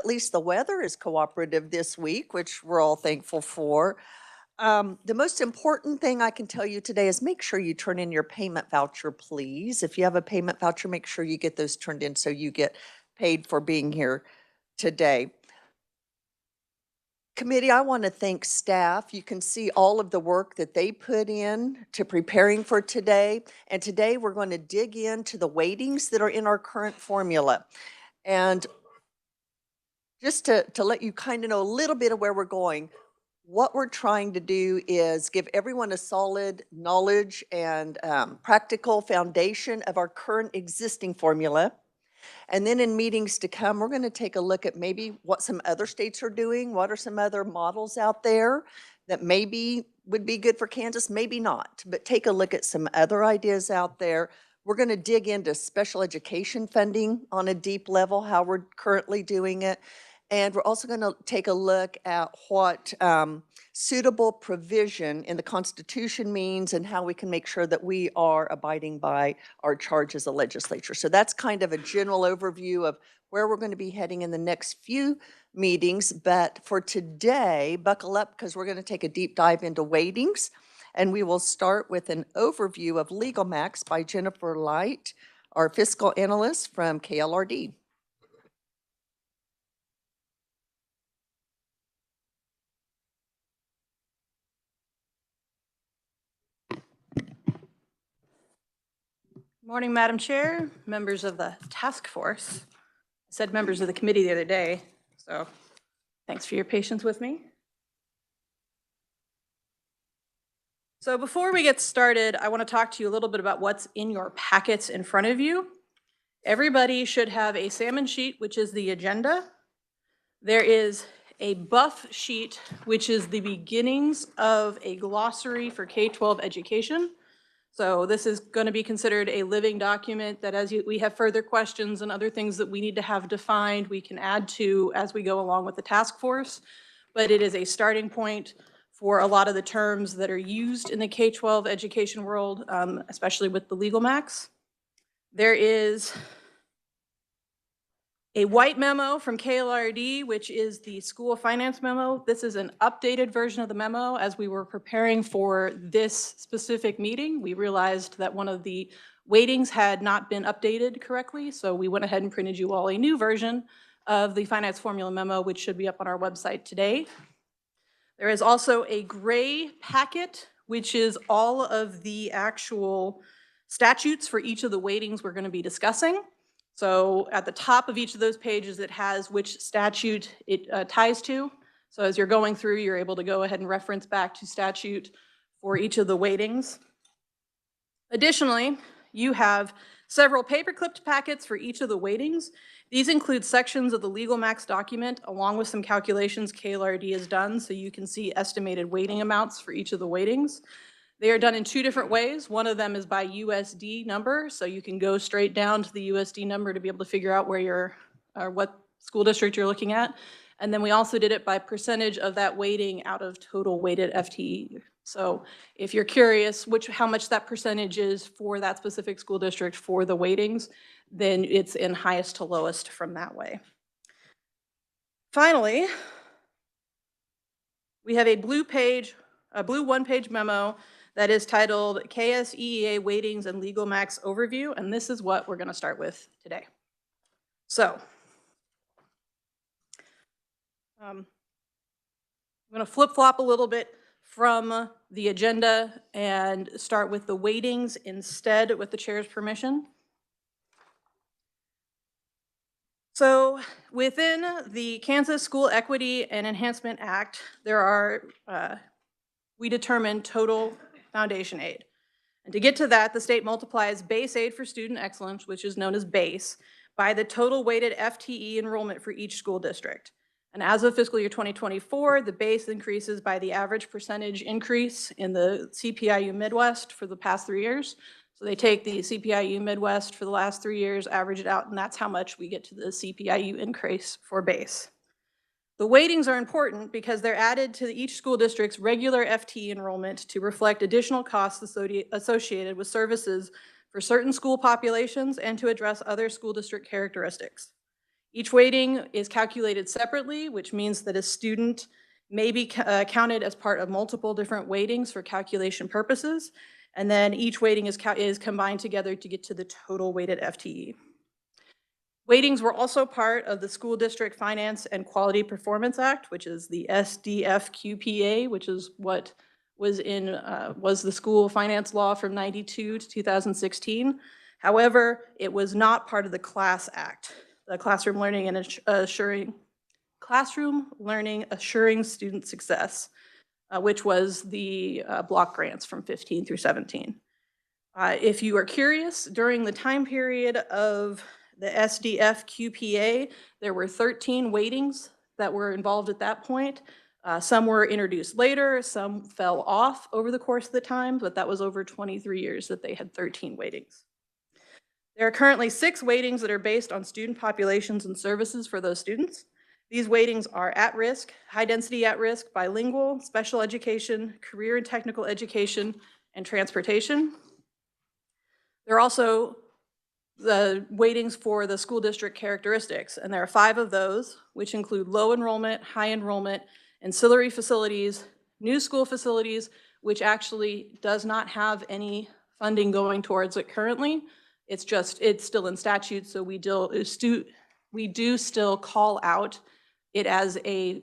At least the weather is cooperative this week, which we're all thankful for. The most important thing I can tell you today is make sure you turn in your payment voucher, please. If you have a payment voucher, make sure you get those turned in so you get paid for being here today. Committee, I want to thank staff. You can see all of the work that they put in to preparing for today. And today we're going to dig into the weightings that are in our current formula. And just to let you kind of know a little bit of where we're going, what we're trying to do is give everyone a solid knowledge and practical foundation of our current existing formula. And then in meetings to come, we're going to take a look at maybe what some other states are doing. What are some other models out there that maybe would be good for Kansas, maybe not, but take a look at some other ideas out there. We're going to dig into special education funding on a deep level, how we're currently doing it. And we're also going to take a look at what suitable provision in the Constitution means and how we can make sure that we are abiding by our charge as a legislature. So that's kind of a general overview of where we're going to be heading in the next few meetings. But for today, buckle up because we're going to take a deep dive into weightings. And we will start with an overview of Legal Max by Jennifer Light, our fiscal analyst from KLRD. Morning, Madam Chair, members of the task force. I said members of the committee the other day, so thanks for your patience with me. So before we get started, I want to talk to you a little bit about what's in your packets in front of you. Everybody should have a salmon sheet, which is the agenda. There is a buff sheet, which is the beginnings of a glossary for K-12 education. So this is going to be considered a living document that as we have further questions and other things that we need to have defined, we can add to as we go along with the task force. But it is a starting point for a lot of the terms that are used in the K-12 education world, especially with the Legal Max. There is a white memo from KLRD, which is the school finance memo. This is an updated version of the memo. As we were preparing for this specific meeting, we realized that one of the weightings had not been updated correctly, so we went ahead and printed you all a new version of the finance formula memo, which should be up on our website today. There is also a gray packet, which is all of the actual statutes for each of the weightings we're going to be discussing. So at the top of each of those pages, it has which statute it ties to. So as you're going through, you're able to go ahead and reference back to statute for each of the weightings. Additionally, you have several paper-clipped packets for each of the weightings. These include sections of the Legal Max document along with some calculations KLRD has done, so you can see estimated weighting amounts for each of the weightings. They are done in two different ways. One of them is by USD number, so you can go straight down to the USD number to be able to figure out where you're, or what school district you're looking at. And then we also did it by percentage of that weighting out of total weighted FTE. So if you're curious how much that percentage is for that specific school district for the weightings, then it's in highest to lowest from that way. Finally, we have a blue one-page memo that is titled KSEEA Weightings and Legal Max Overview, and this is what we're going to start with today. So, I'm going to flip-flop a little bit from the agenda and start with the weightings instead with the chair's permission. So within the Kansas School Equity and Enhancement Act, there are, we determine total foundation aid. And to get to that, the state multiplies base aid for student excellence, which is known as BASE, by the total weighted FTE enrollment for each school district. And as of fiscal year 2024, the base increases by the average percentage increase in the CPIU Midwest for the past 3 years. So they take the CPIU Midwest for the last 3 years, average it out, and that's how much we get to the CPIU increase for base. The weightings are important because they're added to each school district's regular FTE enrollment to reflect additional costs associated with services for certain school populations and to address other school district characteristics. Each weighting is calculated separately, which means that a student may be counted as part of multiple different weightings for calculation purposes, and then each weighting is combined together to get to the total weighted FTE. Weightings were also part of the School District Finance and Quality Performance Act, which is the SDFQPA, which is what was the school finance law from 92 to 2016. However, it was not part of the CLASS Act, the Classroom Learning Assuring Student Success, which was the block grants from 15 through 17. If you are curious, during the time period of the SDF QPA, there were 13 weightings that were involved at that point. Some were introduced later, some fell off over the course of the time, but that was over 23 years that they had 13 weightings. There are currently 6 weightings that are based on student populations and services for those students. These weightings are at risk, high density at risk, bilingual, special education, career and technical education, and transportation. There are also the weightings for the school district characteristics, and there are 5 of those, which include low enrollment, high enrollment, ancillary facilities, new school facilities, which actually does not have any funding going towards it currently. It's still in statute, so we do still call out it as a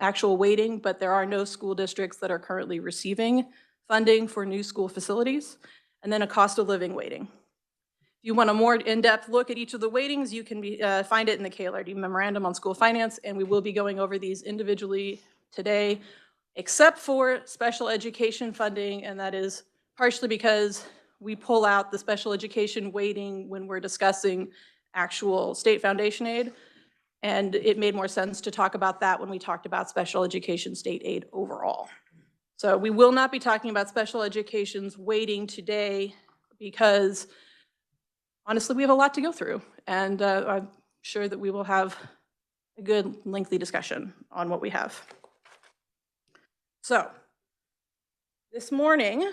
actual weighting, but there are no school districts that are currently receiving funding for new school facilities. And then a cost of living weighting. If you want a more in-depth look at each of the weightings, you can find it in the KLRD Memorandum on School Finance, and we will be going over these individually today, except for special education funding, and that is partially because we pull out the special education weighting when we're discussing actual state foundation aid, and it made more sense to talk about that when we talked about special education state aid overall. So we will not be talking about special education's weighting today because honestly, we have a lot to go through, and I'm sure that we will have a good lengthy discussion on what we have. So this morning,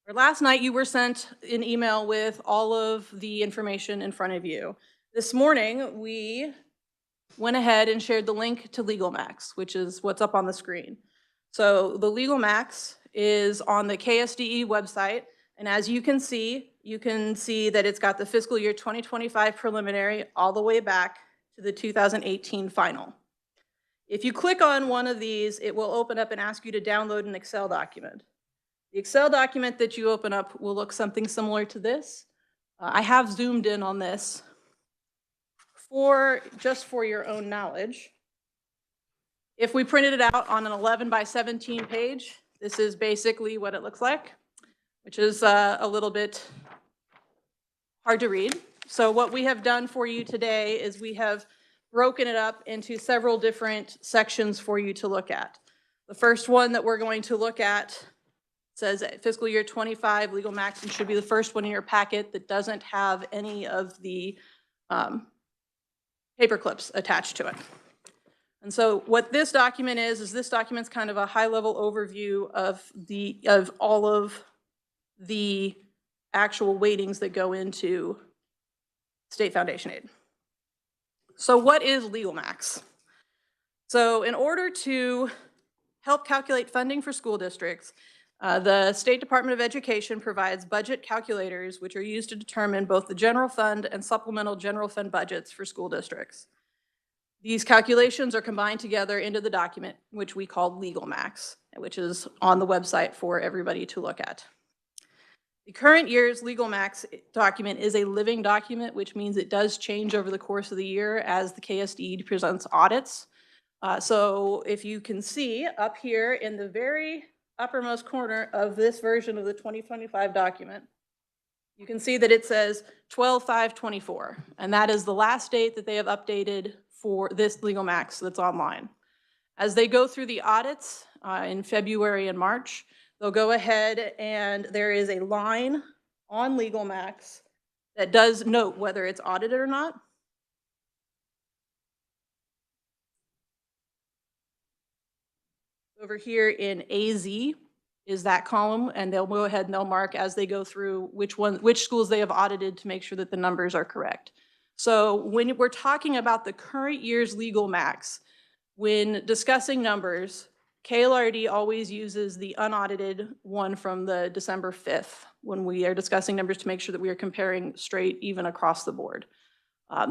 or last night, you were sent an email with all of the information in front of you. This morning, we went ahead and shared the link to LegalMax, which is what's up on the screen. So the LegalMax is on the KSDE website, and as you can see that it's got the fiscal year 2025 preliminary all the way back to the 2018 final. If you click on one of these, it will open up and ask you to download an Excel document. The Excel document that you open up will look something similar to this. I have zoomed in on this just for your own knowledge. If we printed it out on an 11 by 17 page, this is basically what it looks like, which is a little bit hard to read. So what we have done for you today is we have broken it up into several different sections for you to look at. The first one that we're going to look at says fiscal year 25 LegalMax, and should be the first one in your packet that doesn't have any of the paper clips attached to it. And so what this document is this document's kind of a high-level overview of all of the actual weightings that go into state foundation aid. So what is LegalMax? So in order to help calculate funding for school districts, the State Department of Education provides budget calculators which are used to determine both the general fund and supplemental general fund budgets for school districts. These calculations are combined together into the document, which we call LegalMax, which is on the website for everybody to look at. The current year's LegalMax document is a living document, which means it does change over the course of the year as the KSDE presents audits. So if you can see up here in the very uppermost corner of this version of the 2025 document, you can see that it says 12/5/24, and that is the last date that they have updated for this LegalMax that's online. As they go through the audits in February and March, they'll go ahead and there is a line on LegalMax that does note whether it's audited or not. Over here in AZ is that column, and they'll go ahead and they'll mark as they go through which schools they have audited to make sure that the numbers are correct. So when we're talking about the current year's legal max, when discussing numbers, KLRD always uses the unaudited one from the December 5th when we are discussing numbers to make sure that we are comparing straight even across the board.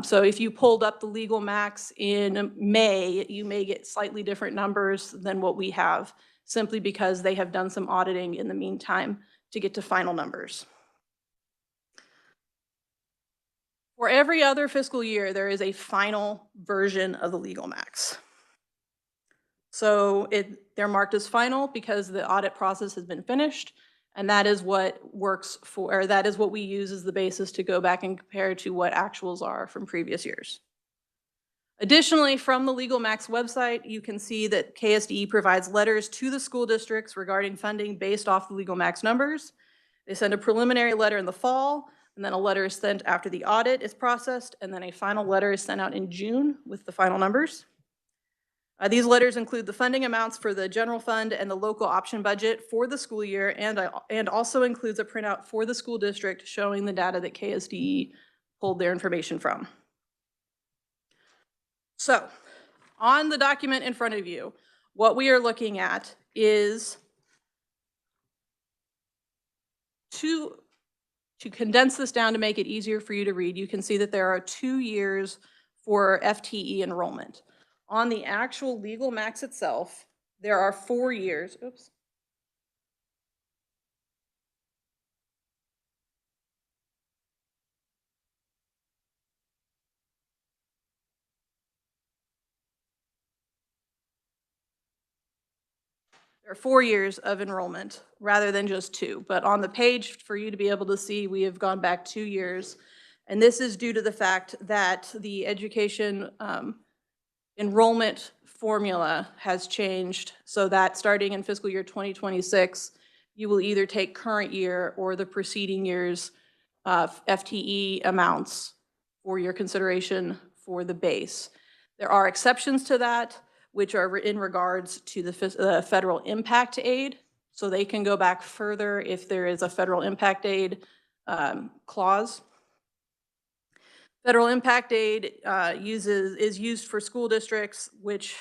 So if you pulled up the legal max in May, you may get slightly different numbers than what we have, simply because they have done some auditing in the meantime to get to final numbers. For every other fiscal year, there is a final version of the legal max. So they're marked as final because the audit process has been finished, and that is what works for, or that is what we use as the basis to go back and compare to what actuals are from previous years. Additionally, from the Legal Max website, you can see that KSDE provides letters to the school districts regarding funding based off the Legal Max numbers. They send a preliminary letter in the fall, and then a letter is sent after the audit is processed, and then a final letter is sent out in June with the final numbers. These letters include the funding amounts for the general fund and the local option budget for the school year, and also includes a printout for the school district showing the data that KSDE pulled their information from. So, on the document in front of you, what we are looking at is to condense this down to make it easier for you to read. You can see that there are 2 years for FTE enrollment. On the actual legal max itself, there are 4 years. Oops. There are 4 years of enrollment rather than just 2. But on the page, for you to be able to see, we have gone back 2 years. And this is due to the fact that the education enrollment formula has changed, so that starting in fiscal year 2026, you will either take current year or the preceding year's FTE amounts for your consideration for the base. There are exceptions to that, which are in regards to the federal impact aid, so they can go back further if there is a federal impact aid clause. Federal impact aid is used for school districts which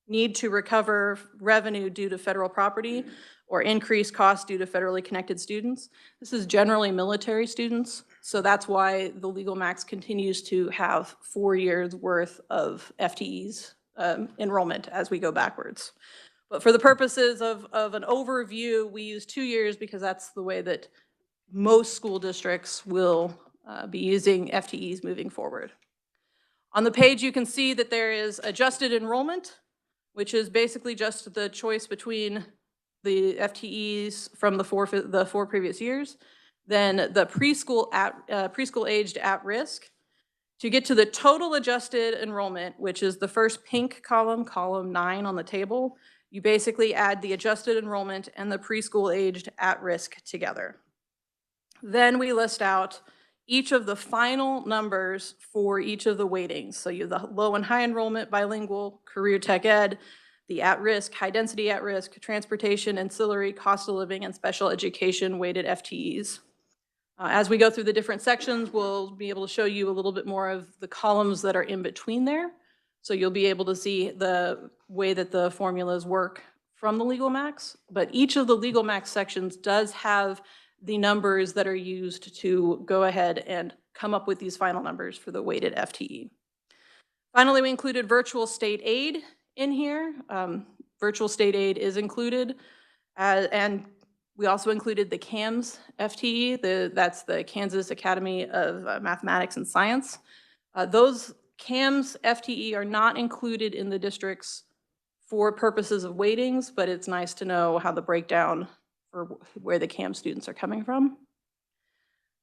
need to recover revenue due to federal property or increase costs due to federally connected students. This is generally military students, so that's why the legal max continues to have 4 years worth of FTEs enrollment as we go backwards. But for the purposes of an overview, we use 2 years because that's the way that most school districts will be using FTEs moving forward. On the page, you can see that there is adjusted enrollment, which is basically just the choice between the FTEs from the four previous years, then the preschool aged at risk. To get to the total adjusted enrollment, which is the first pink column, column 9 on the table, you basically add the adjusted enrollment and the preschool aged at risk together. Then we list out each of the final numbers for each of the weightings. So you have the low and high enrollment, bilingual, career tech ed, the at-risk, high-density at-risk, transportation, ancillary, cost of living, and special education weighted FTEs. As we go through the different sections, we'll be able to show you a little bit more of the columns that are in between there. So you'll be able to see the way that the formulas work from the legal max. But each of the legal max sections does have the numbers that are used to go ahead and come up with these final numbers for the weighted FTE. Finally, we included virtual state aid in here. Virtual state aid is included, and we also included the CAMS FTE, that's the Kansas Academy of Mathematics and Science. Those CAMS FTE are not included in the districts for purposes of weightings, but it's nice to know how the breakdown for where the CAM students are coming from.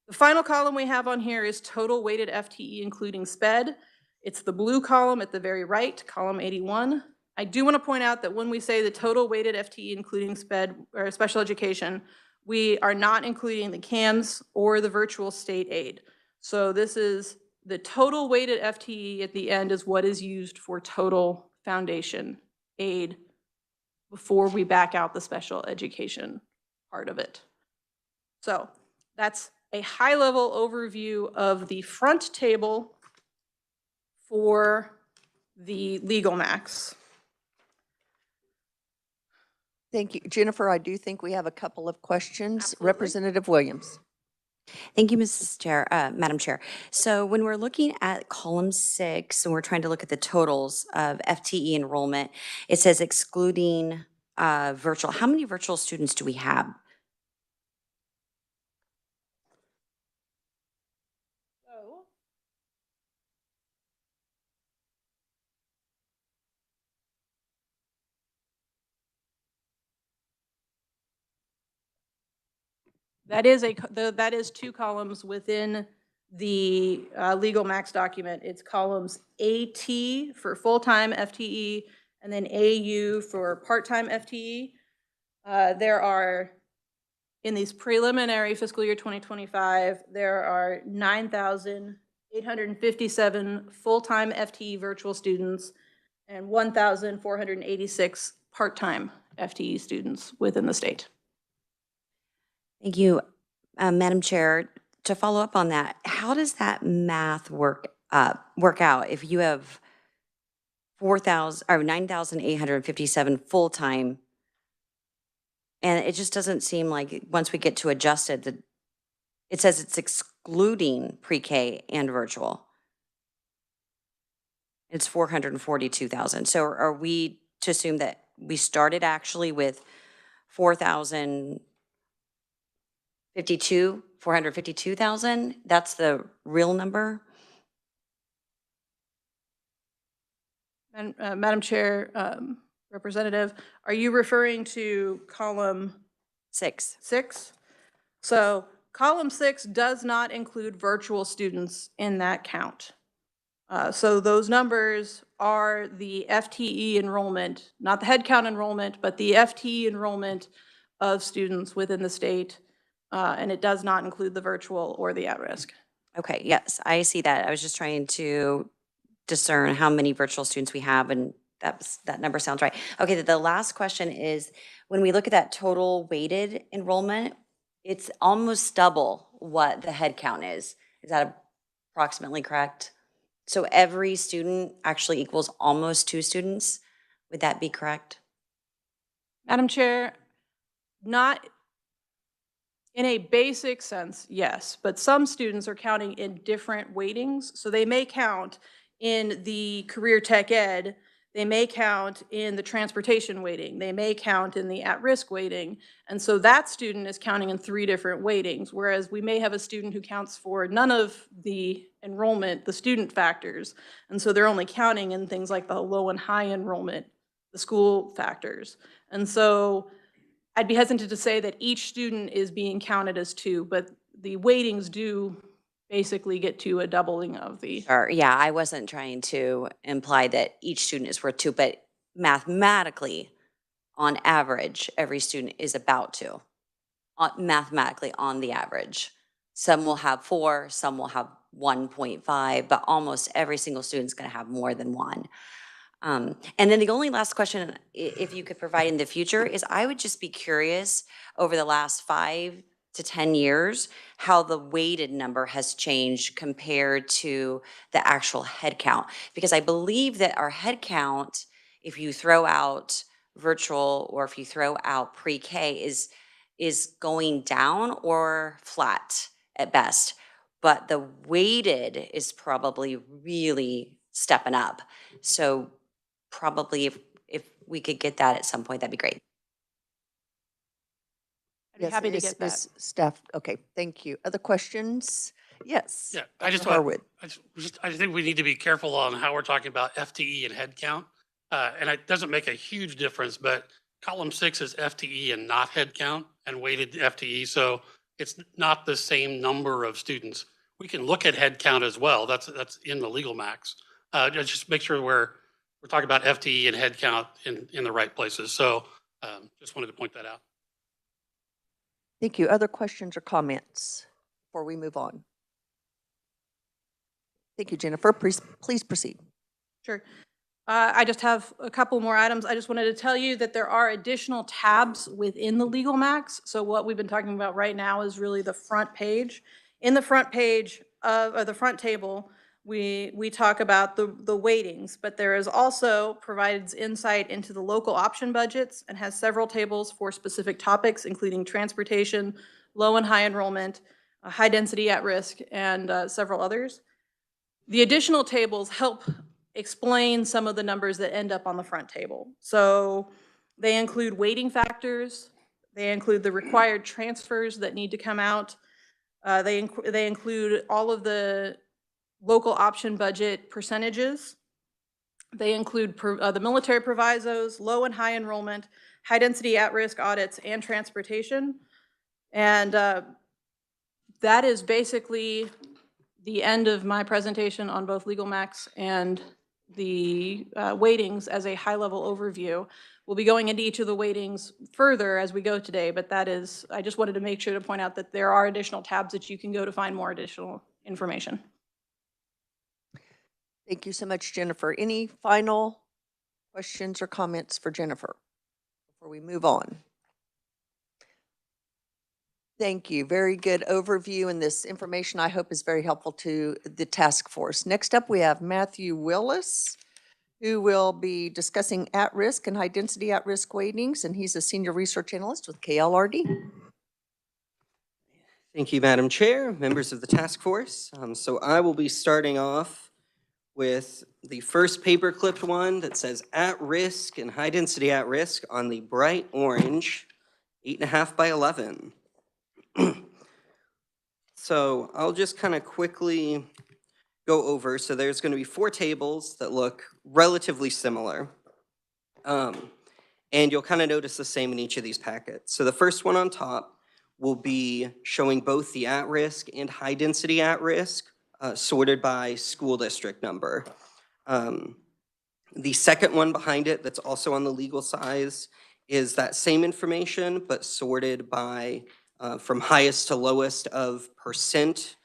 The final column we have on here is total weighted FTE including SPED. It's the blue column at the very right, column 81. I do want to point out that when we say the total weighted FTE including SPED or special education, we are not including the CAMS or the virtual state aid. So this is the total weighted FTE at the end is what is used for total foundation aid before we back out the special education part of it. So that's a high-level overview of the front table for the legal max. Thank you. Jennifer, I do think we have a couple of questions. Absolutely. Representative Williams. Thank you, Madam Chair. So when we're looking at column 6 and we're trying to look at the totals of FTE enrollment, it says excluding virtual. How many virtual students do we have? That is 2 columns within the legal max document. It's columns AT for full-time FTE and then AU for part-time FTE. There are, in these preliminary fiscal year 2025, there are 9,857 full-time FTE virtual students and 1,486 part-time FTE students within the state. Thank you, Madam Chair. To follow up on that, how does that math work out if you have 4,000 or 9,857 full-time? And it just doesn't seem like once we get to adjusted, that it says it's excluding pre-K and virtual. It's 442,000. So are we to assume that we started actually with 452,000? That's the real number? And Madam Chair, Representative, are you referring to column 6. 6? So column 6 does not include virtual students in that count. So those numbers are the FTE enrollment, not the headcount enrollment, but the FTE enrollment of students within the state. And it does not include the virtual or the at-risk. Okay, yes, I see that. I was just trying to discern how many virtual students we have, and that number sounds right. Okay, the last question is, when we look at that total weighted enrollment, it's almost double what the head count is. Is that approximately correct? So every student actually equals almost 2 students. Would that be correct? Madam Chair, not in a basic sense, yes, but some students are counting in different weightings. So they may count in the career tech ed, they may count in the transportation weighting, they may count in the at-risk weighting. And so that student is counting in 3 different weightings, whereas we may have a student who counts for none of the enrollment, the student factors. And so they're only counting in things like the low and high enrollment, the school factors. And so I'd be hesitant to say that each student is being counted as 2, but the weightings do basically get to a doubling of the. Or yeah, I wasn't trying to imply that each student is worth 2, but mathematically, on average, every student is about 2. Mathematically, on the average. Some will have 4, some will have 1.5, but almost every single student is going to have more than 1. And then the only last question, if you could provide in the future, is I would just be curious over the last 5 to 10 years, how the weighted number has changed compared to the actual head count. Because I believe that our head count, if you throw out virtual or if you throw out pre-K, is going down or flat at best. But the weighted is probably really stepping up. So probably if we could get that at some point, that'd be great. I'd be happy to get that. Ms. Staff, okay, thank you. Other questions? Yes. Yeah, Dr. Harwood. I think we need to be careful on how we're talking about FTE and head count. And it doesn't make a huge difference, but column 6 is FTE and not head count and weighted FTE. So it's not the same number of students. We can look at head count as well. That's in the legal max. Just make sure we're talking about FTE and head count in the right places. So just wanted to point that out. Thank you. Other questions or comments before we move on? Thank you, Jennifer. Please proceed. Sure. I just have a couple more items. I just wanted to tell you that there are additional tabs within the legal max. So what we've been talking about right now is really the front page. In the front page or the front table, we talk about the weightings, but there is also provides insight into the local option budgets and has several tables for specific topics, including transportation, low and high enrollment, high density at risk, and several others. The additional tables help explain some of the numbers that end up on the front table. So they include weighting factors, they include the required transfers that need to come out, they include all of the local option budget percentages. They include the military provisos, low and high enrollment, high density at-risk audits, and transportation. And that is basically the end of my presentation on both Legal Max and the weightings as a high-level overview. We'll be going into each of the weightings further as we go today, but that is, I just wanted to make sure to point out that there are additional tabs that you can go to find more additional information. Thank you so much, Jennifer. Any final questions or comments for Jennifer before we move on? Thank you. Very good overview, and this information I hope is very helpful to the task force. Next up, we have Matthew Willis, who will be discussing at-risk and high-density at-risk weightings, and he's a senior research analyst with KLRD. Thank you, Madam Chair, members of the task force. So I will be starting off with the first paper clipped one that says at risk and high density at risk on the bright orange 8.5 by 11. So I'll just kind of quickly go over. So there's going to be 4 tables that look relatively similar. And you'll kind of notice the same in each of these packets. So the first one on top will be showing both the at-risk and high-density at-risk sorted by school district number. The second one behind it that's also on the legal size is that same information, but sorted by from highest to lowest of percent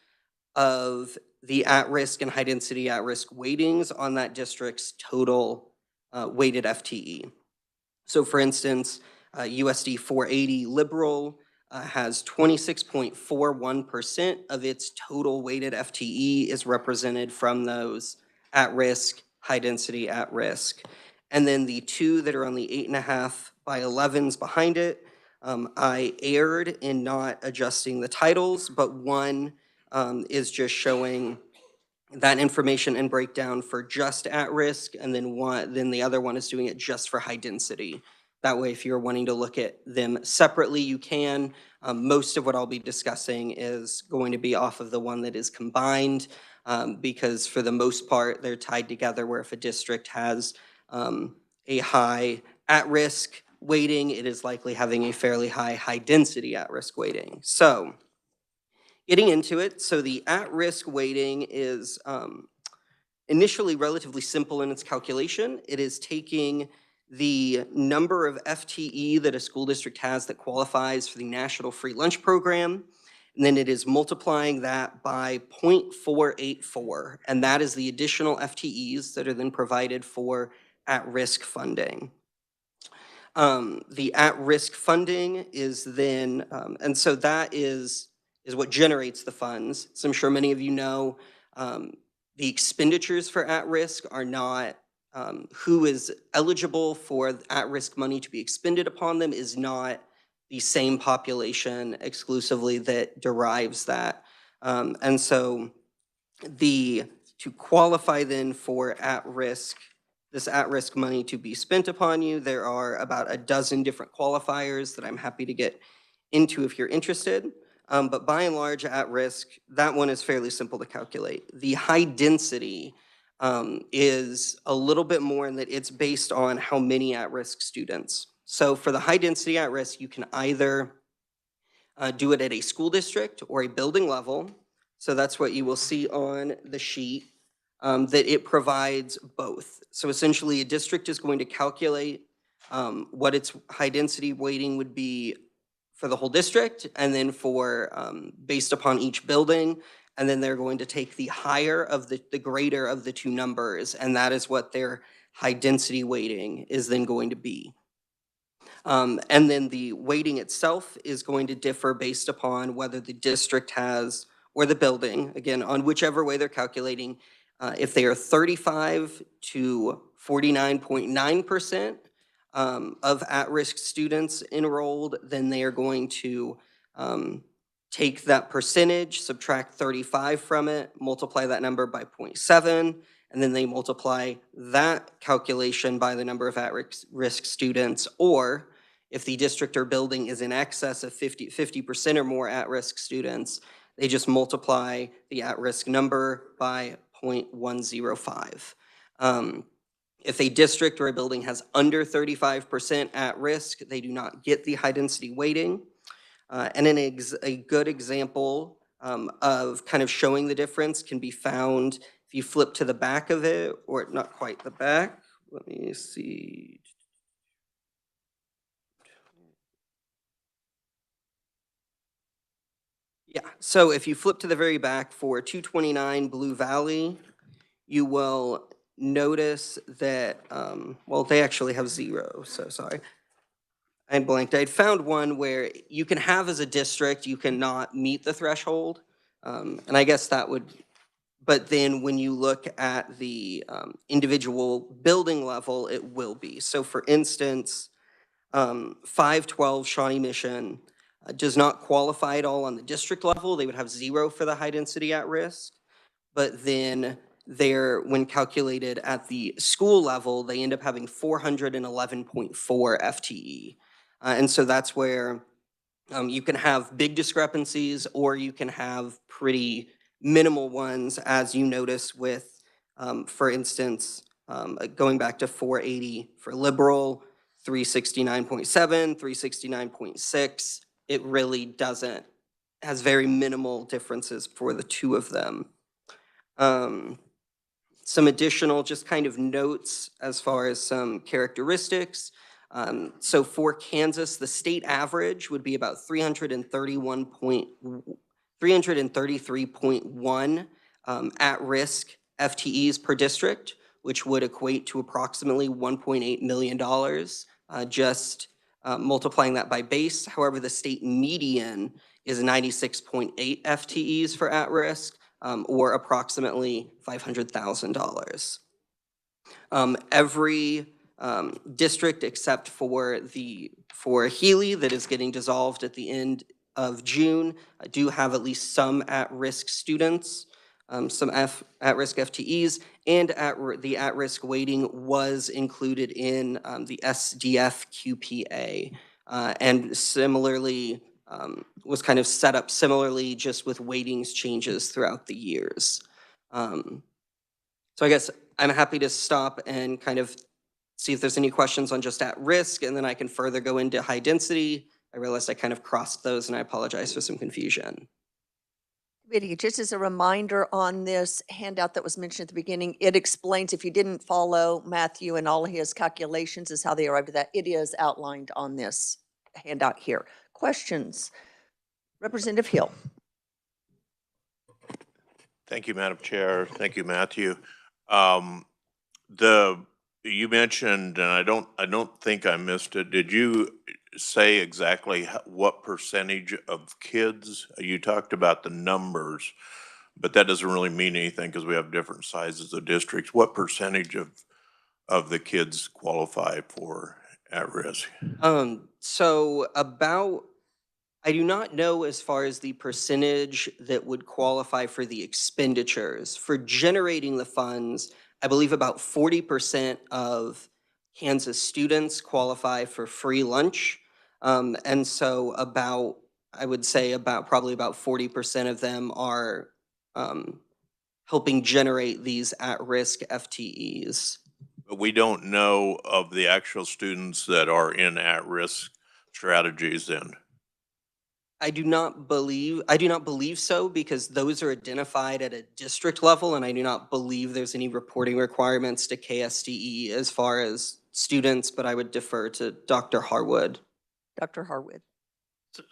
of the at-risk and high-density at-risk weightings on that district's total weighted FTE. So for instance, USD 480 liberal has 26.41% of its total weighted FTE is represented from those at-risk, high-density at-risk. And then the 2 that are on the 8.5 by 11s behind it, I erred in not adjusting the titles, but one is just showing that information and breakdown for just at-risk, and then the other one is doing it just for high density. That way, if you're wanting to look at them separately, you can. Most of what I'll be discussing is going to be off of the one that is combined, because for the most part, they're tied together, where if a district has a high at-risk weighting, it is likely having a fairly high density at-risk weighting. So getting into it, so the at-risk weighting is initially relatively simple in its calculation. It is taking the number of FTE that a school district has that qualifies for the National Free Lunch Program, and then it is multiplying that by 0.484, and that is the additional FTEs that are then provided for at-risk funding. The at-risk funding is then, and so that is what generates the funds. So I'm sure many of you know the expenditures for at-risk are not who is eligible for at-risk money to be expended upon them is not the same population exclusively that derives that. And so to qualify then for this at-risk money to be spent upon you, there are about a dozen different qualifiers that I'm happy to get into if you're interested. But by and large, at-risk, that one is fairly simple to calculate. The high density is a little bit more in that it's based on how many at-risk students. So for the high density at-risk, you can either do it at a school district or a building level. So that's what you will see on the sheet, that it provides both. So essentially a district is going to calculate what its high density weighting would be for the whole district, and then for based upon each building, and then they're going to take the higher of the greater of the 2 numbers, and that is what their high density weighting is then going to be. And then the weighting itself is going to differ based upon whether the district has, or the building, again, on whichever way they're calculating, If they are 35 to 49.9% of at-risk students enrolled, then they are going to take that percentage, subtract 35 from it, multiply that number by 0.7, and then they multiply that calculation by the number of at-risk students. Or if the district or building is in excess of 50% or more at-risk students, they just multiply the at-risk number by 0.105. If a district or a building has under 35% at risk, they do not get the high density weighting. And a good example of kind of showing the difference can be found if you flip to the back of it, or not quite the back. Let me see. Yeah, so if you flip to the very back for 229 Blue Valley, you will notice that, well, they actually have 0, so sorry. I blanked. I'd found one where you can have as a district, you cannot meet the threshold. And I guess that would, but then when you look at the individual building level, it will be. So for instance, 512 Shawnee Mission does not qualify at all on the district level. They would have 0 for the high density at risk. But then when calculated at the school level, they end up having 411.4 FTE. And so that's where you can have big discrepancies, or you can have pretty minimal ones, as you notice with, for instance, going back to 480 for liberal, 369.7, 369.6. It really has very minimal differences for the two of them. Some additional just kind of notes as far as some characteristics. So for Kansas, the state average would be about 333.1 at-risk FTEs per district, which would equate to approximately $1.8 million, just multiplying that by base. However, the state median is 96.8 FTEs for at-risk, or approximately $500,000. Every district except for Healy, that is getting dissolved at the end of June, do have at least some at-risk students, some at-risk FTEs, and the at-risk weighting was included in the SDF QPA, and similarly was kind of set up similarly, just with weightings changes throughout the years. So I guess I'm happy to stop and kind of see if there's any questions on just at risk, and then I can further go into high density. I realized I kind of crossed those, and I apologize for some confusion. Committee, just as a reminder on this handout that was mentioned at the beginning, it explains, if you didn't follow Matthew and all his calculations as how they arrived at that, it is outlined on this handout here. Questions? Representative Hill. Thank you, Madam Chair. Thank you, Matthew. You mentioned, and I don't think I missed it. Did you say exactly what percentage of kids? You talked about the numbers, but that doesn't really mean anything because we have different sizes of districts. What percentage of the kids qualify for at risk? So I do not know as far as the percentage that would qualify for the expenditures. For generating the funds, I believe about 40% of Kansas students qualify for free lunch. And so I would say probably about 40% of them are helping generate these at-risk FTEs. But we don't know of the actual students that are in at-risk strategies then. I do not believe so, because those are identified at a district level, and I do not believe there's any reporting requirements to KSDE as far as students, but I would defer to Dr. Harwood. Dr. Harwood.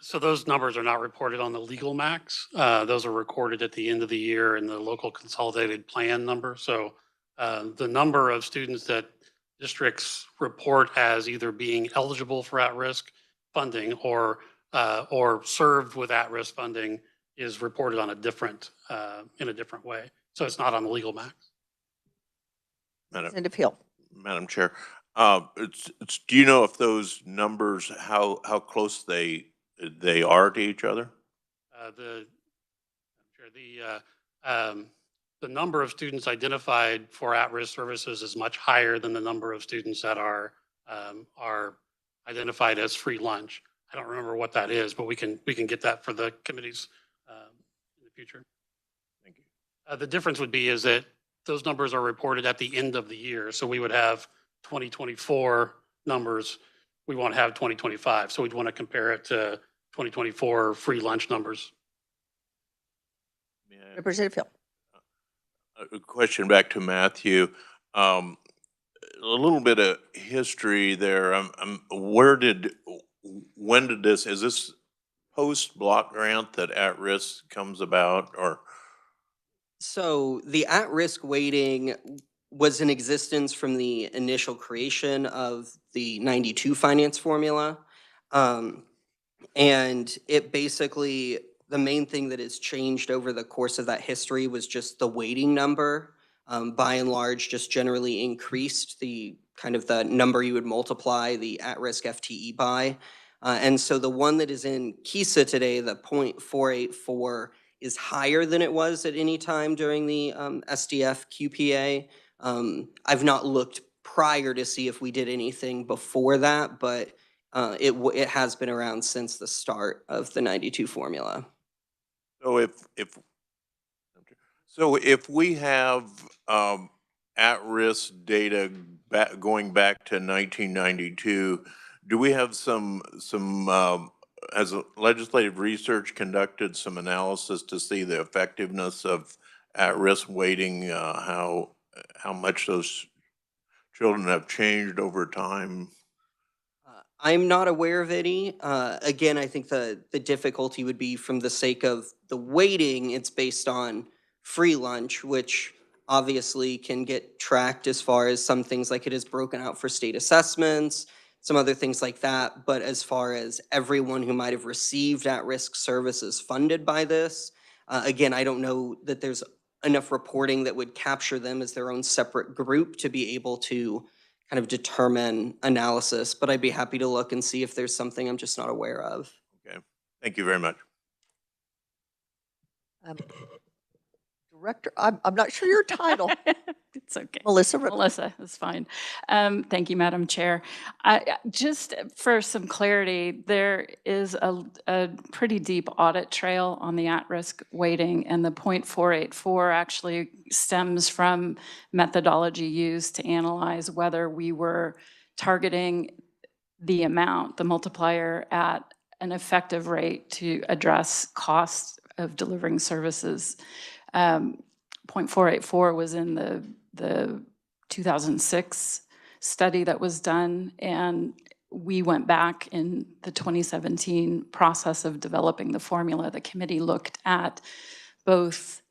So those numbers are not reported on the legal max. Those are recorded at the end of the year in the local consolidated plan number. So the number of students that districts report as either being eligible for at-risk funding or served with at-risk funding is reported on in a different way. So it's not on the legal max. Representative Hill. Madam Chair, do you know if those numbers, how close they are to each other? The number of students identified for at-risk services is much higher than the number of students that are identified as free lunch. I don't remember what that is, but we can get that for the committees in the future. Thank you. The difference would be is that those numbers are reported at the end of the year. So we would have 2024 numbers. We won't have 2025. So we'd want to compare it to 2024 free lunch numbers. Representative Hill. A question back to Matthew. A little bit of history there. When did this, is this post-block grant that at-risk comes about, or? So the at-risk weighting was in existence from the initial creation of the 92 finance formula. And it basically, the main thing that has changed over the course of that history was just the weighting number. By and large, just generally increased the kind of the number you would multiply the at-risk FTE by. And so the one that is in KISA today, the 0.484, is higher than it was at any time during the SDF QPA. I've not looked prior to see if we did anything before that, but it has been around since the start of the 92 formula. So if we have at-risk data going back to 1992, do we have has legislative research conducted some analysis to see the effectiveness of at-risk weighting, how much those children have changed over time? I'm not aware of any. Again, I think the difficulty would be from the sake of the weighting, it's based on free lunch, which obviously can get tracked as far as some things like it is broken out for state assessments, some other things like that. But as far as everyone who might have received at-risk services funded by this, again, I don't know that there's enough reporting that would capture them as their own separate group to be able to kind of determine analysis, but I'd be happy to look and see if there's something I'm just not aware of. Okay, thank you very much. Director, I'm not sure your title. It's okay. Melissa. Melissa, that's fine. Thank you, Madam Chair. Just for some clarity, there is a pretty deep audit trail on the at-risk weighting, and the 0.484 actually stems from methodology used to analyze whether we were targeting the amount, the multiplier, at an effective rate to address costs of delivering services. 0.484 was in the 2006 study that was done, and we went back in the 2017 process of developing the formula. The committee looked at both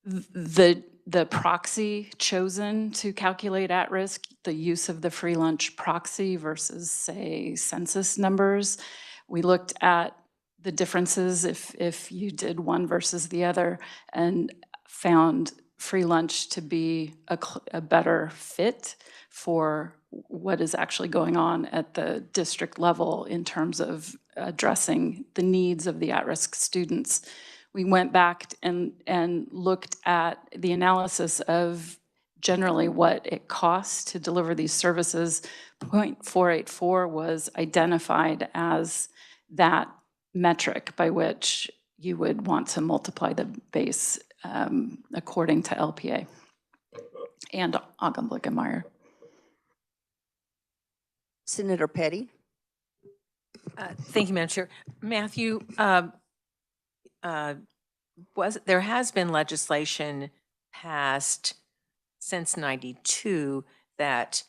the proxy chosen to calculate at risk, the use of the free lunch proxy versus, say, census numbers. We looked at the differences if you did one versus the other, and found free lunch to be a better fit for what is actually going on at the district level in terms of addressing the needs of the at-risk students. We went back and looked at the analysis of generally what it costs to deliver these services. 0.484 was identified as that metric by which you would want to multiply the base according to LPA and Augenblick-Meyer. Senator Petty. Thank you, Madam Chair. Matthew, there has been legislation passed since '92 that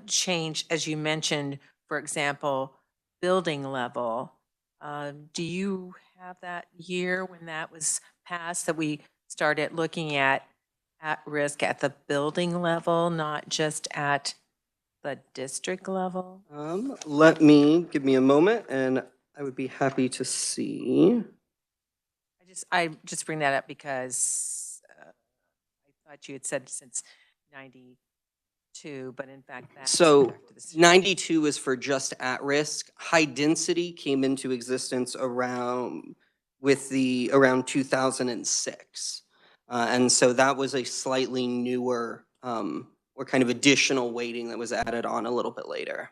changed, as you mentioned, for example, building level. Do you have that year when that was passed, that we started looking at risk at the building level, not just at the district level? Give me a moment, and I would be happy to see. I just bring that up because I thought you had said since 92 92, but in fact that's. So back to the city. 92 is for just at risk. High density came into existence around 2006. And so that was a slightly newer or kind of additional weighting that was added on a little bit later.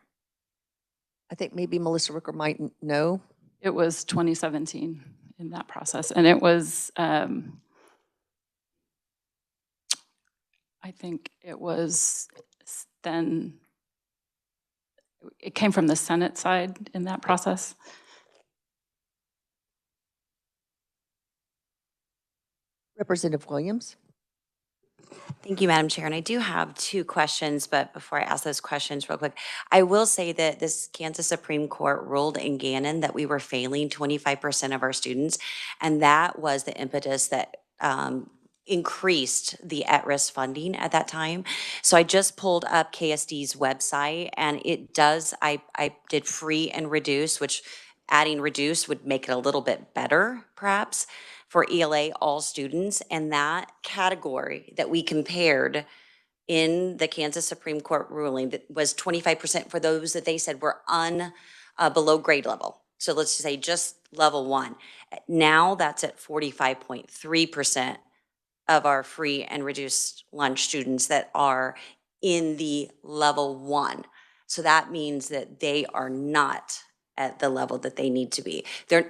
I think maybe Melissa Rooker might know. It was 2017 in that process, and it was, I think it was then, it came from the Senate side in that process. Representative Williams? Thank you, Madam Chair. And I do have two questions, but before I ask those questions real quick, I will say that this Kansas Supreme Court ruled in Gannon that we were failing 25% of our students, and that was the impetus that increased the at-risk funding at that time. So I just pulled up KSD's website, and it does, I did free and reduce, which adding reduce would make it a little bit better, perhaps, for ELA all students. And that category that we compared in the Kansas Supreme Court ruling that was 25% for those that they said were below grade level. So let's just say just level 1. Now that's at 45.3% of our free and reduced lunch students that are in the level 1. So that means that they are not at the level that they need to be.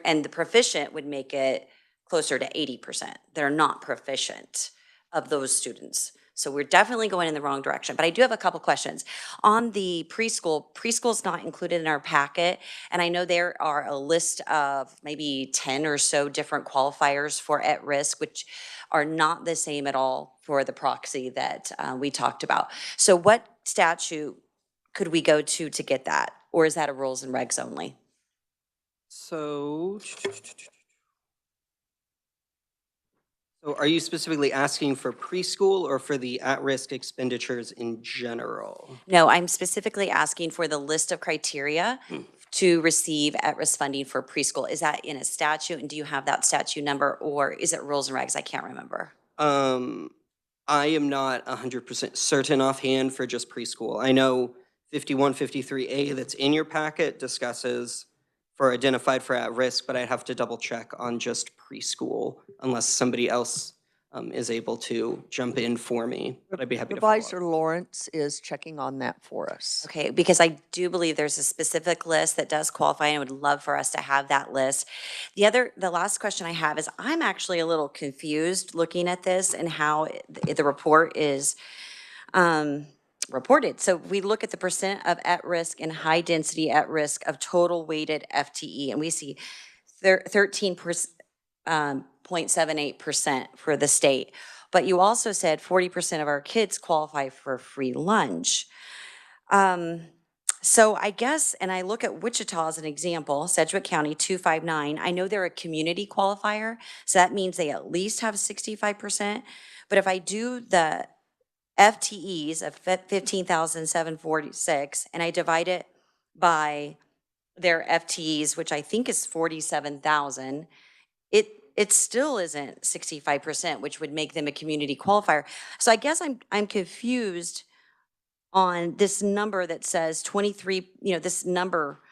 And the proficient would make it closer to 80%. They're not proficient of those students. So we're definitely going in the wrong direction. But I do have a couple questions. On the preschool's not included in our packet. And I know there are a list of maybe 10 or so different qualifiers for at risk, which are not the same at all for the proxy that we talked about. So what statute could we go to get that? Or is that a rules and regs only? So are you specifically asking for preschool or for the at-risk expenditures in general? No, I'm specifically asking for the list of criteria to receive at-risk funding for preschool. Is that in a statute, and do you have that statute number, or is it rules and regs? I can't remember. I am not 100% certain offhand for just preschool. I know 5153A that's in your packet discusses for identified for at-risk, but I'd have to double check on just preschool unless somebody else is able to jump in for me, but I'd be happy to follow up. Supervisor Lawrence is checking on that for us. Okay, because I do believe there's a specific list that does qualify, and I would love for us to have that list. The last question I have is I'm actually a little confused looking at this and how the report is reported. So we look at the percent of at-risk and high-density at-risk of total weighted FTE, and we see 13.78% for the state. But you also said 40% of our kids qualify for free lunch. So I guess, and I look at Wichita as an example, Sedgwick County 259, I know they're a community qualifier, so that means they at least have 65%. But if I do the FTEs of 15,746 and I divide it by their FTEs, which I think is 47,000, it still isn't 65%, which would make them a community qualifier. So I guess I'm confused on this number that says 23, this number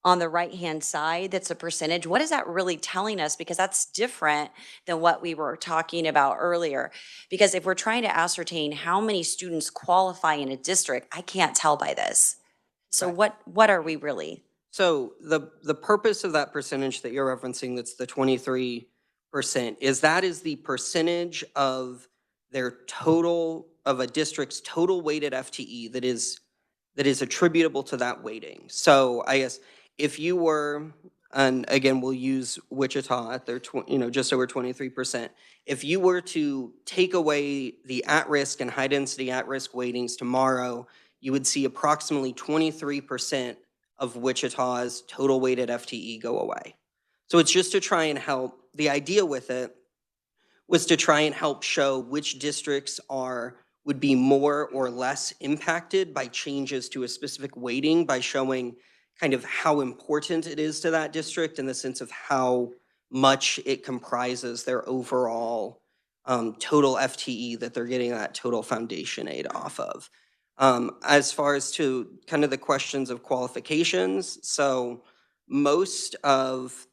on the right-hand side that's a percentage. What is that really telling us? Because that's different than what we were talking about earlier. Because if we're trying to ascertain how many students qualify in a district, I can't tell by this. So what are we really? So the purpose of that percentage that you're referencing, that's the 23%, is the percentage of their total, of a district's total weighted FTE that is attributable to that weighting. So I guess if you were, and again, we'll use Wichita at their, just over 23%. If you were to take away the at-risk and high-density at-risk weightings tomorrow, you would see approximately 23% of Wichita's total weighted FTE go away. So it's just to try and help. The idea with it was to try and help show which districts would be more or less impacted by changes to a specific weighting, by showing kind of how important it is to that district in the sense of how much it comprises their overall total FTE that they're getting that total foundation aid off of. As far as to kind of the questions of qualifications, so most of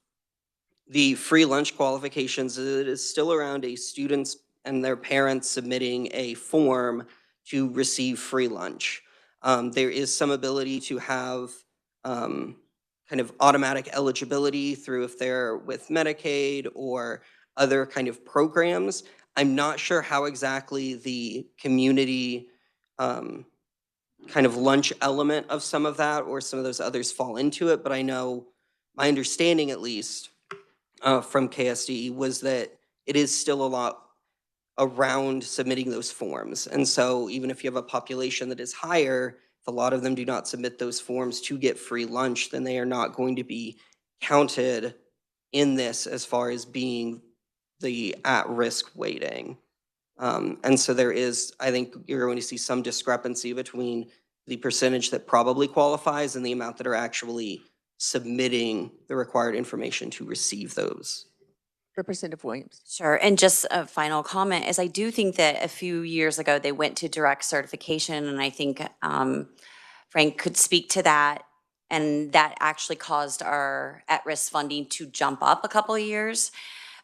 the free lunch qualifications, it is still around a students and their parents submitting a form to receive free lunch. There is some ability to have kind of automatic eligibility through if they're with Medicaid or other kind of programs. I'm not sure how exactly the community kind of lunch element of some of that or some of those others fall into it, but I know, my understanding at least, from KSDE was that it is still a lot around submitting those forms. And so even if you have a population that is higher, if a lot of them do not submit those forms to get free lunch, then they are not going to be counted in this as far as being the at-risk weighting. And so there is, I think you're going to see some discrepancy between the percentage that probably qualifies and the amount that are actually submitting the required information to receive those. Representative Williams. Sure, and just a final comment is I do think that a few years ago, they went to direct certification, and I think Frank could speak to that, and that actually caused our at-risk funding to jump up a couple of years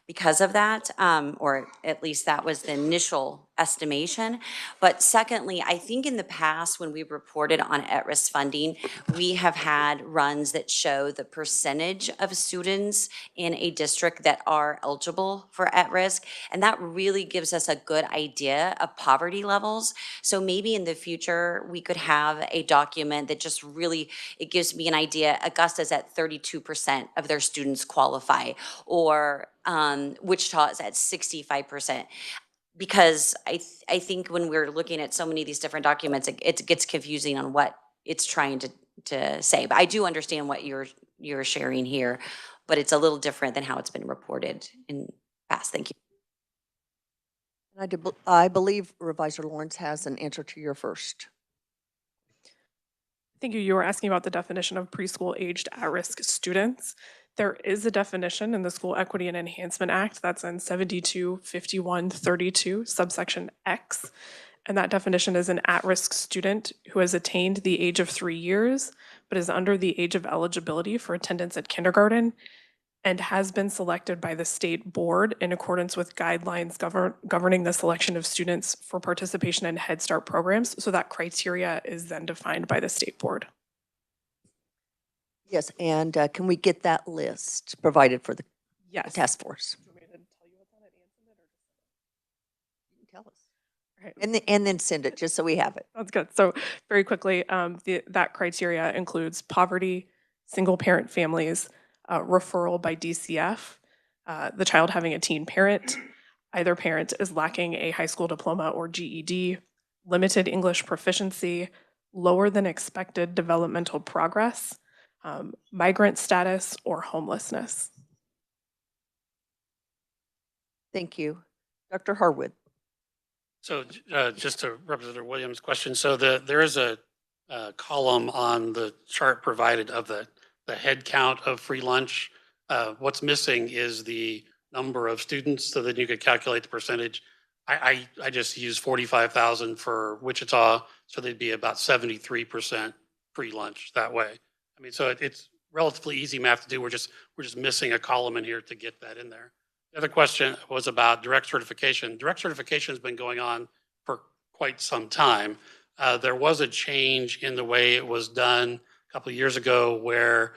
because of that, or at least that was the initial estimation. But secondly, I think in the past, when we reported on at-risk funding, we have had runs that show the percentage of students in a district that are eligible for at-risk, and that really gives us a good idea of poverty levels. So maybe in the future, we could have a document that just really, it gives me an idea. Augusta's at 32% of their students qualify, or Wichita is at 65%. Because I think when we're looking at so many of these different documents, it gets confusing on what it's trying to say. But I do understand what you're sharing here, but it's a little different than how it's been reported in past. Thank you. And I believe Revisor Lawrence has an answer to your first. Thank you. You were asking about the definition of preschool aged at-risk students. There is a definition in the School Equity and Enhancement Act that's in 725132, subsection X. And that definition is an at-risk student who has attained the age of 3 years, but is under the age of eligibility for attendance at kindergarten and has been selected by the state board in accordance with guidelines governing the selection of students for participation in Head Start programs. So that criteria is then defined by the state board. Yes, and can we get that list provided for the Yes. task force? Do you want me to tell you what's on it and send it, or You can tell us. All right. And then send it, just so we have it. That's good. So very quickly, that criteria includes poverty, single parent families, referral by DCF, the child having a teen parent, either parent is lacking a high school diploma or GED, limited English proficiency, lower than expected developmental progress, migrant status, or homelessness. Thank you. Dr. Harwood. So just to Representative Williams' question, so there is a column on the chart provided of the head count of free lunch. What's missing is the number of students, so that you could calculate the percentage. I just used 45,000 for Wichita, so they'd be about 73% free lunch that way. I mean, so it's relatively easy math to do. We're just missing a column in here to get that in there. The other question was about direct certification. Direct certification has been going on for quite some time. There was a change in the way it was done a couple of years ago where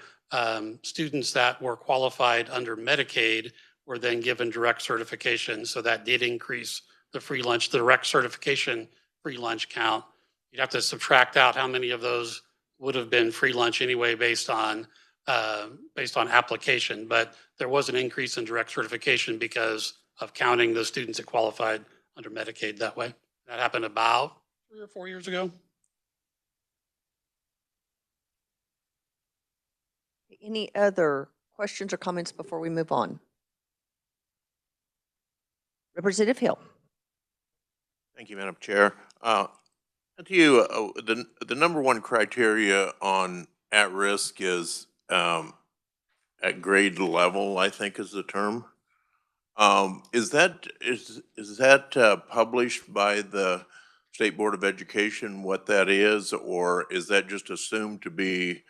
students that were qualified under Medicaid were then given direct certification. So that did increase the free lunch, the direct certification free lunch count. You'd have to subtract out how many of those would have been free lunch anyway based on application. But there was an increase in direct certification because of counting the students that qualified under Medicaid that way. That happened about 3 or 4 years ago. Any other questions or comments before we move on? Representative Hill. Thank you, Madam Chair. To you, the number one criteria on at-risk is at grade level, I think is the term. Is that published by the State Board of Education what that is, or is that just assumed to be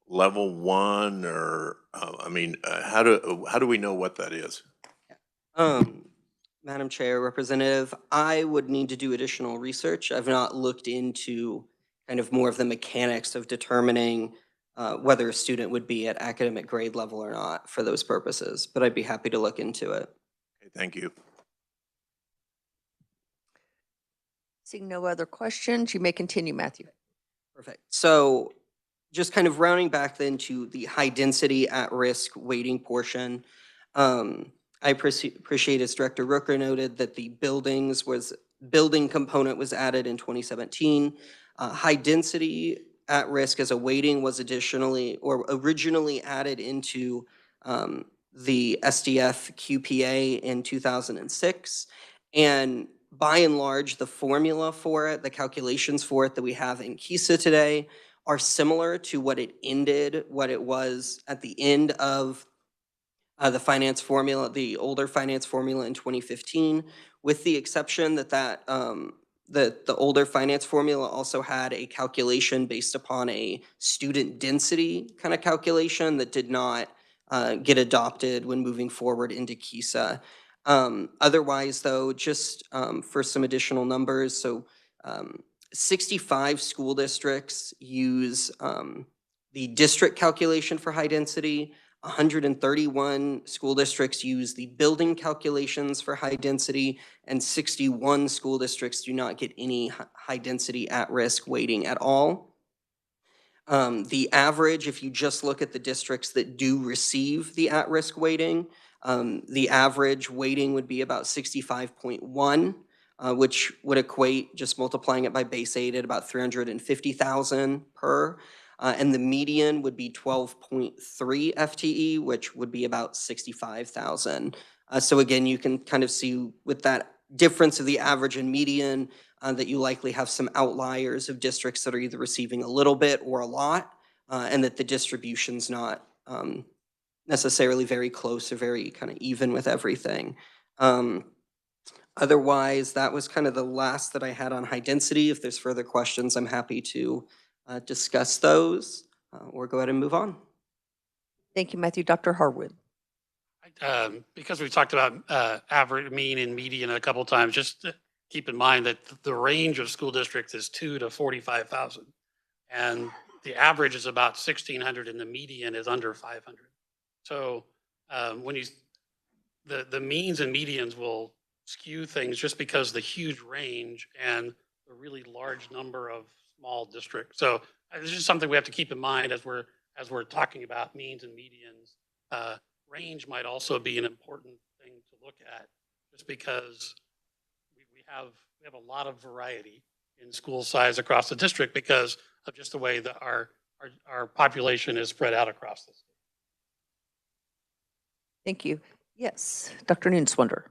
level one, or, how do we know what that is? Madam Chair, Representative, I would need to do additional research. I've not looked into kind of more of the mechanics of determining whether a student would be at academic grade level or not for those purposes, but I'd be happy to look into it. Okay, thank you. Seeing no other questions, you may continue, Matthew. Perfect. So just kind of rounding back then to the high density at risk weighting portion. I appreciate as Director Rooker noted that the building component was added in 2017. High density at risk as a weighting was originally added into the SDF QPA in 2006. And by and large, the formula for it, the calculations for it that we have in KISA today are similar to what it was at the end of the finance formula, the older finance formula in 2015, with the exception that the older finance formula also had a calculation based upon a student density kind of calculation that did not get adopted when moving forward into KISA. Otherwise, though, just for some additional numbers, so 65 school districts use the district calculation for high density. 131 school districts use the building calculations for high density, and 61 school districts do not get any high density at risk weighting at all. The average, if you just look at the districts that do receive the at risk weighting, the average weighting would be about 65.1. Which would equate, just multiplying it by base 8, at about 350,000 per. And the median would be 12.3 FTE, which would be about 65,000. So again, you can kind of see with that difference of the average and median that you likely have some outliers of districts that are either receiving a little bit or a lot, and that the distribution's not necessarily very close or very kind of even with everything. Otherwise, that was kind of the last that I had on high density. If there's further questions, I'm happy to discuss those or go ahead and move on. Thank you, Matthew. Dr. Harwood. Because we've talked about average, mean, and median a couple times, just keep in mind that the range of school districts is 2 to 45,000. And the average is about 1,600 and the median is under 500. So when the means and medians will skew things just because the huge range and the really large number of small districts. So this is something we have to keep in mind as we're talking about means and medians. Range might also be an important thing to look at, just because we have a lot of variety in school size across the district because of just the way that our population is spread out across the state. Thank you. Yes, Dr. Nuenswander.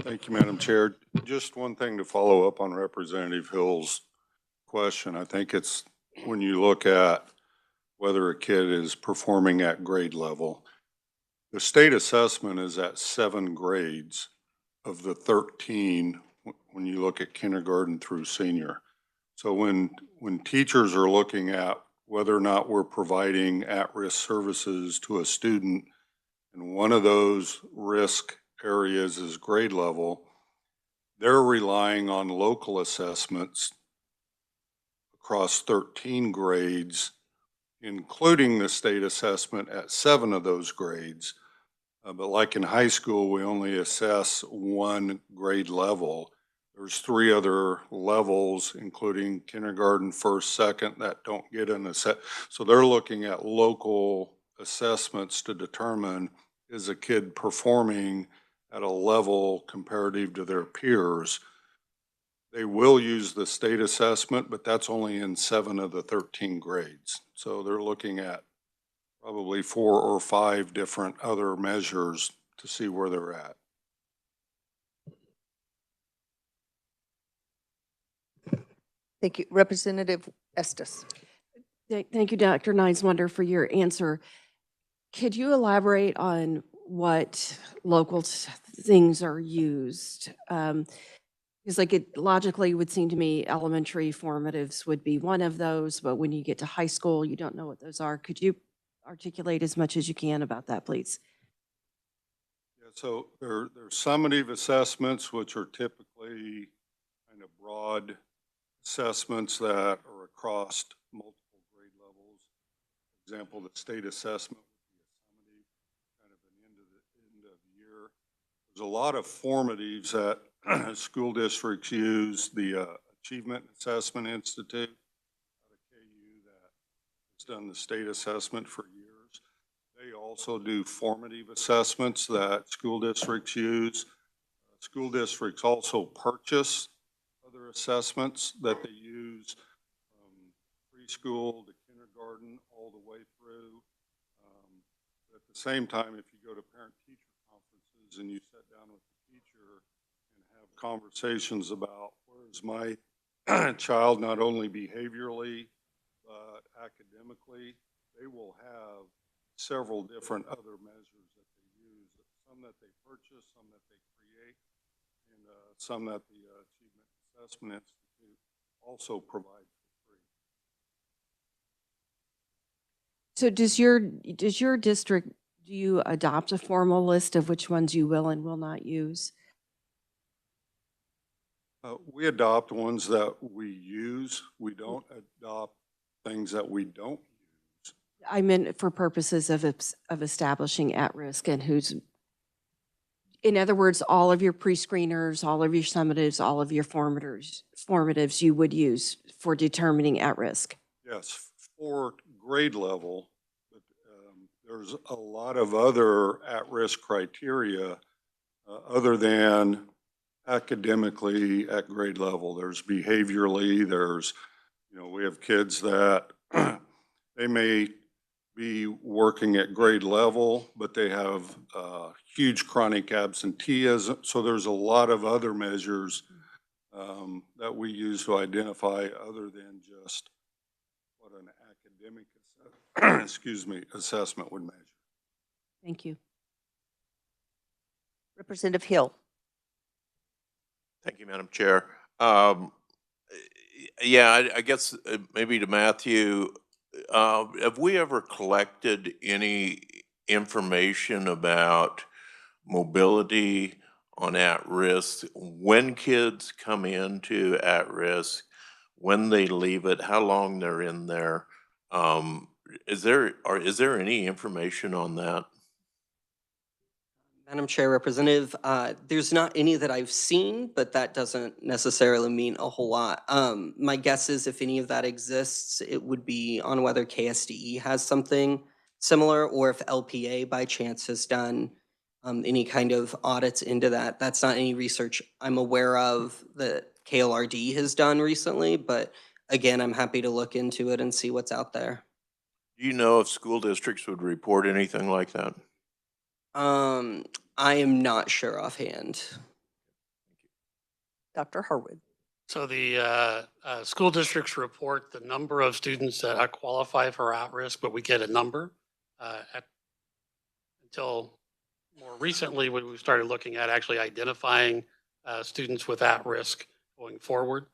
Thank you, Madam Chair. Just one thing to follow up on Representative Hill's question. I think it's when you look at whether a kid is performing at grade level, the state assessment is at 7 grades of the 13 when you look at kindergarten through senior. So when teachers are looking at whether or not we're providing at-risk services to a student, and one of those risk areas is grade level, they're relying on local assessments across 13 grades, including the state assessment at 7 of those grades. But like in high school, we only assess 1 grade level. There's 3 other levels, including kindergarten, first, second, that don't get an assessment. So they're looking at local assessments to determine, is a kid performing at a level comparative to their peers. They will use the state assessment, but that's only in 7 of the 13 grades. So they're looking at probably 4 or 5 different other measures to see where they're at. Thank you. Representative Estes. Thank you, Dr. Nuenswander, for your answer. Could you elaborate on what local things are used? Because like it logically would seem to me elementary formatives would be one of those, but when you get to high school, you don't know what those are. Could you articulate as much as you can about that, please? Yeah, so there's summative assessments, which are typically kind of broad assessments that are across multiple grade levels. For example, the state assessment would be a summative, kind of an end of the year. There's a lot of formatives that school districts use. The Achievement Assessment Institute out of KU that has done the state assessment for years. They also do formative assessments that school districts use. School districts also purchase other assessments that they use from preschool to kindergarten all the way through. At the same time, if you go to parent-teacher conferences and you sit down with the teacher and have conversations about where's my child not only behaviorally but academically, they will have several different other measures that they use, some that they purchase, some that they create, and some that the Achievement Assessment Institute also provides for free. So does your district, do you adopt a formal list of which ones you will and will not use? We adopt ones that we use. We don't adopt things that we don't use. I meant for purposes of establishing at-risk and who's, in other words, all of your pre-screeners, all of your summatives, all of your formatives you would use for determining at-risk. Yes, for grade level, but there's a lot of other at-risk criteria other than academically at grade level. There's behaviorally, there's, we have kids that they may be working at grade level, but they have huge chronic absenteeism. So there's a lot of other measures that we use to identify other than just what an academic assessment would measure. Thank you. Representative Hill. Thank you, Madam Chair. Yeah, I guess maybe to Matthew, have we ever collected any information about mobility on at-risk, when kids come into at-risk, when they leave it, how long they're in there? Is there any information on that? Madam Chair, Representative, there's not any that I've seen, but that doesn't necessarily mean a whole lot. My guess is if any of that exists, it would be on whether KSDE has something similar or if LPA by chance has done any kind of audits into that. That's not any research I'm aware of that KLRD has done recently, but again, I'm happy to look into it and see what's out there. Do you know if school districts would report anything like that? I am not sure offhand. Dr. Harwood. So the school districts report the number of students that qualify for at-risk, but we get a number. Until more recently, when we started looking at actually identifying students with at-risk going forward.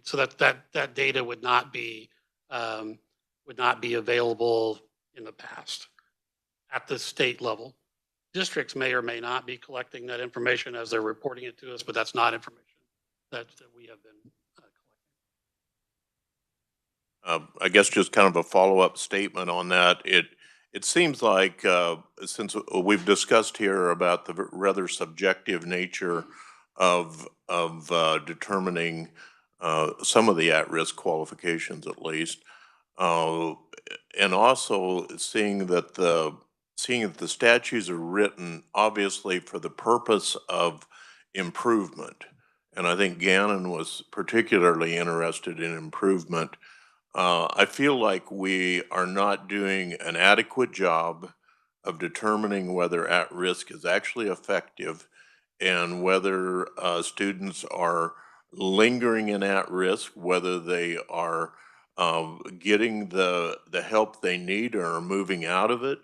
So that data would not be available in the past at the state level. Districts may or may not be collecting that information as they're reporting it to us, but that's not information that we have been collecting. I guess just kind of a follow-up statement on that. It seems like since we've discussed here about the rather subjective nature of determining some of the at-risk qualifications, at least, and also seeing that the statutes are written obviously for the purpose of improvement. And I think Gannon was particularly interested in improvement. I feel like we are not doing an adequate job of determining whether at-risk is actually effective and whether students are lingering in at-risk, whether they are getting the help they need or are moving out of it.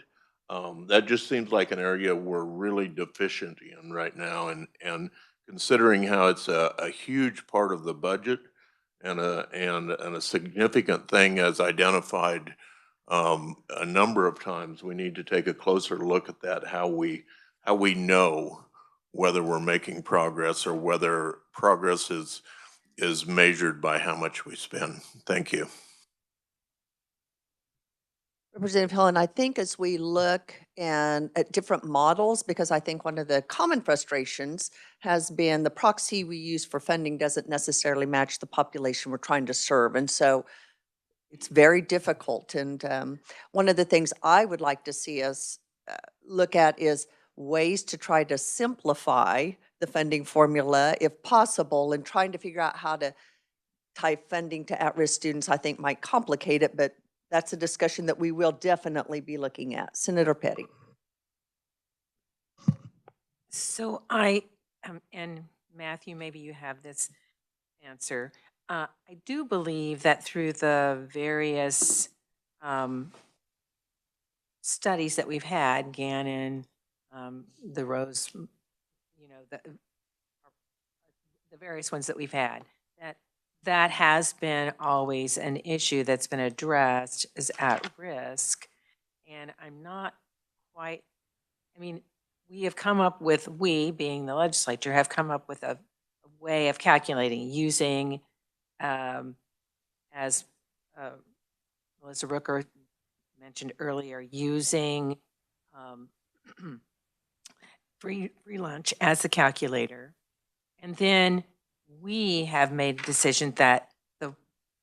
That just seems like an area we're really deficient in right now. And considering how it's a huge part of the budget and a significant thing as identified a number of times, we need to take a closer look at that, how we know whether we're making progress or whether progress is measured by how much we spend. Thank you. Representative Hill, and I think as we look at different models, because I think one of the common frustrations has been the proxy we use for funding doesn't necessarily match the population we're trying to serve. And so it's very difficult. And one of the things I would like to see us look at is ways to try to simplify the funding formula if possible, and trying to figure out how to tie funding to at-risk students, I think might complicate it, but that's a discussion that we will definitely be looking at. Senator Petty. So and Matthew, maybe you have this answer. I do believe that through the various studies that we've had, Gannon, the Rose, the various ones that we've had, that has been always an issue that's been addressed as at risk. And I'm not quite, we have come up with, we being the legislature, have come up with a way of calculating using, as Melissa Rooker mentioned earlier, using free lunch as the calculator. And then we have made a decision that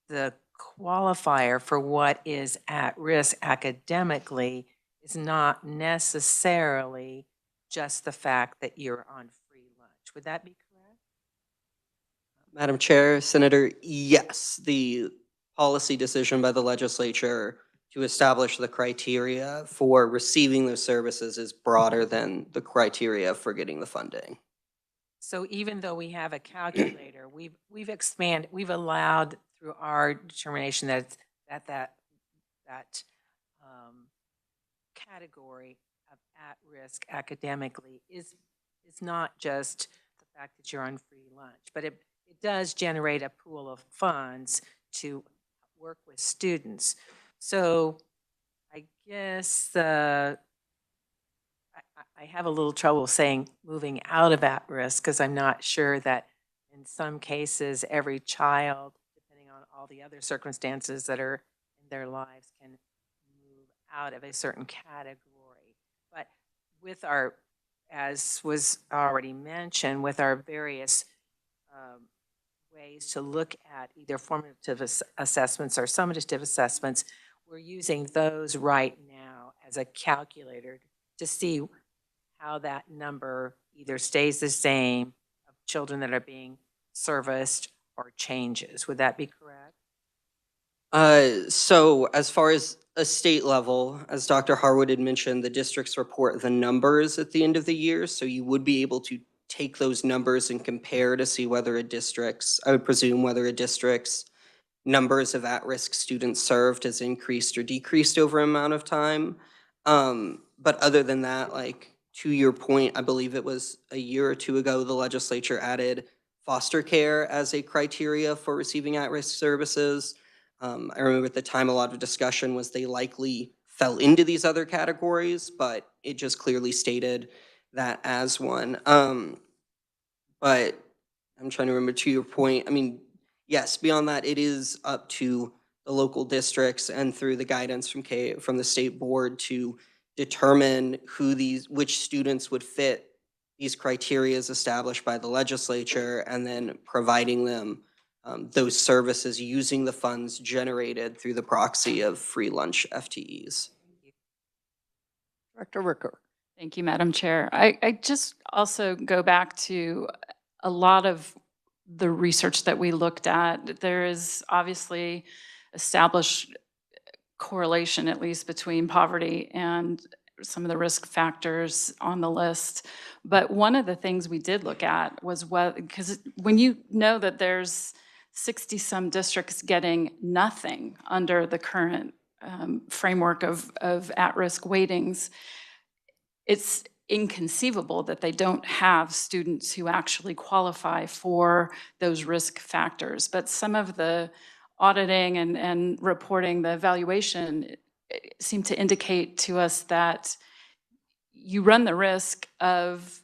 the qualifier for what is at risk academically is not necessarily just the fact that you're on free lunch. Would that be correct? Madam Chair, Senator, yes, the policy decision by the legislature to establish the criteria for receiving those services is broader than the criteria for getting the funding. So even though we have a calculator, we've expanded, we've allowed through our determination that category of at-risk academically is not just the fact that you're on free lunch, but it does generate a pool of funds to work with students. So I guess I have a little trouble saying moving out of at-risk, because I'm not sure that in some cases every child, depending on all the other circumstances that are in their lives, can move out of a certain category. But with our, as was already mentioned, with our various ways to look at either formative assessments or summative assessments, we're using those right now as a calculator to see how that number either stays the same of children that are being serviced or changes. Would that be correct? So as far as a state level, as Dr. Harwood had mentioned, the districts report the numbers at the end of the year. So you would be able to take those numbers and compare to see whether a district's, I would presume whether a district's numbers of at-risk students served has increased or decreased over an amount of time. But other than that, like to your point, I believe it was a year or two ago, the legislature added foster care as a criteria for receiving at-risk services. I remember at the time a lot of discussion was they likely fell into these other categories, but it just clearly stated that as one. But I'm trying to remember to your point, I mean, yes, beyond that, it is up to the local districts and through the guidance from the state board to determine which students would fit these criteria established by the legislature, and then providing them those services using the funds generated through the proxy of free lunch FTEs. Director Rooker. Thank you, Madam Chair. I just also go back to a lot of the research that we looked at. There is obviously established correlation, at least between poverty and some of the risk factors on the list. But one of the things we did look at was because when you know that there's 60-some districts getting nothing under the current framework of at-risk weightings, inconceivable that they don't have students who actually qualify for those risk factors. But some of the auditing and reporting, the evaluation seem to indicate to us that you run the risk of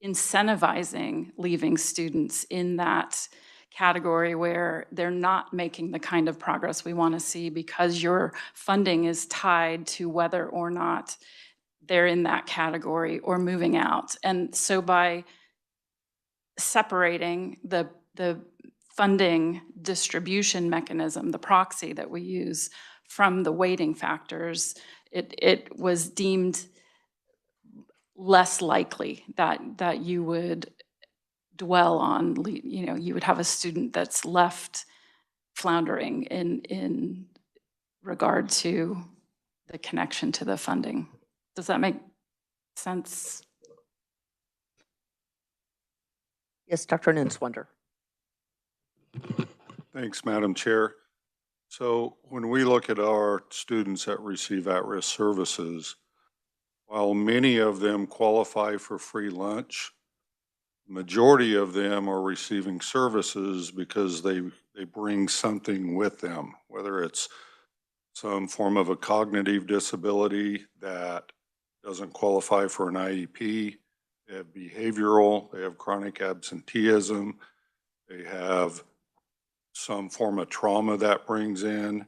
incentivizing leaving students in that category where they're not making the kind of progress we want to see because your funding is tied to whether or not they're in that category or moving out. And so by separating the funding distribution mechanism, the proxy that we use, from the weighting factors, it was deemed less likely that you would dwell on, you know, you would have a student that's left floundering in regard to the connection to the funding. Does that make sense? Yes, Dr. Ninswander. Thanks, Madam Chair. So when we look at our students that receive at-risk services, while many of them qualify for free lunch, majority of them are receiving services because they bring something with them, whether it's some form of a cognitive disability that doesn't qualify for an IEP, they have behavioral, they have chronic absenteeism, they have some form of trauma that brings in,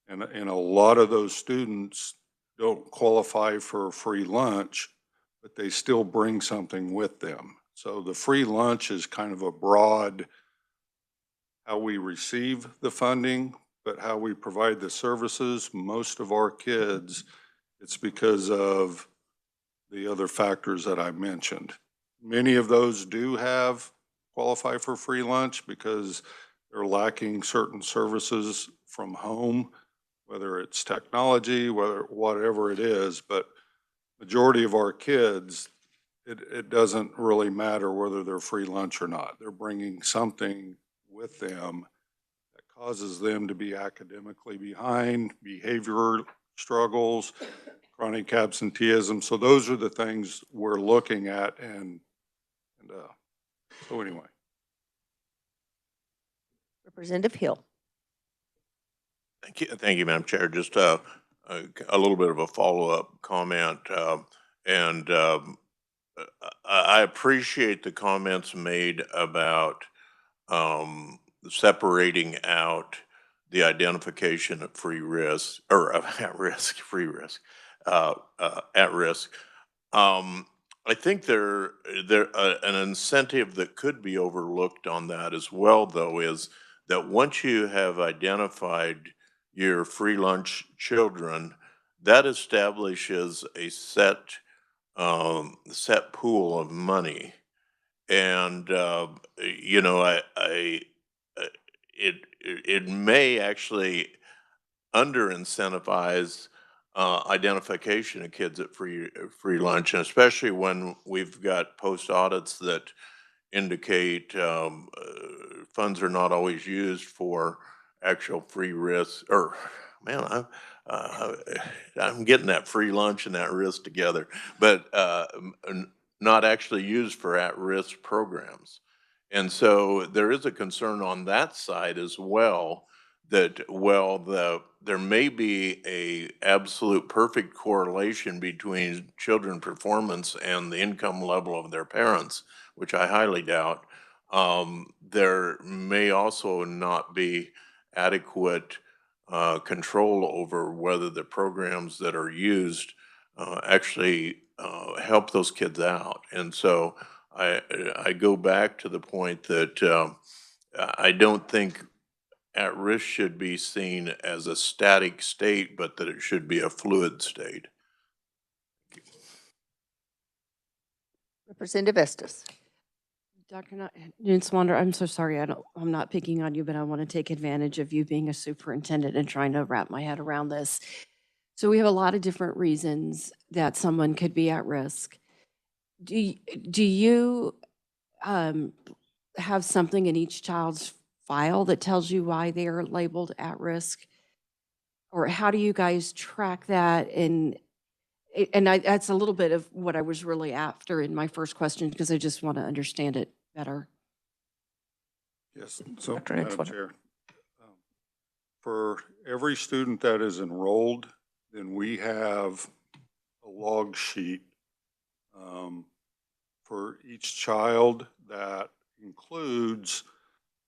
and a lot of those students don't qualify for free lunch, but they still bring something with them. So the free lunch is kind of a broad how we receive the funding, but how we provide the services. Most of our kids, it's because of the other factors that I mentioned. Many of those do qualify for free lunch because they're lacking certain services from home, whether it's technology, whatever it is, but majority of our kids, it doesn't really matter whether they're free lunch or not. They're bringing something with them that causes them to be academically behind, behavior struggles, chronic absenteeism. So those are the things we're looking at, and so anyway. Representative Hill. Thank you, Madam Chair. Just a little bit of a follow-up comment, and I appreciate the comments made about separating out the identification of free risk or of at risk, free risk, at risk. I think there an incentive that could be overlooked on that as well, though, is that once you have identified your free lunch children, that establishes a set pool of money, and you know, it may actually under incentivize identification of kids at free lunch, and especially when we've got post audits that indicate funds are not always used for actual free risk. Or man, I'm getting that free lunch and that risk together, but not actually used for at-risk programs. And so there is a concern on that side as well, that, well, there may be a absolute perfect correlation between children performance and the income level of their parents, which I highly doubt. There may also not be adequate control over whether the programs that are used actually help those kids out. And so I go back to the point that I don't think at risk should be seen as a static state, but that it should be a fluid state. Representative Estes. Dr. Nunswander, I'm so sorry. I'm not picking on you, but I want to take advantage of you being a superintendent and trying to wrap my head around this. So we have a lot of different reasons that someone could be at risk. Do you have something in each child's file that tells you why they are labeled at risk? Or how do you guys track that? And that's a little bit of what I was really after in my first question, because I just want to understand it better. Yes, so Dr. Madam Nitzwander. Chair, for every student that is enrolled, then we have a log sheet for each child that includes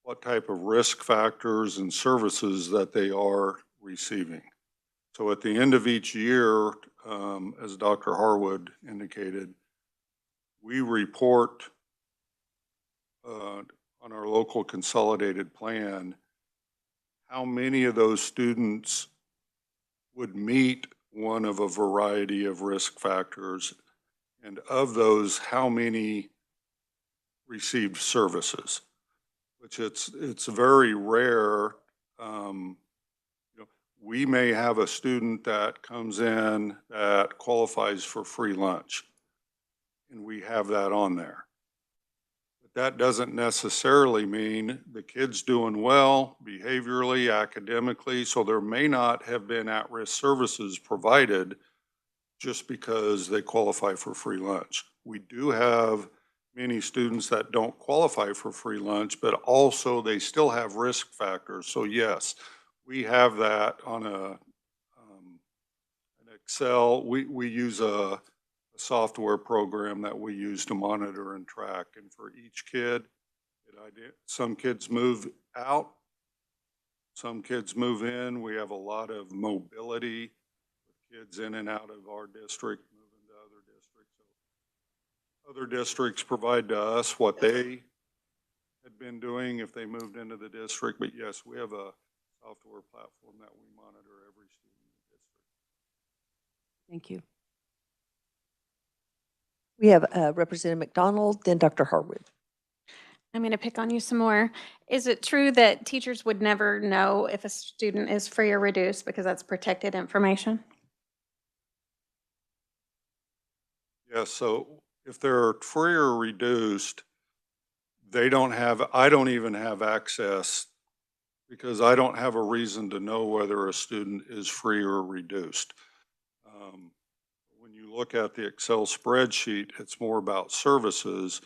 what type of risk factors and services that they are receiving. So at the end of each year, as Dr. Harwood indicated, we report on our local consolidated plan how many of those students would meet one of a variety of risk factors, and of those, how many received services, which it's very rare. We may have a student that comes in that qualifies for free lunch, and we have that on there. But that doesn't necessarily mean the kid's doing well behaviorally, academically, so there may not have been at-risk services provided just because they qualify for free lunch. We do have many students that don't qualify for free lunch, but also they still have risk factors. So yes, we have that on an Excel. We use a software program that we use to monitor and track. And for each kid, some kids move out, some kids move in. We have a lot of mobility with kids in and out of our district, moving to other districts. So other districts provide to us what they had been doing if they moved into the district. But yes, we have a software platform that we monitor every student in the district. Thank you. We have Representative McDonald, then Dr. Harwood. I'm going to pick on you some more. Is it true that teachers would never know if a student is free or reduced because that's protected information? Yes, so if they're free or reduced, I don't even have access because I don't have a reason to know whether a student is free or reduced. When you look at the Excel spreadsheet, it's more about services.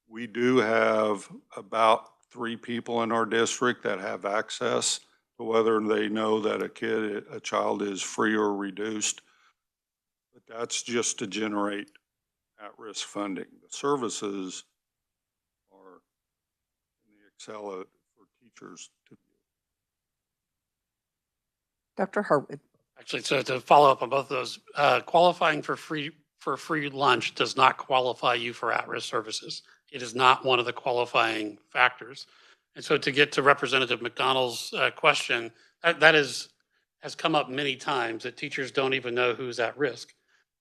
We do have about 3 people in our district that have access to whether they know that a child is free or reduced. But that's just to generate at-risk funding. The services are in the Excel for teachers to view. Dr. Harwood. Actually, so to follow up on both of those, qualifying for free lunch does not qualify you for at-risk services. It is not one of the qualifying factors. And so to get to Representative McDonald's question, that has come up many times that teachers don't even know who's at risk.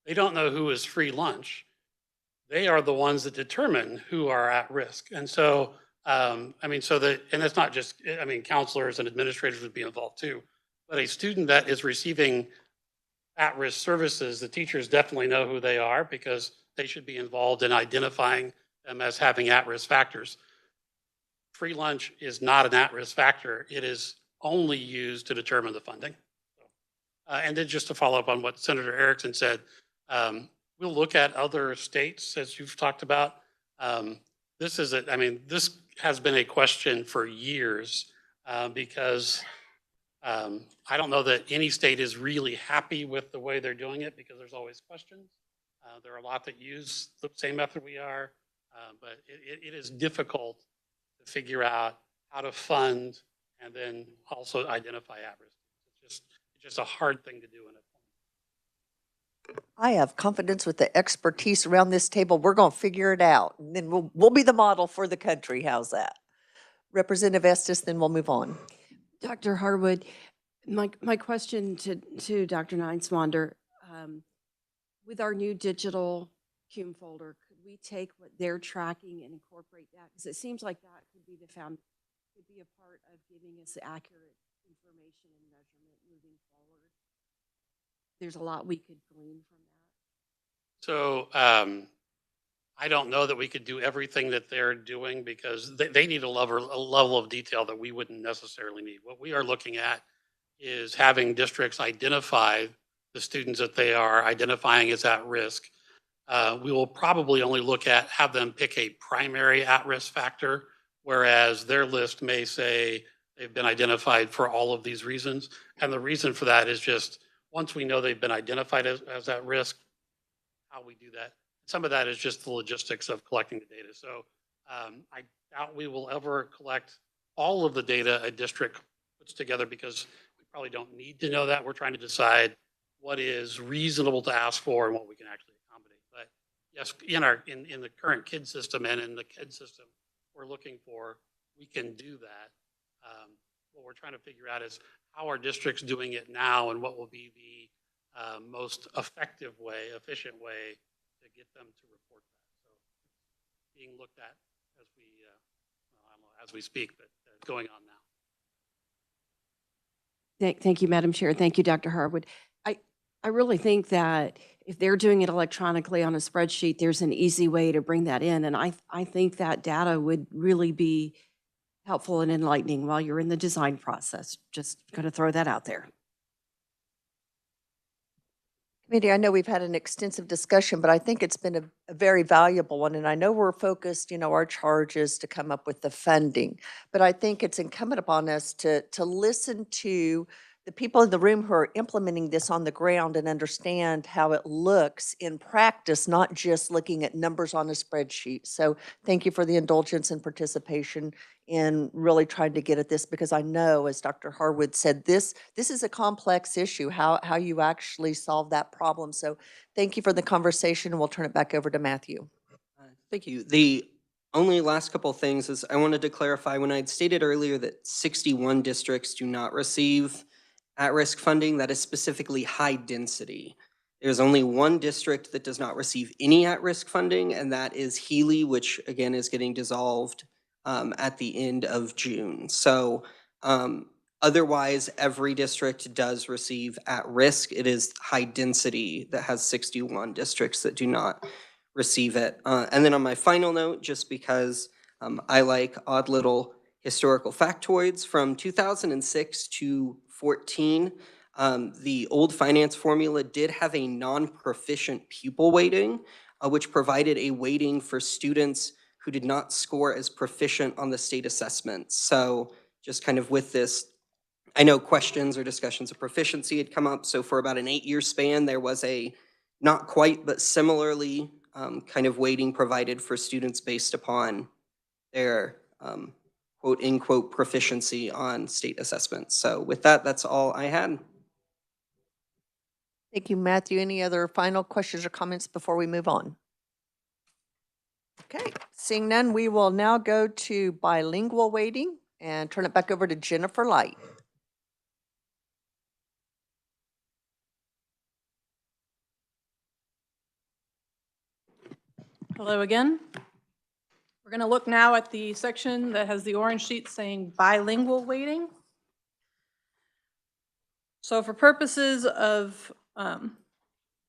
They don't know who is free lunch. They are the ones that determine who are at risk. And so, and it's not just, counselors and administrators would be involved too. But a student that is receiving at-risk services, the teachers definitely know who they are because they should be involved in identifying them as having at-risk factors. Free lunch is not an at-risk factor. It is only used to determine the funding. And then just to follow up on what Senator Erickson said, we'll look at other states as you've talked about. This has been a question for years because I don't know that any state is really happy with the way they're doing it because there's always questions. There are a lot that use the same method we are, but it is difficult to figure out how to fund and then also identify at-risk. It's just a hard thing to do in a I have confidence with the expertise around this table. We're going to figure it out. And then we'll be the model for the country. How's that? Representative Estes, then we'll move on. Dr. Harwood, my question to Dr. Nitzwander, with our new digital CUME folder, could we take what they're tracking and incorporate that? Because it seems like that could be a part of giving us accurate information and measurement moving forward. There's a lot we could glean from that. So I don't know that we could do everything that they're doing because they need a level of detail that we wouldn't necessarily need. What we are looking at is having districts identify the students that they are identifying as at risk. We will probably only have them pick a primary at-risk factor, whereas their list may say they've been identified for all of these reasons. And the reason for that is just, once we know they've been identified as at risk, how we do that. Some of that is just the logistics of collecting the data. So I doubt we will ever collect all of the data a district puts together, because we probably don't need to know that. We're trying to decide what is reasonable to ask for and what we can actually accommodate. But yes, in the current KID system and in the KID system we're looking for, we can do that. What we're trying to figure out is how are districts doing it now, and what will be the most effective way, efficient way to get them to report that. So it's being looked at as I don't know, as we speak, but it's going on now. Thank you, Madam Chair. Thank you, Dr. Harwood. I really think that if they're doing it electronically on a spreadsheet, there's an easy way to bring that in. And I think that data would really be helpful and enlightening while you're in the design process. Just going to throw that out there. Committee, I know we've had an extensive discussion, but I think it's been a very valuable one. And I know we're focused, our charge is to come up with the funding. But I think it's incumbent upon us to listen to the people in the room who are implementing this on the ground and understand how it looks in practice, not just looking at numbers on a spreadsheet. So thank you for the indulgence and participation in really trying to get at this, because I know, as Dr. Harwood said, this is a complex issue, how you actually solve that problem. So thank you for the conversation, and we'll turn it back over to Matthew. Thank you. The only last couple of things is I wanted to clarify, when I had stated earlier that 61 districts do not receive at-risk funding, that is specifically high density. There's only one district that does not receive any at-risk funding, and that is Healy, which again is getting dissolved at the end of June. So otherwise, every district does receive at-risk. It is high density that has 61 districts that do not receive it. And then on my final note, just because I like odd little historical factoids, from 2006 to 14, the old finance formula did have a non-proficient pupil weighting, which provided a weighting for students who did not score as proficient on the state assessment. So just kind of with this, I know questions or discussions of proficiency had come up. So for about an 8-year span, there was a not quite, but similarly kind of weighting provided for students based upon their quote unquote proficiency on state assessments. So with that, that's all I had. Thank you, Matthew. Any other final questions or comments before we move on? Okay, seeing none, we will now go to bilingual weighting and turn it back over to Jennifer Light. Hello again. We're going to look now at the section that has the orange sheet saying bilingual weighting. So for purposes of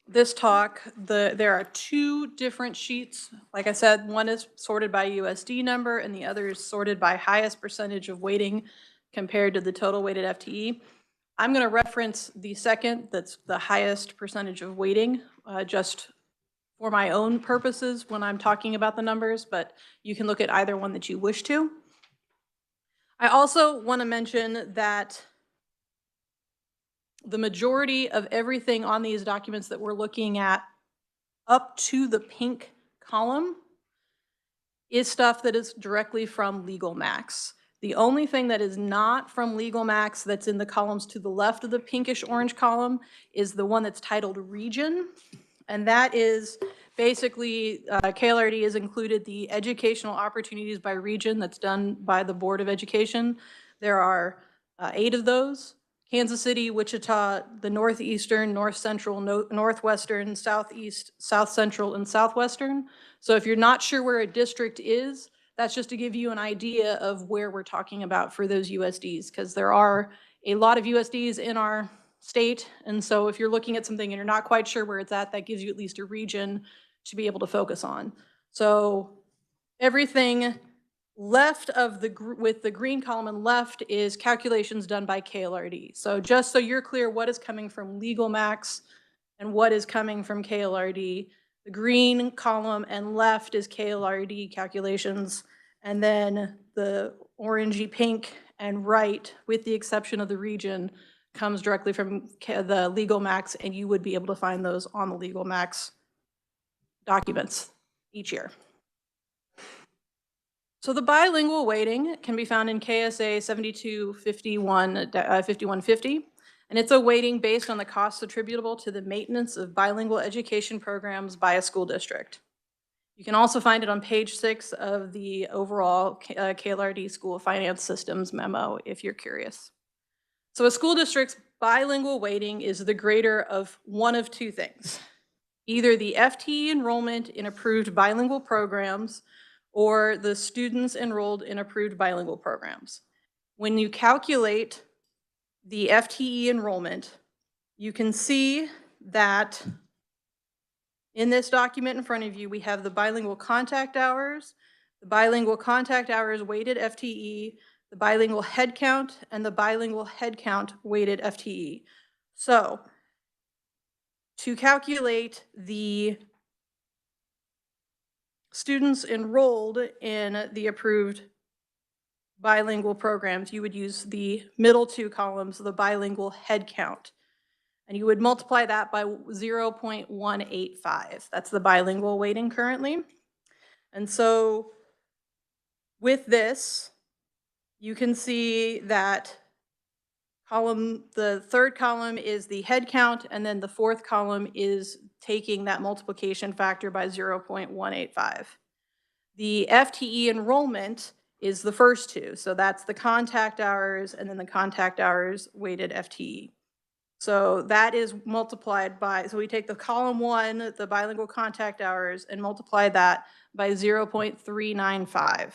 this talk, there are two different sheets. Like I said, one is sorted by USD number and the other is sorted by highest percentage of weighting compared to the total weighted FTE. I'm going to reference the second, that's the highest percentage of weighting, just for my own purposes when I'm talking about the numbers, but you can look at either one that you wish to. I also want to mention that the majority of everything on these documents that we're looking at up to the pink column is stuff that is directly from Legal Max. The only thing that is not from Legal Max that's in the columns to the left of the pinkish orange column is the one that's titled Region. And that is basically, KLRD has included the educational opportunities by region that's done by the Board of Education. There are 8 of those: Kansas City, Wichita, the Northeastern, North Central, Northwestern, Southeast, South Central, and Southwestern. So if you're not sure where a district is, that's just to give you an idea of where we're talking about for those USDs, because there are a lot of USDs in our state. And so if you're looking at something and you're not quite sure where it's at, that gives you at least a region to be able to focus on. So everything Left of the, with the green column and left is calculations done by KLRD. So just so you're clear what is coming from Legal Max and what is coming from KLRD, the green column and left is KLRD calculations, and then the orangey pink and right, with the exception of the region, comes directly from the Legal Max, and you would be able to find those on the Legal Max documents each year. So the bilingual weighting can be found in KSA 7251-5150, and it's a weighting based on the costs attributable to the maintenance of bilingual education programs by a school district. You can also find it on page 6 of the overall KLRD School Finance Systems memo if you're curious. So a school district's bilingual weighting is the greater of one of two things: either the FTE enrollment in approved bilingual programs or the students enrolled in approved bilingual programs. When you calculate the FTE enrollment, you can see that in this document in front of you, we have the bilingual contact hours, the bilingual contact hours weighted FTE, the bilingual head count, and the bilingual head count weighted FTE. So to calculate the students enrolled in the approved bilingual programs, you would use the middle two columns, the bilingual head count, and you would multiply that by 0.185. That's the bilingual weighting currently. And so with this, you can see that the third column is the head count, and then the fourth column is taking that multiplication factor by 0.185. The FTE enrollment is the first two. So that's the contact hours and then the contact hours weighted FTE. So that is multiplied by, so we take the column 1, the bilingual contact hours, and multiply that by 0.395.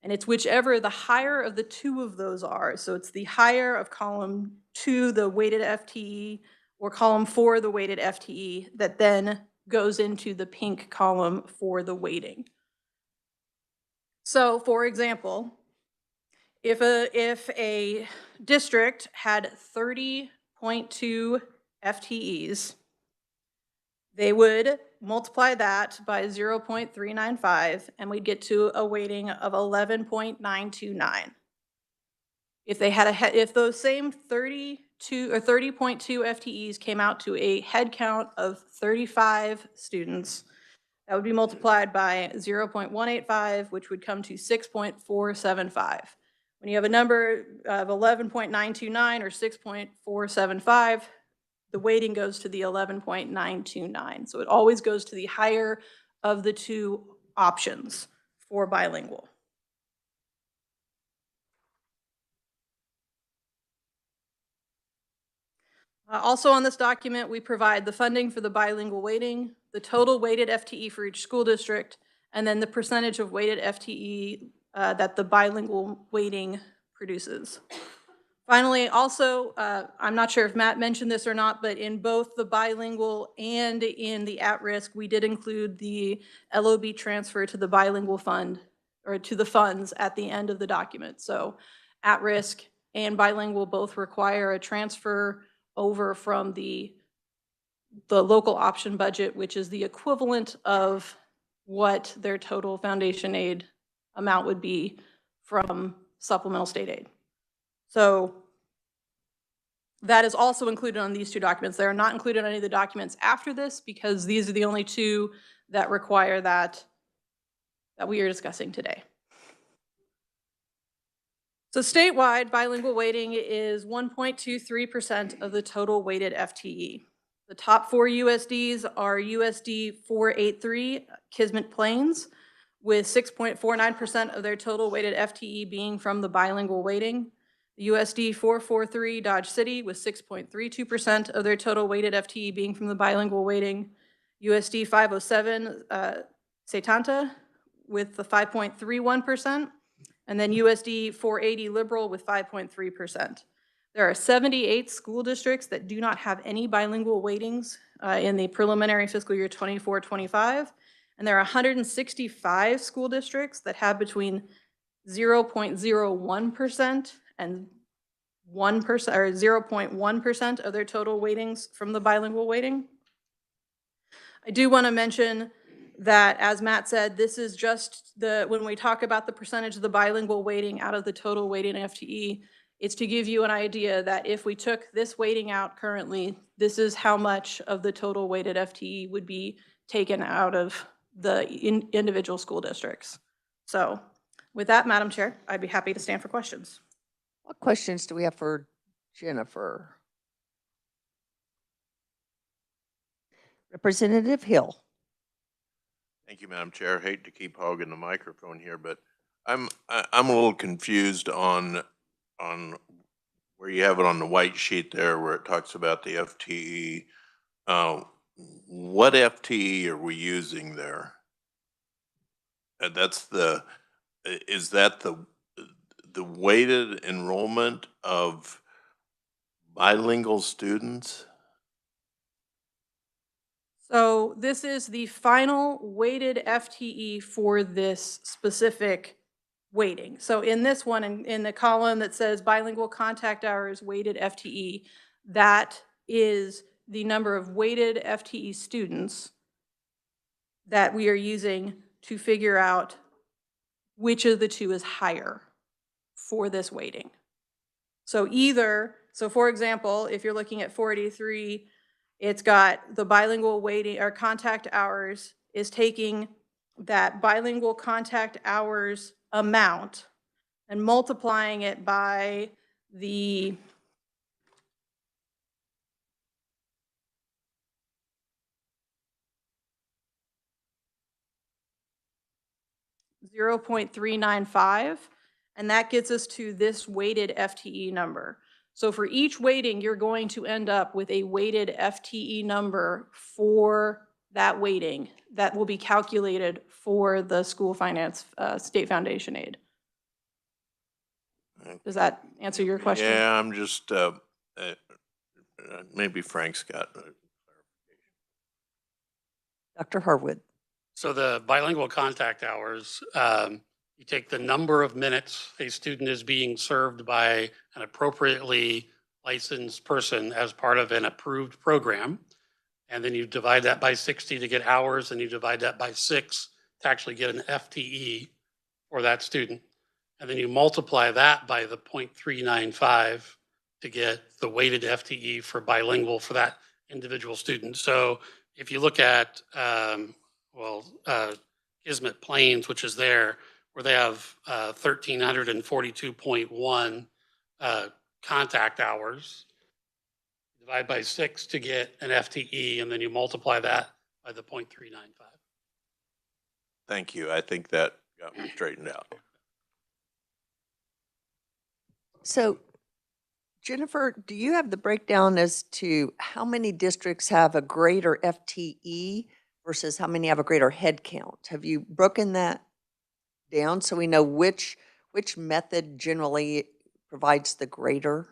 And it's whichever the higher of the two of those are. So it's the higher of column 2, the weighted FTE, or column 4, the weighted FTE, that then goes into the pink column for the weighting. So for example, if a district had 30.2 FTEs, they would multiply that by 0.395, and we'd get to a weighting of 11.929. If those same 30.2 FTEs came out to a head count of 35 students, that would be multiplied by 0.185, which would come to 6.475. When you have a number of 11.929 or 6.475, the weighting goes to the 11.929. So it always goes to the higher of the two options for bilingual. Also on this document, we provide the funding for the bilingual weighting, the total weighted FTE for each school district, and then the percentage of weighted FTE that the bilingual weighting produces. Finally, also, I'm not sure if Matt mentioned this or not, but in both the bilingual and in the at-risk, we did include the LOB transfer to the bilingual fund, or to the funds at the end of the document. So at-risk and bilingual both require a transfer over from the local option budget, which is the equivalent of what their total foundation aid amount would be from supplemental state aid. So that is also included on these two documents. They are not included on any of the documents after this because these are the only two that require that we are discussing today. So statewide, bilingual weighting is 1.23% of the total weighted FTE. The top 4 USDs are USD 483, Kismet Plains, with 6.49% of their total weighted FTE being from the bilingual weighting. The USD 443 Dodge City with 6.32% of their total weighted FTE being from the bilingual weighting. USD 507 Setanta with the 5.31%. And then USD 480 Liberal with 5.3%. There are 78 school districts that do not have any bilingual weightings in the preliminary fiscal year 24-25, And there are 165 school districts that have between 0.01% and 1% or 0.1% of their total weightings from the bilingual weighting. I do want to mention that, as Matt said, this is just when we talk about the percentage of the bilingual weighting out of the total weighting FTE, it's to give you an idea that if we took this weighting out currently, this is how much of the total weighted FTE would be taken out of the individual school districts. So with that, Madam Chair, I'd be happy to stand for questions. What questions do we have for Jennifer? Representative Hill. Thank you, Madam Chair. Hate to keep hogging the microphone here, but I'm a little confused on where you have it on the white sheet there where it talks about the FTE. What FTE are we using there? Is that the weighted enrollment of bilingual students? So this is the final weighted FTE for this specific weighting. So in this one, in the column that says bilingual contact hours weighted FTE, that is the number of weighted FTE students that we are using to figure out which of the two is higher for this weighting. So for example, if you're looking at 483, it's got the bilingual weighting or contact hours is taking that bilingual contact hours amount and multiplying it by the .395, and that gets us to this weighted FTE number. So for each weighting, you're going to end up with a weighted FTE number for that weighting that will be calculated for the school finance state foundation aid. Does that answer your question? Yeah, I'm just, maybe Frank's got a Dr. Harwood. So the bilingual contact hours, you take the number of minutes a student is being served by an appropriately licensed person as part of an approved program. And then you divide that by 60 to get hours, and you divide that by 6 to actually get an FTE for that student. And then you multiply that by the 0.395 to get the weighted FTE for bilingual for that individual student. So if you look at, Kismet Plains, which is there, where they have 1,342.1 contact hours, divide by 6 to get an FTE, and then you multiply that by the 0.395. Thank you. I think that got me straightened out. So Jennifer, do you have the breakdown as to how many districts have a greater FTE versus how many have a greater head count? Have you broken that down so we know which method generally provides the greater?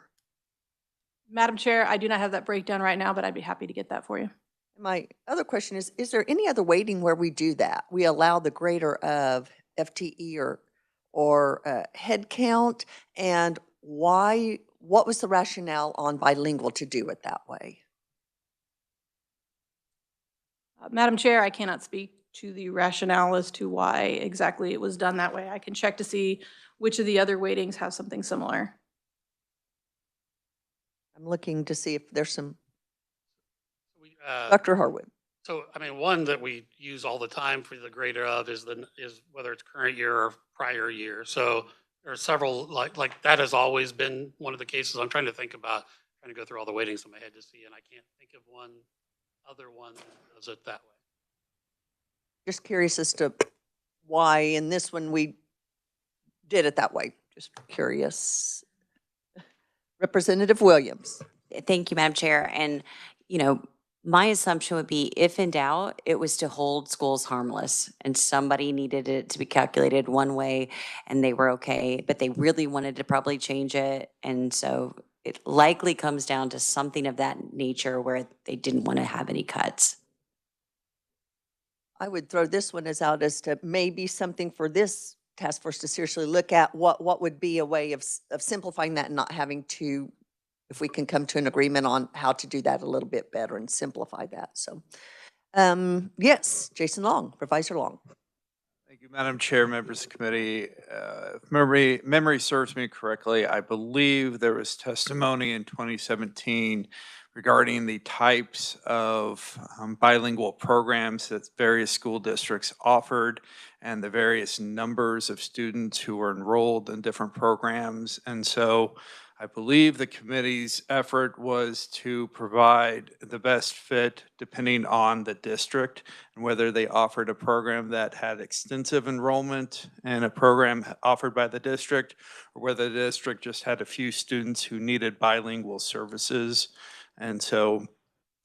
Madam Chair, I do not have that breakdown right now, but I'd be happy to get that for you. My other question is there any other weighting where we do that? We allow the greater of FTE or head count, and why? What was the rationale on bilingual to do it that way? Madam Chair, I cannot speak to the rationale as to why exactly it was done that way. I can check to see which of the other weightings have something similar. I'm looking to see if there's some. Dr. Harwood. So, I mean, one that we use all the time for the greater of is whether it's current year or prior year. So there are several, like that has always been one of the cases. I'm trying to think about, trying to go through all the weightings in my head to see, and I can't think of one other one that does it that way. Just curious as to why in this one we did it that way. Just curious. Representative Williams. Thank you, Madam Chair. And, my assumption would be, if in doubt, it was to hold schools harmless, and somebody needed it to be calculated one way and they were okay, but they really wanted to probably change it. And so it likely comes down to something of that nature where they didn't want to have any cuts. I would throw this one as out as to maybe something for this task force to seriously look at what would be a way of simplifying that and not having to, if we can come to an agreement on how to do that a little bit better and simplify that. So, yes, Jason Long, Supervisor Long. Thank you, Madam Chair, members of the committee. If memory serves me correctly, I believe there was testimony in 2017 regarding the types of bilingual programs that various school districts offered and the various numbers of students who were enrolled in different programs. And so I believe the committee's effort was to provide the best fit depending on the district and whether they offered a program that had extensive enrollment and a program offered by the district, or whether the district just had a few students who needed bilingual services. And so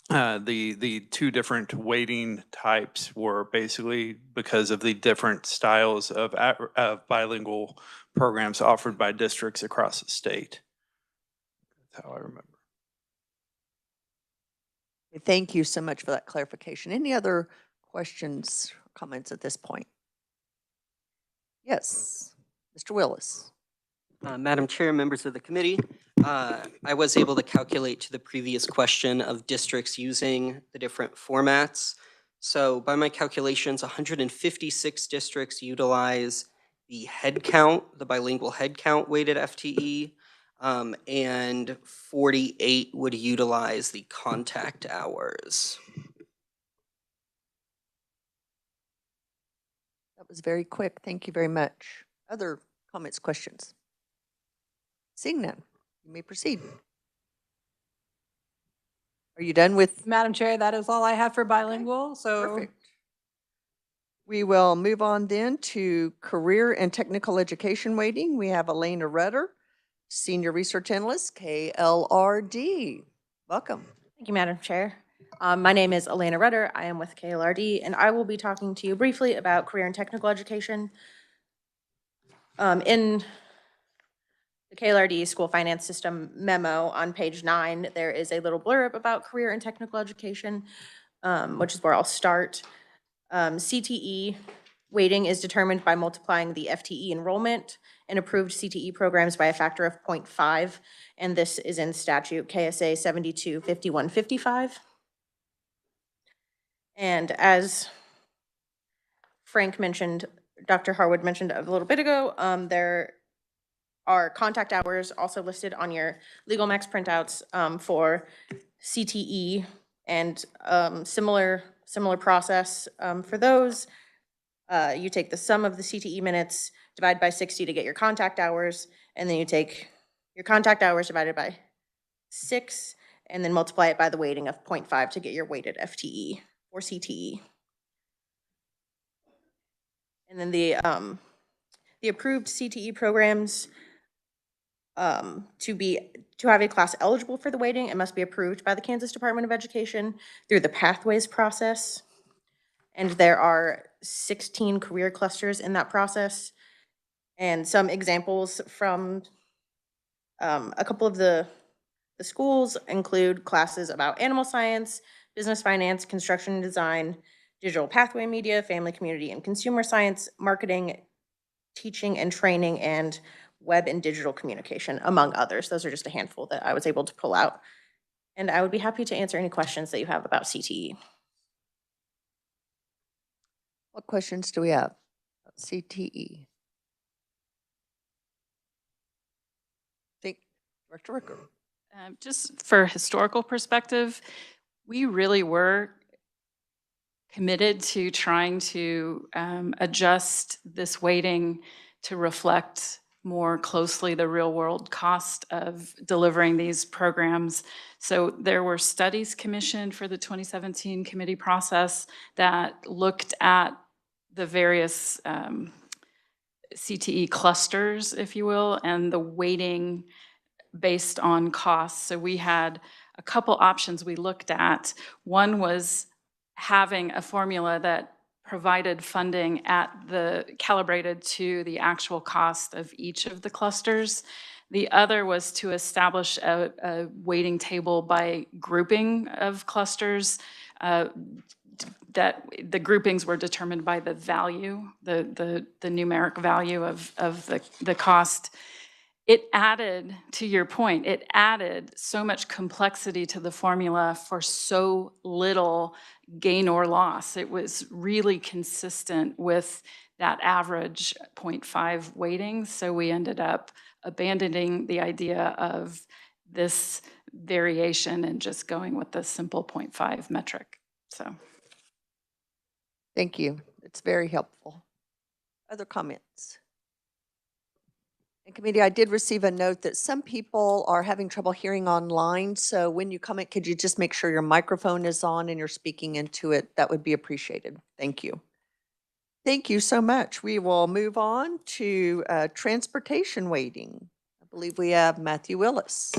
the two different weighting types were basically because of the different styles of bilingual programs offered by districts across the state. That's how I remember. Thank you so much for that clarification. Any other questions, or comments at this point? Yes, Mr. Willis. Madam Chair, members of the committee, I was able to calculate to the previous question of districts using the different formats. So by my calculations, 156 districts utilize the head count, the bilingual head count weighted FTE, and 48 would utilize the contact hours. That was very quick. Thank you very much. Other comments, questions? Seeing none, you may proceed. Are you done with? Madam Chair, that is all I have for bilingual, so. Perfect. We will move on then to career and technical education weighting. We have Elena Rudder, Senior Research Analyst, KLRD. Welcome. Thank you, Madam Chair. My name is Elena Rudder. I am with KLRD, and I will be talking to you briefly about career and technical education. In the KLRD School Finance System memo on page 9, there is a little blurb about career and technical education, which is where I'll start. CTE weighting is determined by multiplying the FTE enrollment in approved CTE programs by a factor of 0.5, and this is in statute KSA 725155. And as Frank mentioned, Dr. Harwood mentioned a little bit ago, there are contact hours also listed on your Legal Max printouts for CTE, and similar process for those. You take the sum of the CTE minutes, divide by 60 to get your contact hours, and then you take your contact hours divided by 6, and then multiply it by the weighting of 0.5 to get your weighted FTE or CTE. And then the approved CTE programs, to have a class eligible for the weighting, it must be approved by the Kansas Department of Education through the pathways process. And there are 16 career clusters in that process. And some examples from a couple of the schools include classes about animal science, business finance, construction and design, digital pathway media, family, community, and consumer science, marketing, teaching and training, and web and digital communication, among others. Those are just a handful that I was able to pull out. And I would be happy to answer any questions that you have about CTE. What questions do we have about CTE? Director Ricker. Just for historical perspective, we really were committed to trying to adjust this weighting to reflect more closely the real world cost of delivering these programs. So there were studies commissioned for the 2017 committee process that looked at the various CTE clusters, if you will, and the weighting based on costs. So we had a couple options we looked at. One was having a formula that provided funding calibrated to the actual cost of each of the clusters. The other was to establish a weighting table by grouping of clusters, that the groupings were determined by the value, the numeric value of the cost. It added, to your point, it added so much complexity to the formula for so little gain or loss. It was really consistent with that average 0.5 weighting. So we ended up abandoning the idea of this variation and just going with the simple 0.5 metric. So. Thank you. It's very helpful. Other comments? And committee, I did receive a note that some people are having trouble hearing online. So when you comment, could you just make sure your microphone is on and you're speaking into it? That would be appreciated. Thank you. Thank you so much. We will move on to transportation weighting. I believe we have Matthew Willis.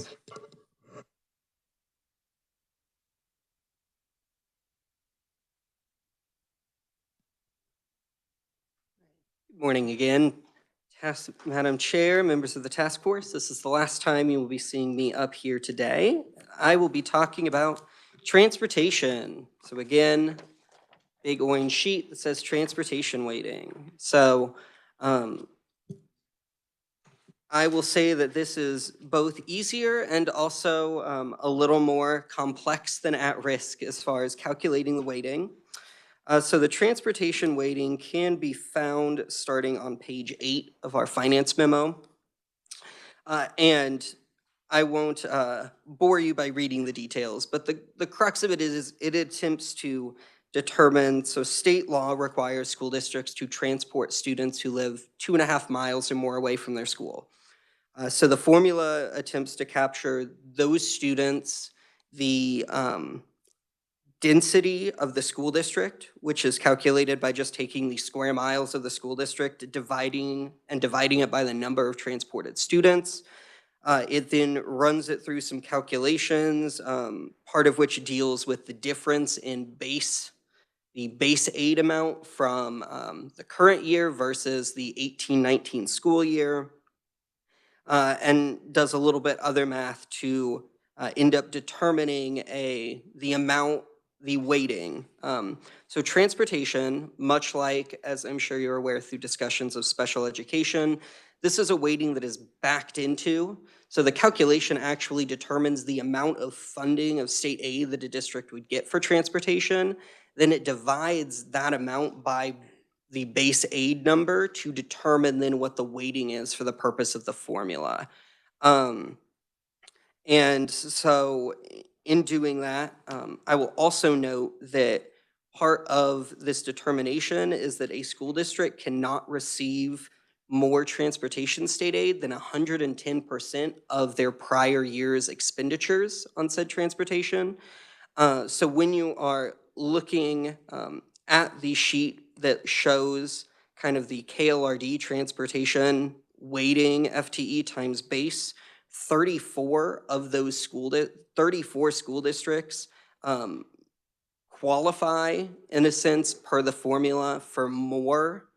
Good morning again. Madam Chair, members of the task force, this is the last time you will be seeing me up here today. I will be talking about transportation. So again, big orange sheet that says transportation weighting. So I will say that this is both easier and also a little more complex than at risk as far as calculating the weighting. So the transportation weighting can be found starting on page 8 of our finance memo. And I won't bore you by reading the details, but the crux of it is it attempts to determine, so state law requires school districts to transport students who live 2.5 miles or more away from their school. So the formula attempts to capture those students, the density of the school district, which is calculated by just taking the square miles of the school district, dividing it by the number of transported students. It then runs it through some calculations, part of which deals with the difference in the base aid amount from the current year versus the 18-19 school year, and does a little bit other math to end up determining the amount, the weighting. So transportation, much like, as I'm sure you're aware through discussions of special education, this is a weighting that is backed into. So the calculation actually determines the amount of funding of state aid that a district would get for transportation. Then it divides that amount by the base aid number to determine then what the weighting is for the purpose of the formula. And so in doing that, I will also note that part of this determination is that a school district cannot receive more transportation state aid than 110% of their prior year's expenditures on said transportation. So when you are looking at the sheet that shows kind of the KLRD transportation weighting FTE times base, 34 school districts qualify, in a sense, per the formula for more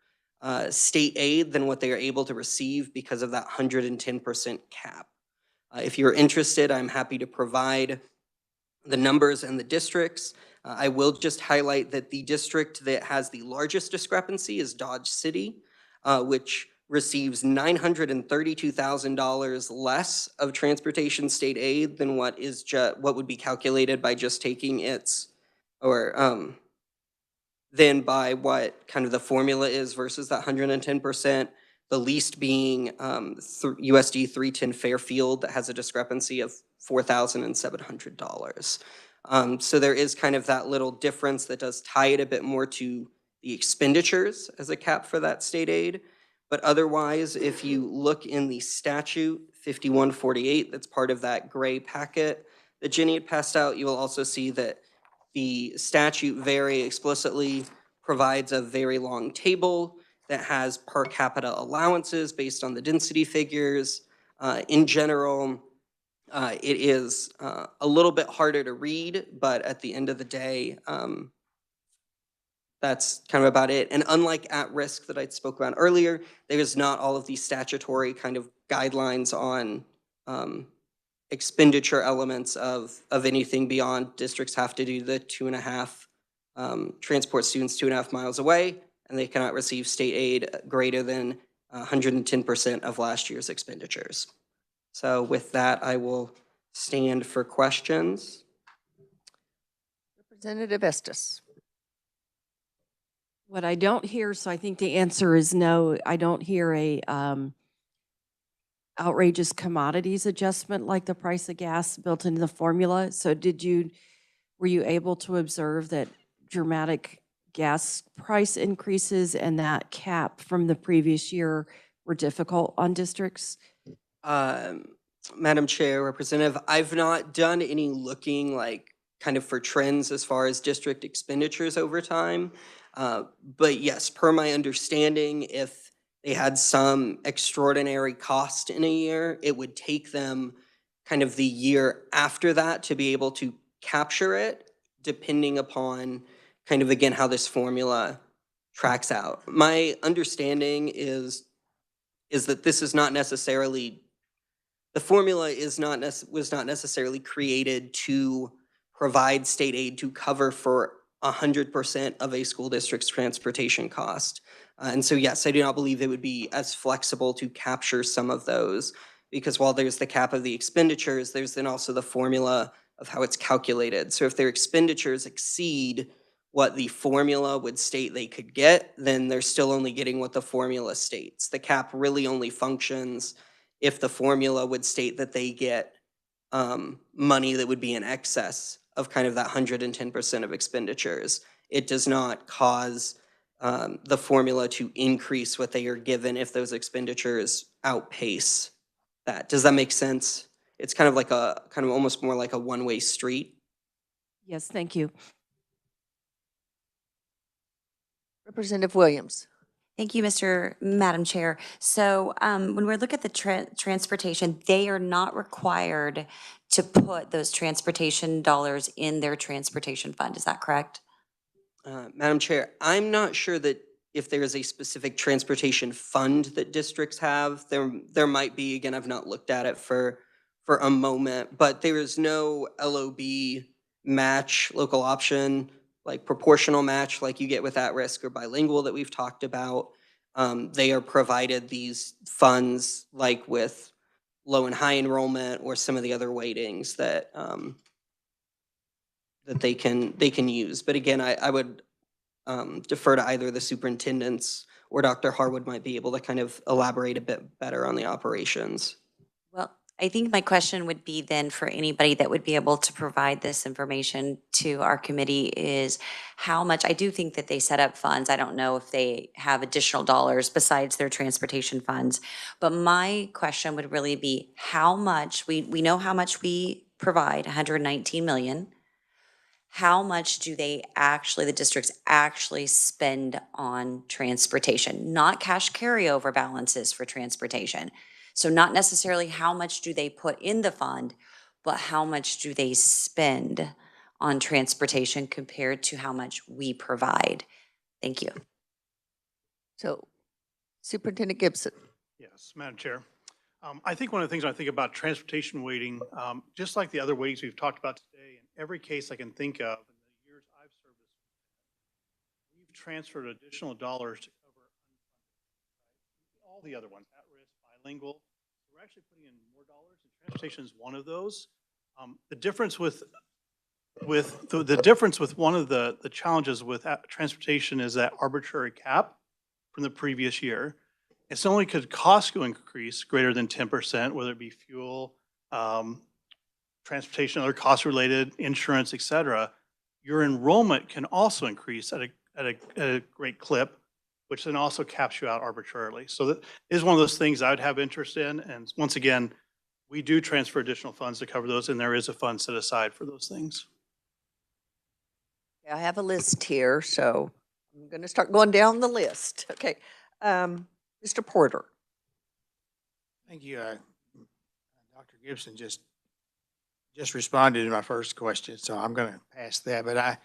state aid than what they are able to receive because of that 110% cap. If you're interested, I'm happy to provide the numbers and the districts. I will just highlight that the district that has the largest discrepancy is Dodge City, which receives $932,000 less of transportation state aid than what would be calculated by just taking its, or than by what kind of the formula is versus that 110%. The least being USD 310 Fairfield that has a discrepancy of $4,700. So there is kind of that little difference that does tie it a bit more to the expenditures as a cap for that state aid. But otherwise, if you look in the statute 5148, that's part of that gray packet that Jenny had passed out, you will also see that the statute very explicitly provides a very long table that has per capita allowances based on the density figures. In general, it is a little bit harder to read, but at the end of the day, that's kind of about it. And unlike at risk that I spoke about earlier, there is not all of these statutory kind of guidelines on expenditure elements of anything beyond districts have to do the 2.5 transport students 2.5 miles away, and they cannot receive state aid greater than 110% of last year's expenditures. So with that, I will stand for questions. Representative Estes. What I don't hear, so I think the answer is no, I don't hear a outrageous commodities adjustment like the price of gas built into the formula. So were you able to observe that dramatic gas price increases and that cap from the previous year were difficult on districts? Madam Chair, Representative, I've not done any looking kind of for trends as far as district expenditures over time. But yes, per my understanding, if they had some extraordinary cost in a year, it would take them kind of the year after that to be able to capture it, depending upon kind of, again, how this formula tracks out. My understanding is that this is not necessarily, the formula was not necessarily created to provide state aid to cover for 100% of a school district's transportation cost. And so, yes, I do not believe it would be as flexible to capture some of those, because while there's the cap of the expenditures, there's then also the formula of how it's calculated. So if their expenditures exceed what the formula would state they could get, then they're still only getting what the formula states. The cap really only functions if the formula would state that they get money that would be in excess of kind of that 110% of expenditures. It does not cause the formula to increase what they are given if those expenditures outpace that. Does that make sense? It's kind of almost more like a one-way street. Yes, thank you. Representative Williams. Thank you, Madam Chair. So when we look at the transportation, they are not required to put those transportation dollars in their transportation fund. Is that correct? Madam Chair, I'm not sure that if there is a specific transportation fund that districts have. There might be, again, I've not looked at it for a moment, but there is no LOB match, local option, like proportional match like you get with at-risk or bilingual that we've talked about. They are provided these funds like with low and high enrollment or some of the other weightings that that they can use. But again, I would defer to either the superintendents or Dr. Harwood might be able to kind of elaborate a bit better on the operations. Well, I think my question would be then for anybody that would be able to provide this information to our committee is how much, I do think that they set up funds. I don't know if they have additional dollars besides their transportation funds. But my question would really be how much, we know how much we provide, 119 million. How much do they actually, the districts actually spend on transportation? Not cash carryover balances for transportation. So not necessarily how much do they put in the fund, but how much do they spend on transportation compared to how much we provide? Thank you. So Superintendent Gibson. Yes, Madam Chair. I think one of the things when I think about transportation weighting, just like the other weightings we've talked about today, in every case I can think of in the years I've served as we've transferred additional dollars to cover all the other ones, at-risk, bilingual. We're actually putting in more dollars, and transportation is one of those. The difference with one of the challenges with transportation is that arbitrary cap from the previous year. It's only could cost increase greater than 10%, whether it be fuel, transportation, other cost related, insurance, et cetera. Your enrollment can also increase at a great clip, which then also caps you out arbitrarily. So that is one of those things I would have interest in. And once again, we do transfer additional funds to cover those, and there is a fund set aside for those things. I have a list here, so I'm going to start going down the list. Okay. Mr. Porter. Thank you. Dr. Gibson just responded to my first question, so I'm going to pass that. But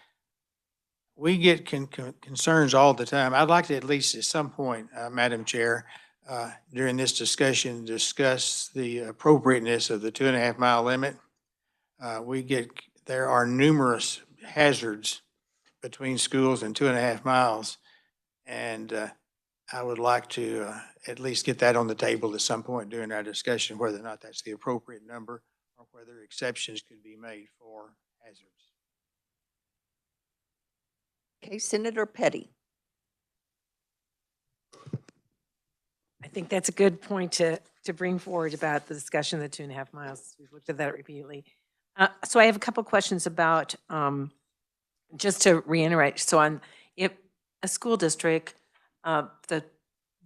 we get concerns all the time. I'd like to at least at some point, Madam Chair, during this discussion, discuss the appropriateness of the 2.5 mile limit. There are numerous hazards between schools and 2.5 miles. And I would like to at least get that on the table at some point during our discussion, whether or not that's the appropriate number or whether exceptions could be made for hazards. Okay, Senator Petty. I think that's a good point to bring forward about the discussion of the 2.5 miles. We've looked at that repeatedly. So I have a couple questions about, just to reiterate, so on, if a school district, the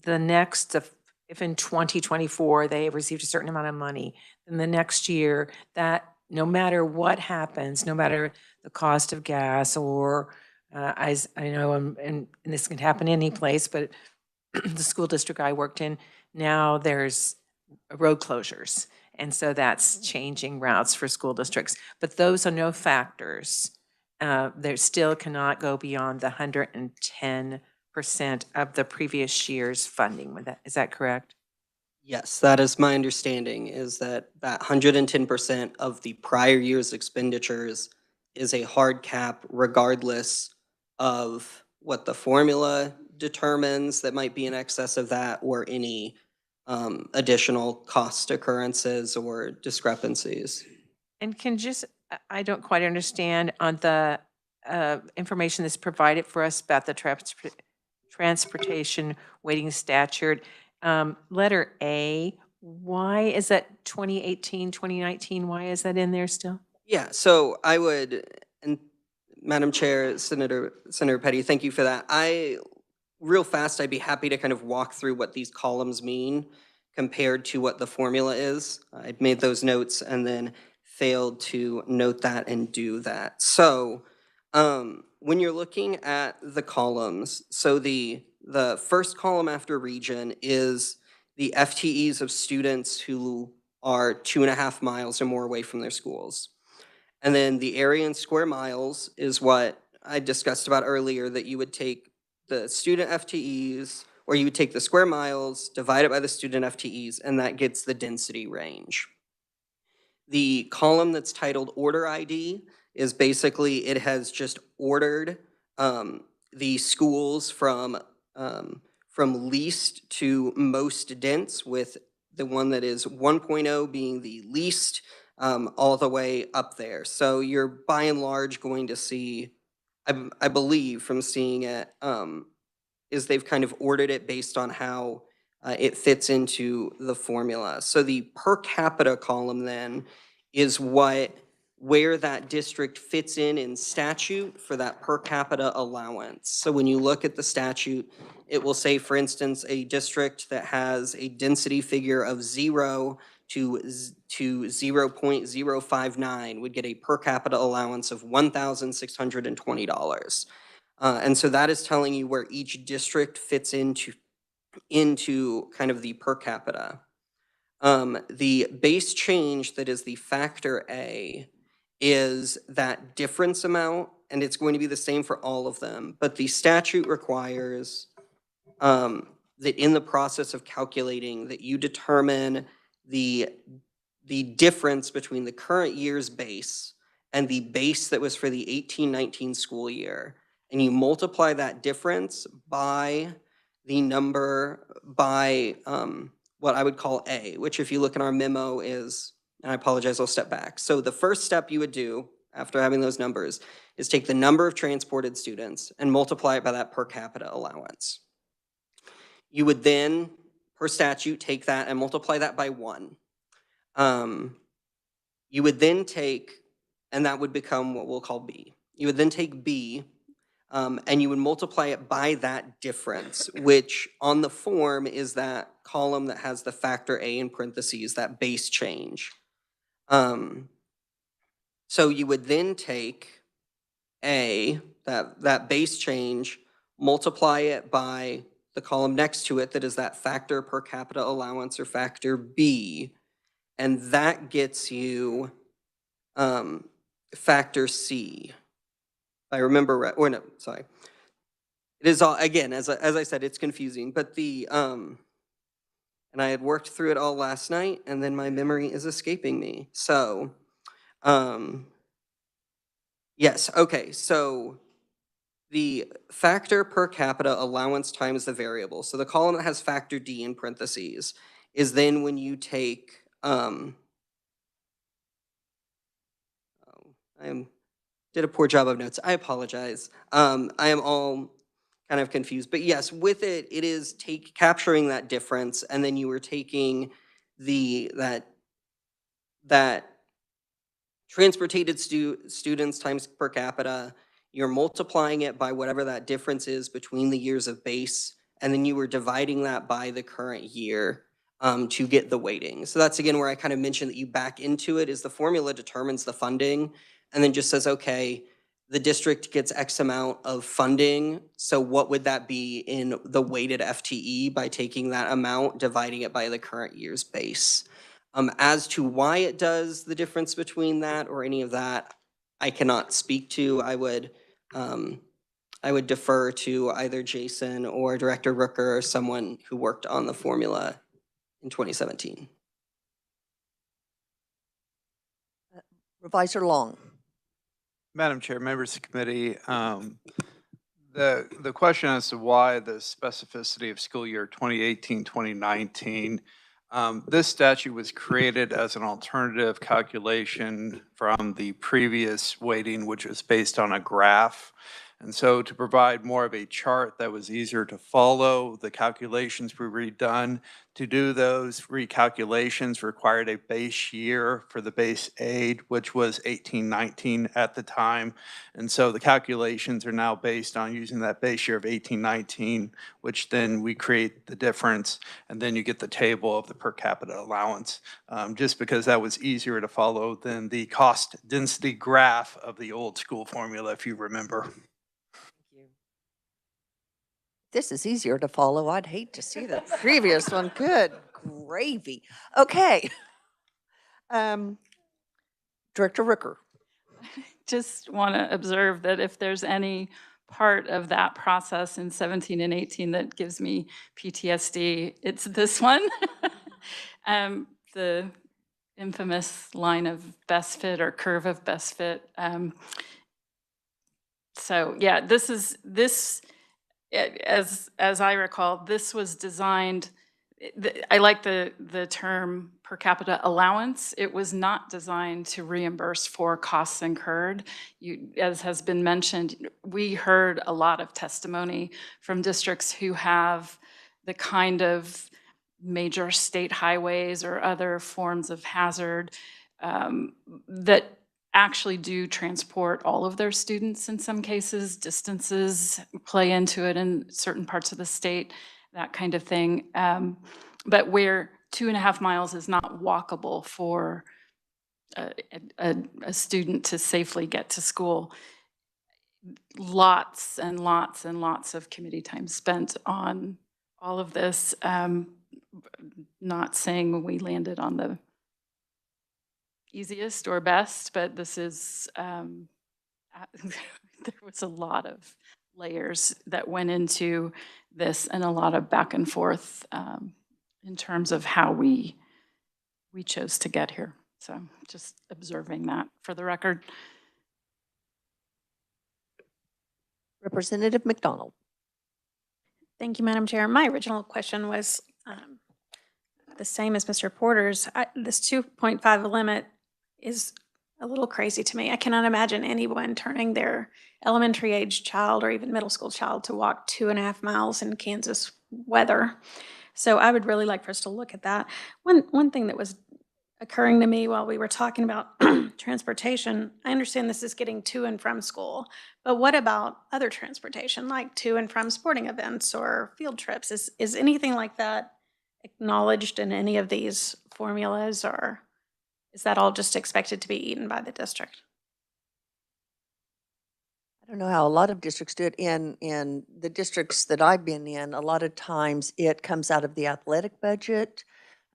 next, if in 2024 they received a certain amount of money, then the next year, that no matter what happens, no matter the cost of gas or, as I know, and this can happen any place, but the school district I worked in, now there's road closures. And so that's changing routes for school districts. But those are no factors. There still cannot go beyond the 110% of the previous year's funding. Is that correct? Yes, that is my understanding, is that 110% of the prior year's expenditures is a hard cap regardless of what the formula determines that might be in excess of that or any additional cost occurrences or discrepancies. And I don't quite understand on the information that's provided for us about the transportation weighting statute. Letter A, why is that 2018, 2019? Why is that in there still? Yeah, so I would, and Madam Chair, Senator Petty, thank you for that. Real fast, I'd be happy to kind of walk through what these columns mean compared to what the formula is. I'd made those notes and then failed to note that and do that. So when you're looking at the columns, so the first column after region is the FTEs of students who are 2.5 miles or more away from their schools. And then the area in square miles is what I discussed about earlier, that you would take the student FTEs, or you would take the square miles, divide it by the student FTEs, and that gets the density range. The column that's titled Order ID is basically, it has just ordered the schools from least to most dense, with the one that is 1.0 being the least, all the way up there. So you're by and large going to see, I believe from seeing it, is they've kind of ordered it based on how it fits into the formula. So the per capita column then is where that district fits in statute for that per capita allowance. So when you look at the statute, it will say, for instance, a district that has a density figure of 0 to 0.059 would get a per capita allowance of $1,620. And so that is telling you where each district fits into kind of the per capita. The base change that is the factor A is that difference amount, and it's going to be the same for all of them. But the statute requires that in the process of calculating that you determine the difference between the current year's base and the base that was for the 18-19 school year. And you multiply that difference by the number, by what I would call A, which if you look in our memo is, and I apologize, I'll step back. So the first step you would do after having those numbers is take the number of transported students and multiply it by that per capita allowance. You would then, per statute, take that and multiply that by 1. You would then take, and that would become what we'll call B. You would then take B, and you would multiply it by that difference, which on the form is that column that has the factor A in parentheses, that base change. So you would then take A, that base change, multiply it by the column next to it that is that factor per capita allowance, or factor B, and that gets you factor C. If I remember right, or no, sorry. It is all, again, as I said, it's confusing, but and I had worked through it all last night, and then my memory is escaping me. So, yes, okay, so The factor per capita allowance times the variable. So the column that has factor D in parentheses is then when you take, did a poor job of notes. I apologize. I am all kind of confused. But yes, with it, it is capturing that difference, and then you were taking that transported students times per capita, you're multiplying it by whatever that difference is between the years of base, and then you were dividing that by the current year to get the weighting. So that's again where I kind of mentioned that you back into it is the formula determines the funding and then just says, okay, the district gets X amount of funding. So what would that be in the weighted FTE by taking that amount, dividing it by the current year's base? As to why it does the difference between that or any of that, I cannot speak to. I would defer to either Jason or Director Rooker or someone who worked on the formula in 2017. Revisor Long. Madam Chair, members of the committee, the question as to why the specificity of school year 2018, 2019, this statute was created as an alternative calculation from the previous weighting, which was based on a graph. And so to provide more of a chart that was easier to follow, the calculations were redone. To do those recalculations required a base year for the base aid, which was 1819 at the time. And so the calculations are now based on using that base year of 1819, which then we create the difference, and then you get the table of the per capita allowance, just because that was easier to follow than the cost density graph of the old school formula, if you remember. This is easier to follow. I'd hate to see the previous one. Good gravy. Okay. Director Rooker. Just want to observe that if there's any part of that process in 17 and 18 that gives me PTSD, it's this one. The infamous line of best fit or curve of best fit. So yeah, this as I recall, this was designed, I like the term per capita allowance. It was not designed to reimburse for costs incurred. As has been mentioned, we heard a lot of testimony from districts who have the kind of major state highways or other forms of hazard that actually do transport all of their students in some cases. Distances play into it in certain parts of the state, that kind of thing. But where 2.5 miles is not walkable for a student to safely get to school, lots and lots and lots of committee time spent on all of this. Not saying we landed on the easiest or best, but this is, there was a lot of layers that went into this and a lot of back and forth in terms of how we chose to get here. So just observing that for the record. Representative McDonald. Thank you, Madam Chair. My original question was the same as Mr. Porter's. This 2.5 limit is a little crazy to me. I cannot imagine anyone turning their elementary age child or even middle school child to walk 2.5 miles in Kansas weather. So I would really like for us to look at that. One thing that was occurring to me while we were talking about transportation, I understand this is getting to and from school, but what about other transportation, like to and from sporting events or field trips? Is anything like that acknowledged in any of these formulas, or is that all just expected to be eaten by the district? I don't know how a lot of districts do it. In the districts that I've been in, a lot of times it comes out of the athletic budget.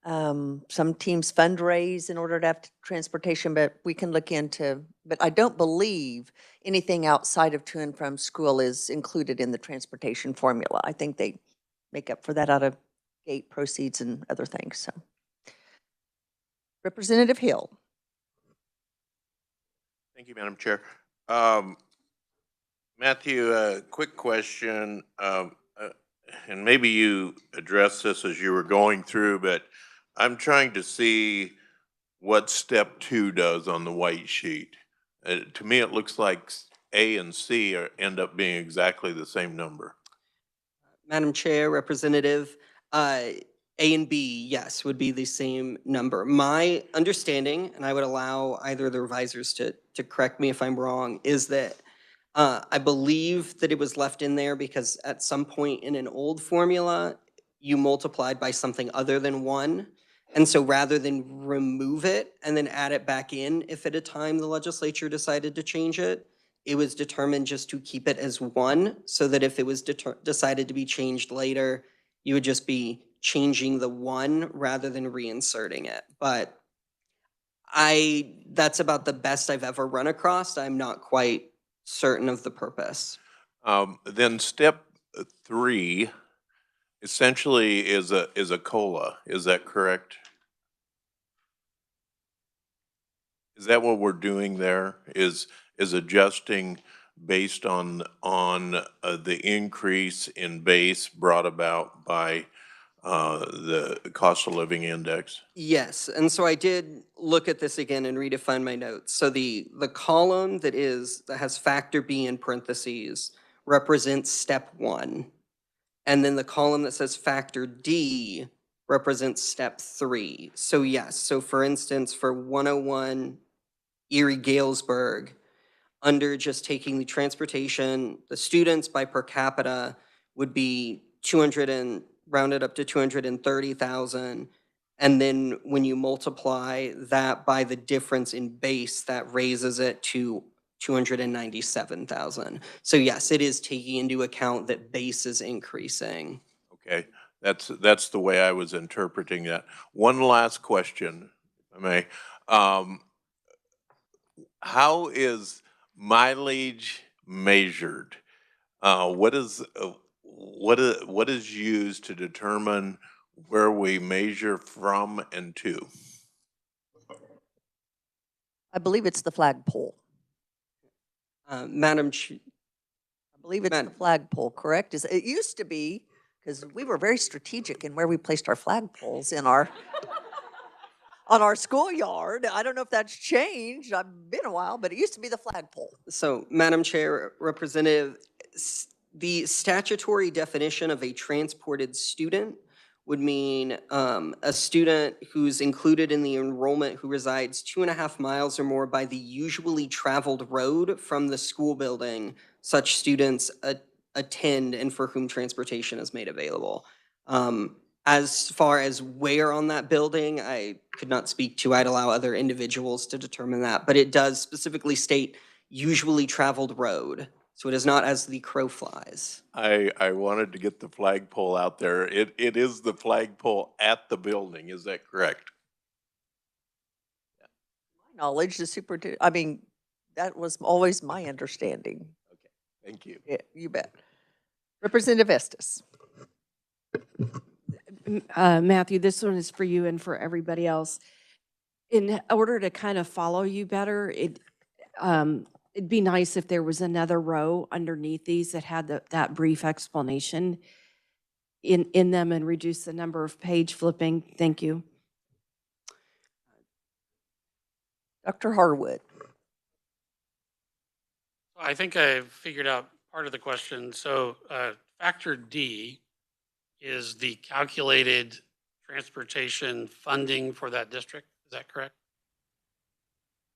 Some teams fundraise in order to have transportation, but we can look into, but I don't believe anything outside of to and from school is included in the transportation formula. I think they make up for that out of gate proceeds and other things. So, Representative Hill. Thank you, Madam Chair. Matthew, quick question, and maybe you addressed this as you were going through, but I'm trying to see what step 2 does on the white sheet. To me, it looks like A and C end up being exactly the same number. Madam Chair, Representative, A and B, yes, would be the same number. My understanding, and I would allow either of the revisers to correct me if I'm wrong, is that I believe that it was left in there because at some point in an old formula, you multiplied by something other than 1. And so rather than remove it and then add it back in, if at a time the legislature decided to change it, it was determined just to keep it as 1, so that if it was decided to be changed later, you would just be changing the 1 rather than reinserting it. But that's about the best I've ever run across. I'm not quite certain of the purpose. Then step 3 essentially is a COLA. Is that correct? Is that what we're doing there? Is adjusting based on the increase in base brought about by the cost of living index? Yes, and so I did look at this again and redefine my notes. So the column that has factor B in parentheses represents step 1. And then the column that says factor D represents step 3. So yes, so for instance, for 101 Erie Galesburg, under just taking the transportation, the students by per capita would be 200 and rounded up to 230,000. And then when you multiply that by the difference in base, that raises it to 297,000. So yes, it is taking into account that base is increasing. Okay, that's the way I was interpreting that. One last question, if I may. How is mileage measured? What is used to determine where we measure from and to? I believe it's the flagpole. Madam Chair. I believe it's the flagpole, correct? It used to be, because we were very strategic in where we placed our flagpoles in our on our schoolyard. I don't know if that's changed. It's been a while, but it used to be the flagpole. So, Madam Chair, Representative, the statutory definition of a transported student would mean a student who's included in the enrollment who resides 2.5 miles or more by the usually traveled road from the school building such students attend and for whom transportation is made available. As far as where on that building, I could not speak to. I'd allow other individuals to determine that, but it does specifically state usually traveled road. So it is not as the crow flies. I wanted to get the flagpole out there. It is the flagpole at the building, is that correct? My knowledge, the superintendent, I mean, that was always my understanding. Okay, thank you. Yeah, you bet. Representative Estes. Matthew, this one is for you and for everybody else. In order to kind of follow you better, it'd be nice if there was another row underneath these that had that brief explanation in them and reduce the number of page flipping. Thank you. Dr. Harwood. I think I figured out part of the question. So factor D is the calculated transportation funding for that district. Is that correct?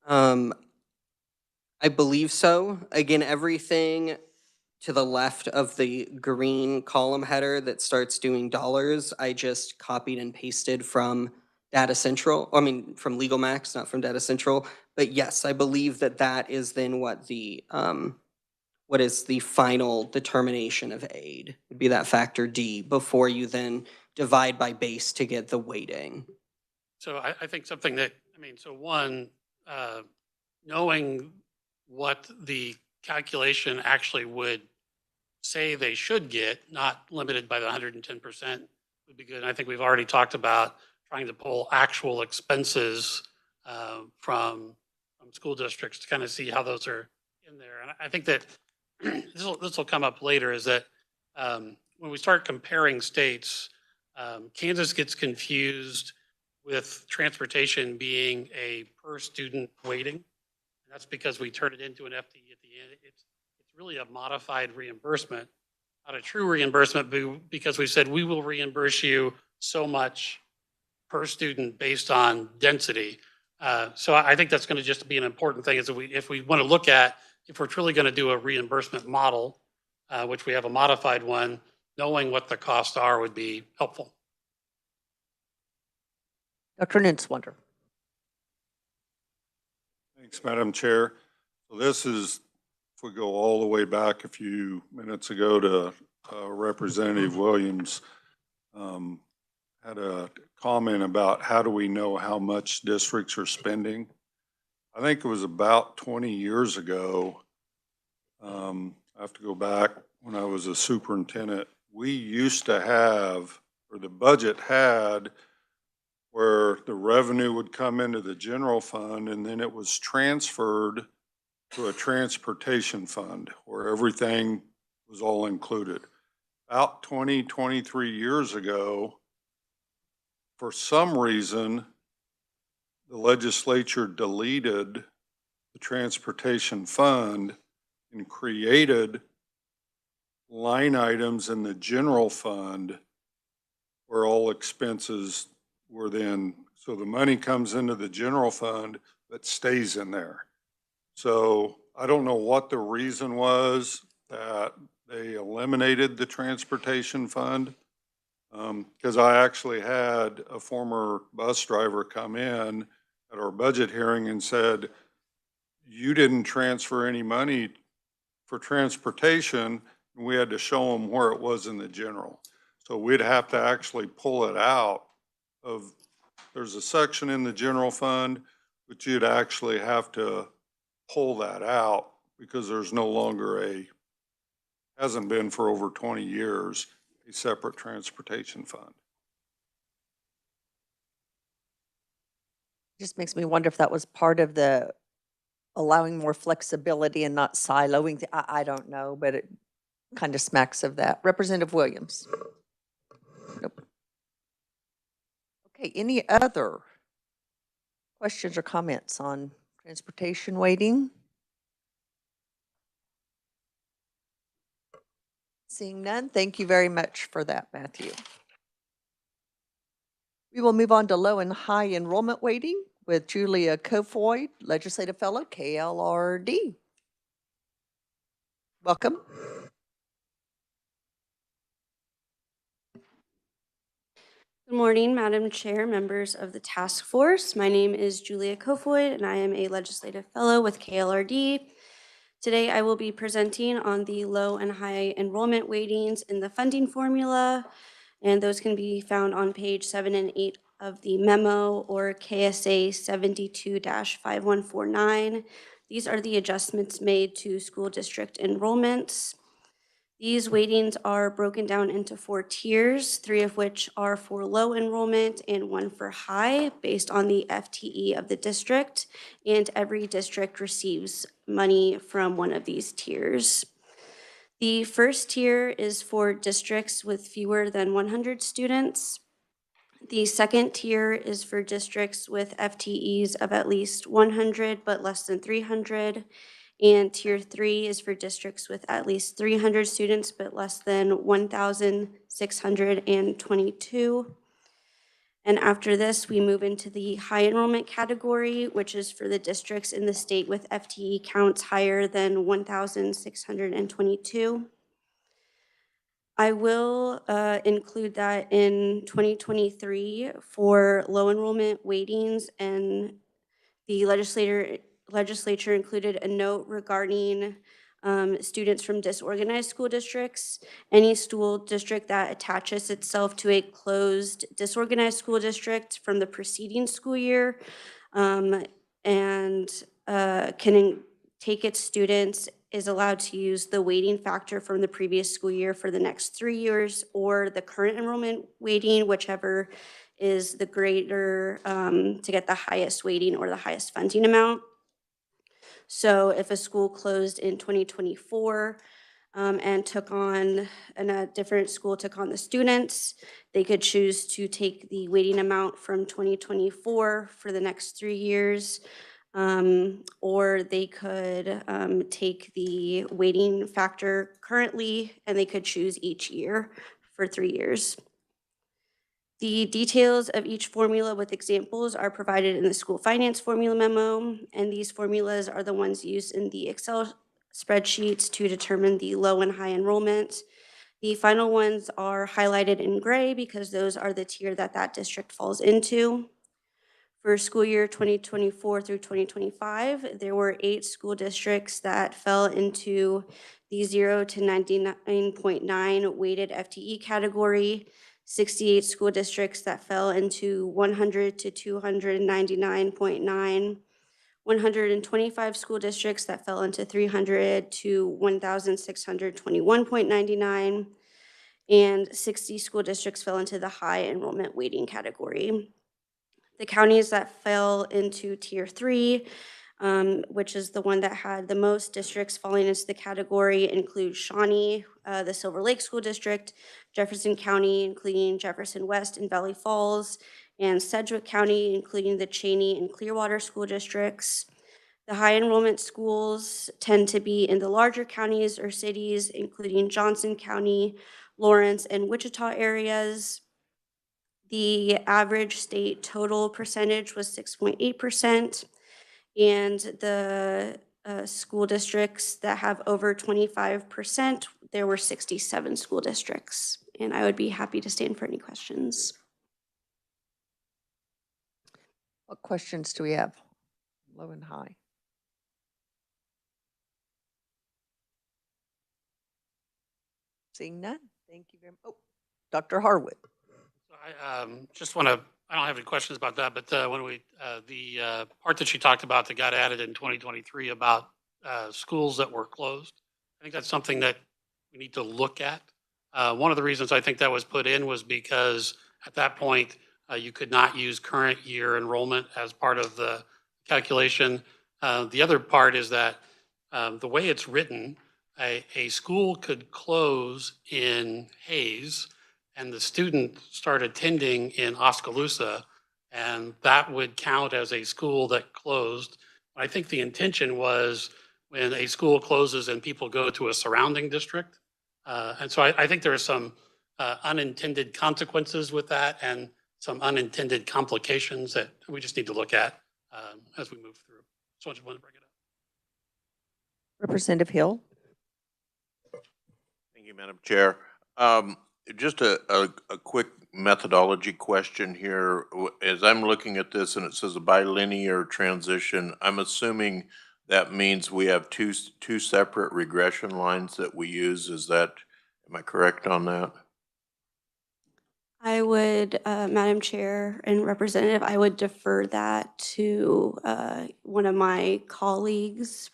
I believe so. Again, everything to the left of the green column header that starts doing dollars, I just copied and pasted from Data Central. I mean, from Legal Max, not from Data Central. But yes, I believe that is then what is the final determination of aid. Would be that factor D before you then divide by base to get the weighting. So I think something that, so one, knowing what the calculation actually would say they should get, not limited by the 110%, would be good. And I think we've already talked about trying to pull actual expenses from school districts to kind of see how those are in there. And I think that this will come up later, is that when we start comparing states, Kansas gets confused with transportation being a per student weighting. And that's because we turn it into an FTE at the end. It's really a modified reimbursement, not a true reimbursement, because we said we will reimburse you so much per student based on density. So I think that's going to just be an important thing, is that if we want to look at, if we're truly going to do a reimbursement model, which we have a modified one, knowing what the costs are would be helpful. Dr. Ninswander. Thanks, Madam Chair. So this is, if we go all the way back a few minutes ago to Representative Williams, had a comment about how do we know how much districts are spending. I think it was about 20 years ago. I have to go back when I was a superintendent. We used to have, or the budget had, where the revenue would come into the general fund and then it was transferred to a transportation fund where everything was all included. About 23 years ago, for some reason, the legislature deleted the transportation fund and created line items in the general fund where all expenses were then, so the money comes into the general fund but stays in there. So I don't know what the reason was that they eliminated the transportation fund. Because I actually had a former bus driver come in at our budget hearing and said, you didn't transfer any money for transportation, and we had to show them where it was in the general. So we'd have to actually pull it out of, there's a section in the general fund, but you'd actually have to pull that out because there's no longer hasn't been for over 20 years, a separate transportation fund. Just makes me wonder if that was part of the allowing more flexibility and not siloing. I don't know, but it kind of smacks of that. Representative Williams. Nope. Okay, any other questions or comments on transportation weighting? Seeing none, thank you very much for that, Matthew. We will move on to low and high enrollment weighting with Julia Kofoid, Legislative Fellow, KLRD. Welcome. Good morning, Madam Chair, members of the task force. My name is Julia Kofoid, and I am a Legislative Fellow with KLRD. Today, I will be presenting on the low and high enrollment weightings in the funding formula, and those can be found on page 7 and 8 of the memo, or KSA 72-5149. These are the adjustments made to school district enrollments. These weightings are broken down into 4 tiers, 3 of which are for low enrollment and 1 for high, based on the FTE of the district, and every district receives money from one of these tiers. The first tier is for districts with fewer than 100 students. The second tier is for districts with FTEs of at least 100 but less than 300. And tier 3 is for districts with at least 300 students but less than 1,622. And after this, we move into the high enrollment category, which is for the districts in the state with FTE counts higher than 1,622. I will include that in 2023 for low enrollment weightings, and the legislature included a note regarding students from disorganized school districts. Any school district that attaches itself to a closed disorganized school district from the preceding school year and can take its students is allowed to use the weighting factor from the previous school year for the next 3 years, or the current enrollment weighting, whichever is the greater to get the highest weighting or the highest funding amount. So if a school closed in 2024 and a different school took on the students, they could choose to take the weighting amount from 2024 for the next 3 years, or they could take the weighting factor currently, and they could choose each year for 3 years. The details of each formula with examples are provided in the school finance formula memo, and these formulas are the ones used in the Excel spreadsheets to determine the low and high enrollment. The final ones are highlighted in gray because those are the tier that district falls into. For school year 2024 through 2025, there were 8 school districts that fell into the 0 to 99.9 weighted FTE category, 68 school districts that fell into 100 to 299.9, 125 school districts that fell into 300 to 1,621.99, and 60 school districts fell into the high enrollment weighting category. The counties that fell into Tier 3, which is the one that had the most districts falling into the category, include Shawnee, the Silver Lake School District, Jefferson County, including Jefferson West and Valley Falls, and Sedgwick County, including the Cheney and Clearwater School Districts. The high enrollment schools tend to be in the larger counties or cities, including Johnson County, Lawrence, and Wichita areas. The average state total percentage was 6.8%, and the school districts that have over 25%, there were 67 school districts. And I would be happy to stand for any questions. What questions do we have? Low and high. Seeing none. Thank you very much. Oh, Dr. Harwood. I just want to, I don't have any questions about that, but when the part that she talked about that got added in 2023 about schools that were closed, I think that's something that we need to look at. One of the reasons I think that was put in was because at that point, you could not use current year enrollment as part of the calculation. The other part is that the way it's written, a school could close in Hayes and the student start attending in Oskaloosa, and that would count as a school that closed. I think the intention was when a school closes and people go to a surrounding district. And so I think there are some unintended consequences with that and some unintended complications that we just need to look at as we move through. So I just wanted to bring it up. Representative Hill. Thank you, Madam Chair. Just a quick methodology question here. As I'm looking at this and it says a bilinear transition, I'm assuming that means we have two separate regression lines that we use. Am I correct on that? I would, Madam Chair and Representative, I would defer that to one of my colleagues.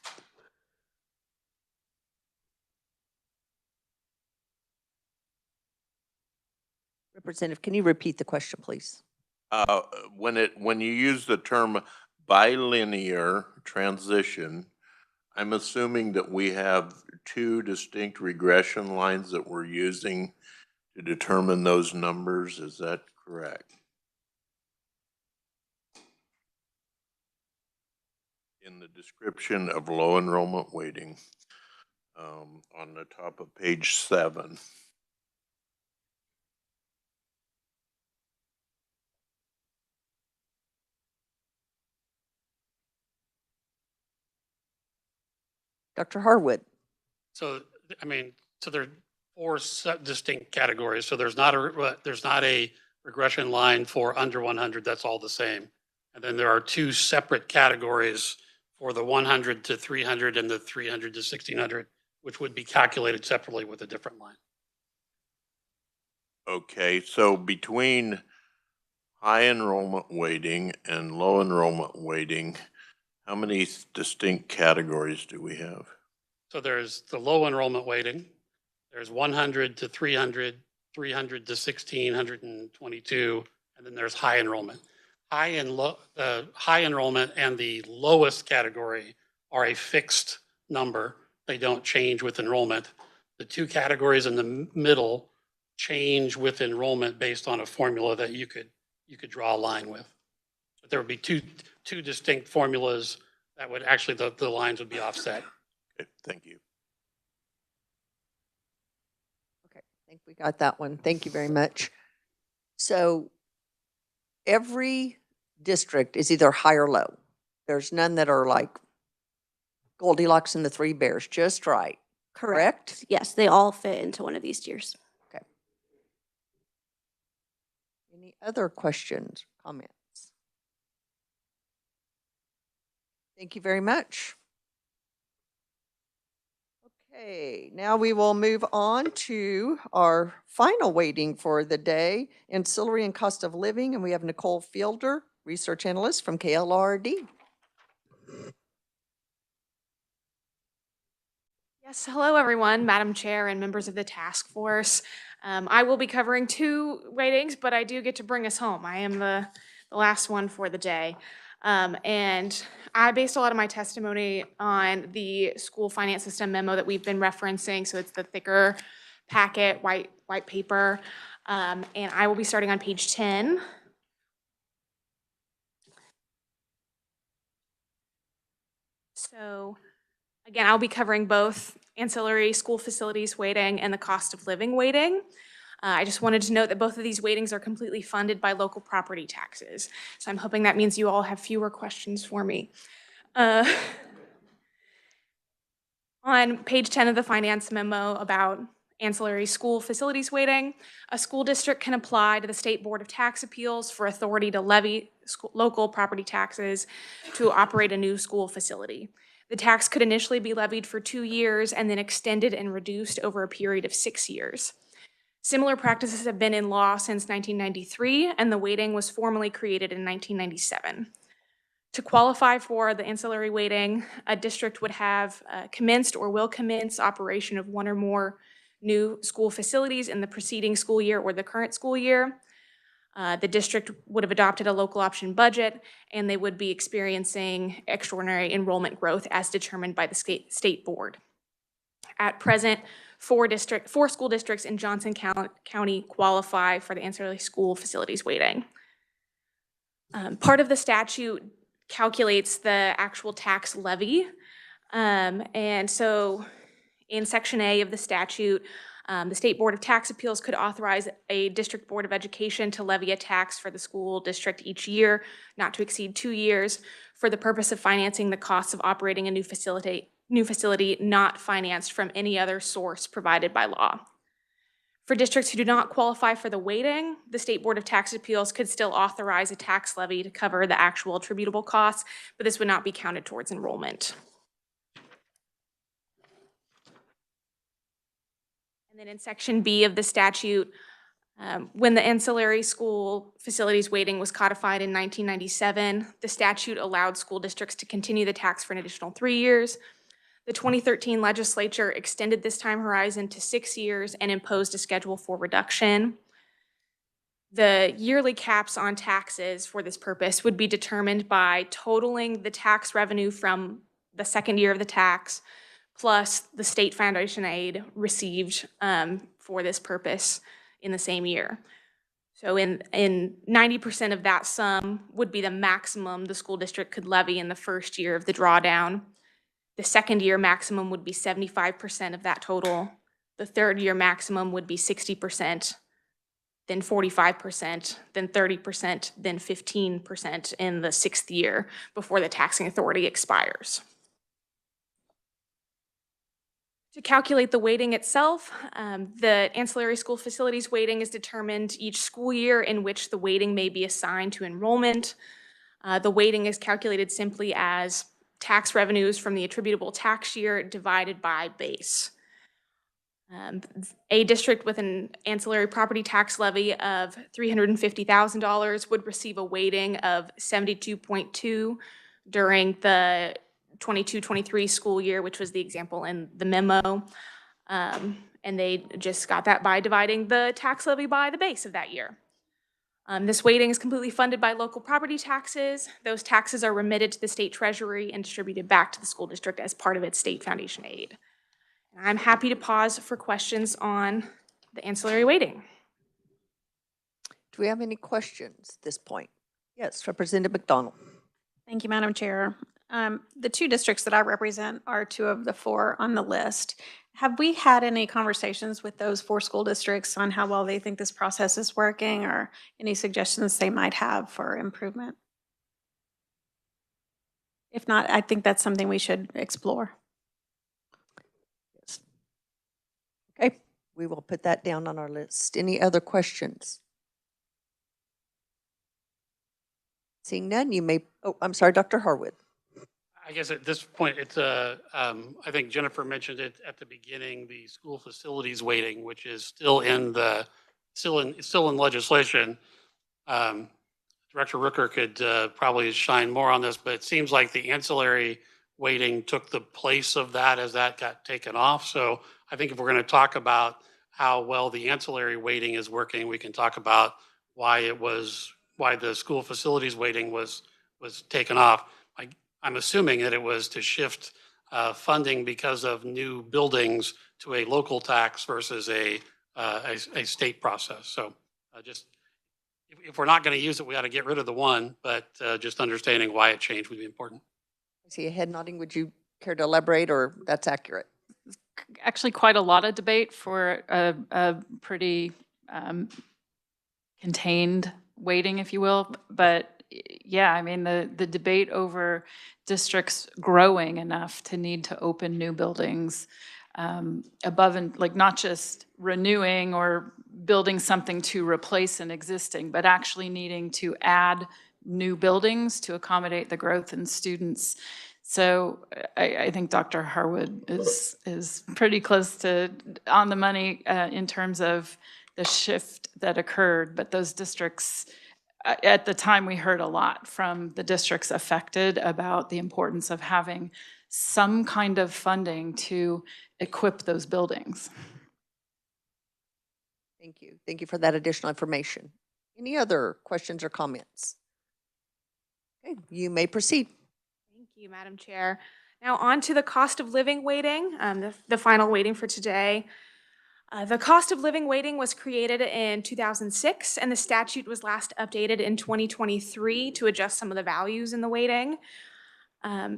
Representative, can you repeat the question, please? When you use the term bilinear transition, I'm assuming that we have two distinct regression lines that we're using to determine those numbers. Is that correct? In the description of low enrollment weighting on the top of page 7. Dr. Harwood. So, I mean, so there are 4 distinct categories. So there's not a regression line for under 100. That's all the same. And then there are 2 separate categories for the 100 to 300 and the 300 to 1600, which would be calculated separately with a different line. Okay, so between high enrollment weighting and low enrollment weighting, how many distinct categories do we have? So there's the low enrollment weighting. There's 100 to 300, 300 to 1622, and then there's high enrollment. High enrollment and the lowest category are a fixed number. They don't change with enrollment. The two categories in the middle change with enrollment based on a formula that you could draw a line with. But there would be two distinct formulas that would actually, the lines would be offset. Okay, thank you. Okay, I think we got that one. Thank you very much. So every district is either high or low. There's none that are like Goldilocks and the Three Bears, just right. Correct? Yes, they all fit into one of these tiers. Okay. Any other questions, comments? Thank you very much. Okay, now we will move on to our final weighting for the day, ancillary and cost of living, and we have Nicole Fielder, research analyst from KLRD. Yes, hello everyone, Madam Chair and members of the task force. I will be covering two weightings, but I do get to bring us home. I am the last one for the day. And I based a lot of my testimony on the school finance system memo that we've been referencing. So it's the thicker packet, white paper. And I will be starting on page 10. So again, I'll be covering both ancillary school facilities weighting and the cost of living weighting. I just wanted to note that both of these weightings are completely funded by local property taxes. So I'm hoping that means you all have fewer questions for me. On page 10 of the finance memo about ancillary school facilities weighting, a school district can apply to the State Board of Tax Appeals for authority to levy local property taxes to operate a new school facility. The tax could initially be levied for 2 years and then extended and reduced over a period of 6 years. Similar practices have been in law since 1993, and the weighting was formally created in 1997. To qualify for the ancillary weighting, a district would have commenced or will commence operation of one or more new school facilities in the preceding school year or the current school year. The district would have adopted a local option budget, and they would be experiencing extraordinary enrollment growth as determined by the state board. At present, 4 school districts in Johnson County qualify for the ancillary school facilities weighting. Part of the statute calculates the actual tax levy. And so in Section A of the statute, the State Board of Tax Appeals could authorize a district board of education to levy a tax for the school district each year, not to exceed 2 years, for the purpose of financing the costs of operating a new facility not financed from any other source provided by law. For districts who do not qualify for the weighting, the State Board of Tax Appeals could still authorize a tax levy to cover the actual attributable costs, but this would not be counted towards enrollment. And then in Section B of the statute, when the ancillary school facilities weighting was codified in 1997, the statute allowed school districts to continue the tax for an additional 3 years. The 2013 legislature extended this time horizon to 6 years and imposed a schedule for reduction. The yearly caps on taxes for this purpose would be determined by totaling the tax revenue from the second year of the tax plus the state foundation aid received for this purpose in the same year. So in 90% of that sum would be the maximum the school district could levy in the first year of the drawdown. The second year maximum would be 75% of that total. The third year maximum would be 60%, then 45%, then 30%, then 15% in the 6th year before the taxing authority expires. To calculate the weighting itself, the ancillary school facilities weighting is determined each school year in which the weighting may be assigned to enrollment. The weighting is calculated simply as tax revenues from the attributable tax year divided by base. A district with an ancillary property tax levy of $350,000 would receive a weighting of 72.2 during the 22-23 school year, which was the example in the memo. And they just got that by dividing the tax levy by the base of that year. This weighting is completely funded by local property taxes. Those taxes are remitted to the state treasury and distributed back to the school district as part of its state foundation aid. And I'm happy to pause for questions on the ancillary weighting. Do we have any questions at this point? Yes, Representative McDonald. Thank you, Madam Chair. The two districts that I represent are two of the four on the list. Have we had any conversations with those four school districts on how well they think this process is working, or any suggestions they might have for improvement? If not, I think that's something we should explore. Yes. Okay, we will put that down on our list. Any other questions? Seeing none, you may, oh, I'm sorry, Dr. Harwood. I guess at this point, it's, I think Jennifer mentioned it at the beginning, the school facilities weighting, which is still in legislation. Director Rooker could probably shine more on this, but it seems like the ancillary weighting took the place of that as that got taken off. So I think if we're going to talk about how well the ancillary weighting is working, we can talk about why the school facilities weighting was taken off. I'm assuming that it was to shift funding because of new buildings to a local tax versus a state process. So just if we're not going to use it, we ought to get rid of the one, but just understanding why it changed would be important. I see a head nodding. Would you care to elaborate, or that's accurate? Actually, quite a lot of debate for a pretty contained weighting, if you will. But yeah, I mean, the debate over districts growing enough to need to open new buildings above and like not just renewing or building something to replace an existing, but actually needing to add new buildings to accommodate the growth in students. So I think Dr. Harwood is pretty close to on the money in terms of the shift that occurred, but those districts, at the time, we heard a lot from the districts affected about the importance of having some kind of funding to equip those buildings. Thank you. Thank you for that additional information. Any other questions or comments? Okay, you may proceed. Thank you, Madam Chair. Now on to the cost of living weighting, the final weighting for today. The cost of living weighting was created in 2006, and the statute was last updated in 2023 to adjust some of the values in the weighting.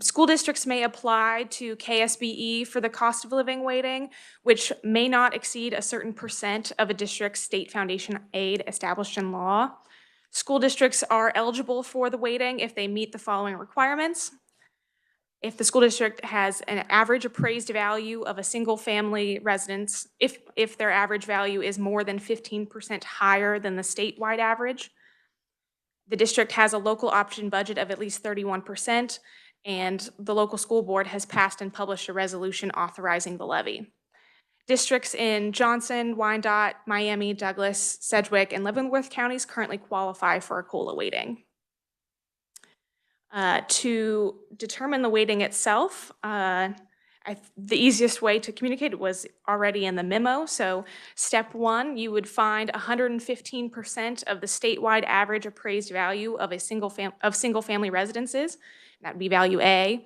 School districts may apply to KSBE for the cost of living weighting, which may not exceed a certain % of a district's state foundation aid established in law. School districts are eligible for the weighting if they meet the following requirements. If the school district has an average appraised value of a single family residence, if their average value is more than 15% higher than the statewide average, the district has a local option budget of at least 31%, and the local school board has passed and published a resolution authorizing the levy. Districts in Johnson, Wyandotte, Miami, Douglas, Sedgwick, and Leavenworth counties currently qualify for a COLA weighting. To determine the weighting itself, the easiest way to communicate it was already in the memo. So step one, you would find 115% of the statewide average appraised value of single family residences. That would be value A.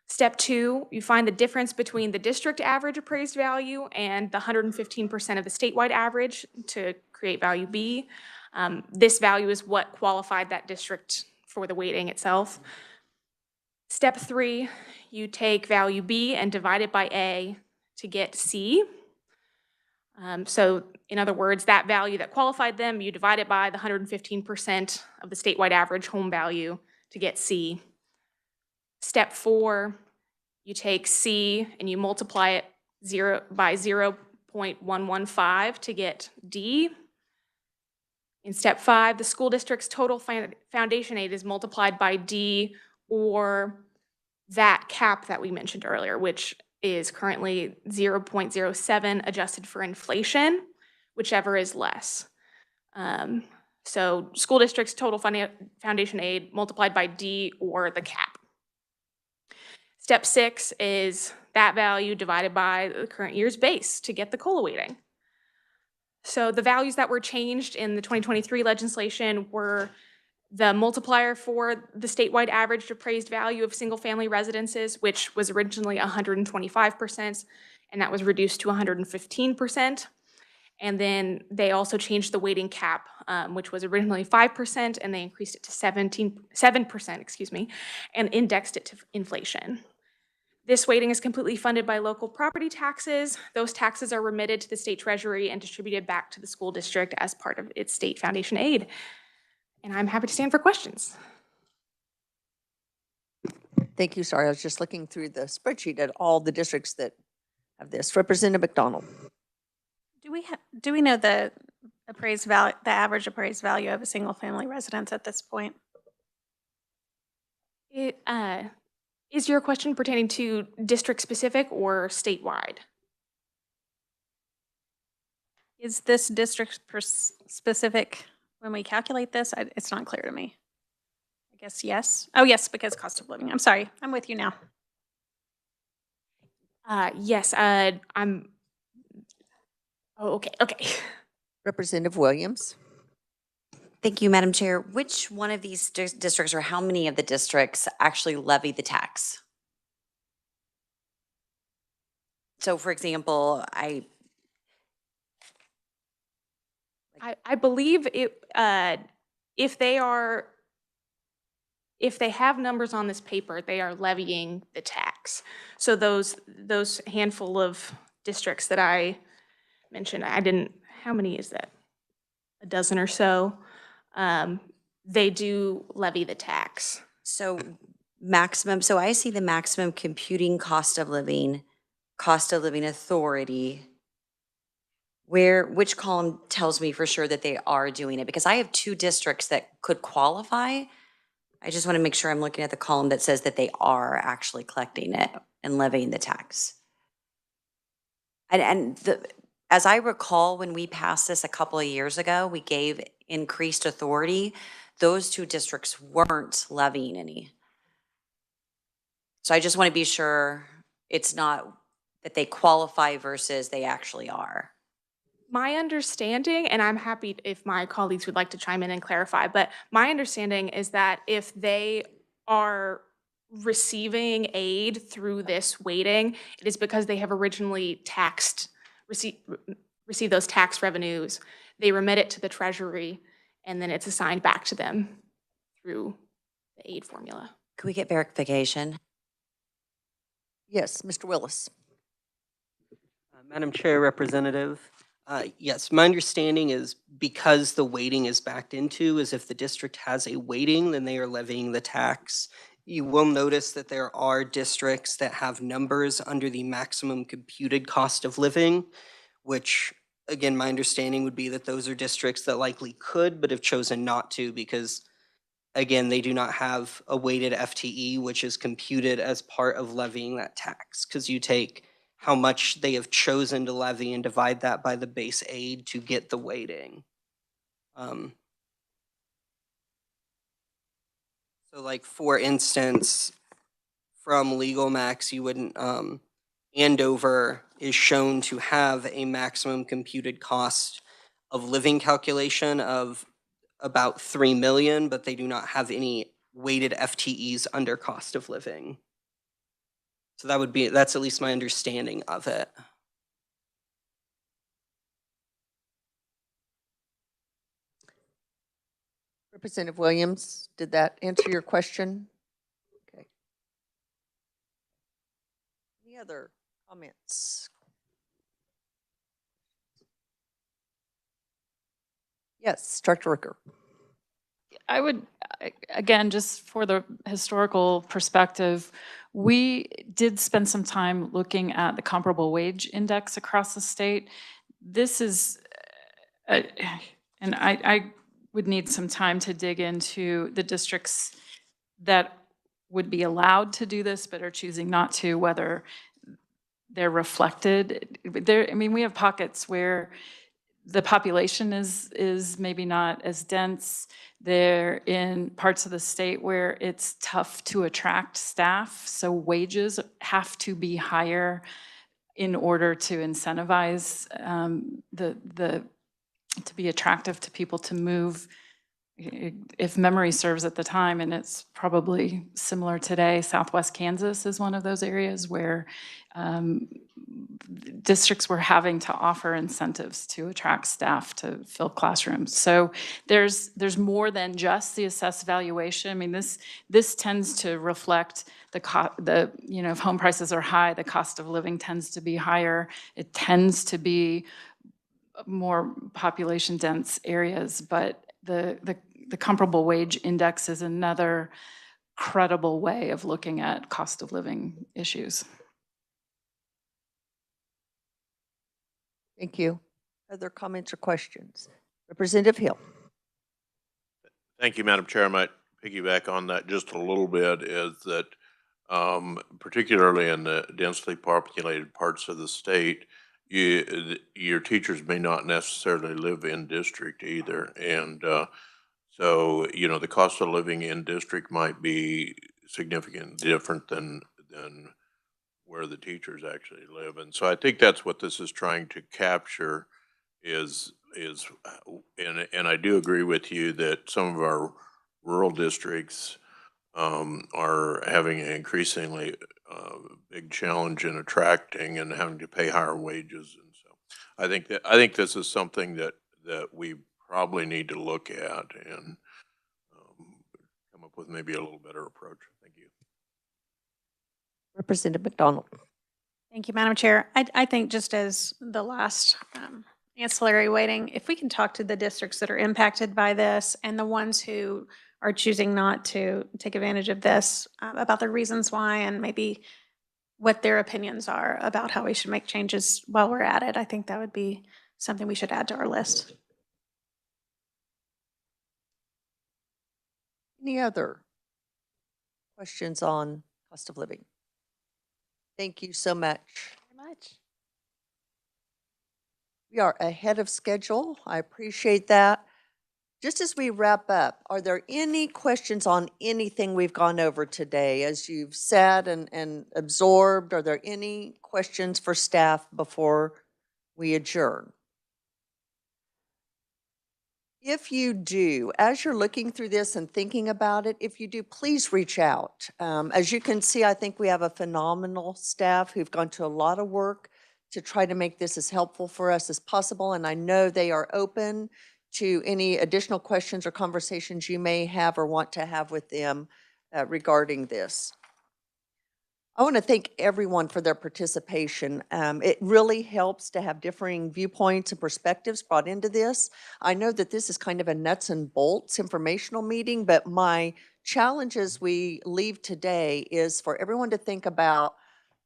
Step two, you find the difference between the district average appraised value and the 115% of the statewide average to create value B. This value is what qualified that district for the weighting itself. Step three, you take value B and divide it by A to get C. So in other words, that value that qualified them, you divide it by the 115% of the statewide average home value to get C. Step four, you take C and you multiply it by 0.115 to get D. In step five, the school district's total foundation aid is multiplied by D, or that cap that we mentioned earlier, which is currently 0.07 adjusted for inflation, whichever is less. So school district's total foundation aid multiplied by D or the cap. Step six is that value divided by the current year's base to get the COLA weighting. So the values that were changed in the 2023 legislation were the multiplier for the statewide average appraised value of single-family residences, which was originally 125%, and that was reduced to 115%. And then they also changed the weighting cap, which was originally 5%, and they increased it to 7%, and indexed it to inflation. This weighting is completely funded by local property taxes. Those taxes are remitted to the state treasury and distributed back to the school district as part of its state foundation aid. And I'm happy to stand for questions. Thank you. Sorry, I was just looking through the spreadsheet at all the districts that have this. Representative McDonald. Do we know the appraised value, the average appraised value of a single family residence at this point? Is your question pertaining to district specific or statewide? Is this district specific when we calculate this? It's not clear to me. I guess yes. Oh, yes, because cost of living. I'm sorry. I'm with you now. Yes, I'm. Oh, okay. Representative Williams. Thank you, Madam Chair. Which one of these districts or how many of the districts actually levy the tax? So for example, I believe it, if they have numbers on this paper, they are levying the tax. So those handful of districts that I mentioned, how many is that? A dozen or so. They do levy the tax. So I see the maximum computing cost of living authority. Which column tells me for sure that they are doing it? Because I have two districts that could qualify. I just want to make sure I'm looking at the column that says that they are actually collecting it and levying the tax. As I recall, when we passed this a couple of years ago, we gave increased authority. Those two districts weren't levying any. So I just want to be sure it's not that they qualify versus they actually are. My understanding, and I'm happy if my colleagues would like to chime in and clarify, but my understanding is that if they are receiving aid through this weighting, it is because they have originally received those tax revenues. They remit it to the treasury, and then it's assigned back to them through the aid formula. Could we get verification? Yes, Mr. Willis. Madam Chair, Representative. Yes, my understanding is because the weighting is backed into, is if the district has a weighting, then they are levying the tax. You will notice that there are districts that have numbers under the maximum computed cost of living, which, again, my understanding would be that those are districts that likely could, but have chosen not to because, again, they do not have a weighted FTE, which is computed as part of levying that tax. Because you take how much they have chosen to levy and divide that by the base aid to get the weighting. So like, for instance, from Legal Max, you wouldn't, Andover is shown to have a maximum computed cost of living calculation of about 3 million, but they do not have any weighted FTEs under cost of living. So that's at least my understanding of it. Representative Williams, did that answer your question? Okay. Any other comments? Yes, Dr. Rooker. I would, again, just for the historical perspective, we did spend some time looking at the comparable wage index across the state. This is, and I would need some time to dig into the districts that would be allowed to do this but are choosing not to, whether they're reflected. I mean, we have pockets where the population is maybe not as dense. They're in parts of the state where it's tough to attract staff, so wages have to be higher in order to incentivize the to be attractive to people to move. If memory serves at the time, and it's probably similar today, Southwest Kansas is one of those areas where districts were having to offer incentives to attract staff to fill classrooms. So there's more than just the assessed valuation. I mean, this tends to reflect if home prices are high, the cost of living tends to be higher. It tends to be more population dense areas, but the comparable wage index is another credible way of looking at cost of living issues. Thank you. Other comments or questions? Representative Hill. Thank you, Madam Chair. I might piggyback on that just a little bit, is that particularly in the densely populated parts of the state, your teachers may not necessarily live in district either. And so, the cost of living in district might be significantly different than where the teachers actually live. And so I think that's what this is trying to capture and I do agree with you that some of our rural districts are having an increasingly big challenge in attracting and having to pay higher wages. And so I think this is something that we probably need to look at and come up with maybe a little better approach. Thank you. Representative McDonald. Thank you, Madam Chair. I think just as the last ancillary weighting, if we can talk to the districts that are impacted by this and the ones who are choosing not to take advantage of this, about the reasons why and maybe what their opinions are about how we should make changes while we're at it, I think that would be something we should add to our list. Any other questions on cost of living? Thank you so much. Very much. We are ahead of schedule. I appreciate that. Just as we wrap up, are there any questions on anything we've gone over today? As you've sat and absorbed, are there any questions for staff before we adjourn? If you do, as you're looking through this and thinking about it, if you do, please reach out. As you can see, I think we have a phenomenal staff who've gone to a lot of work to try to make this as helpful for us as possible. And I know they are open to any additional questions or conversations you may have or want to have with them regarding this. I want to thank everyone for their participation. It really helps to have differing viewpoints and perspectives brought into this. I know that this is kind of a nuts and bolts informational meeting, but my challenge as we leave today is for everyone to think about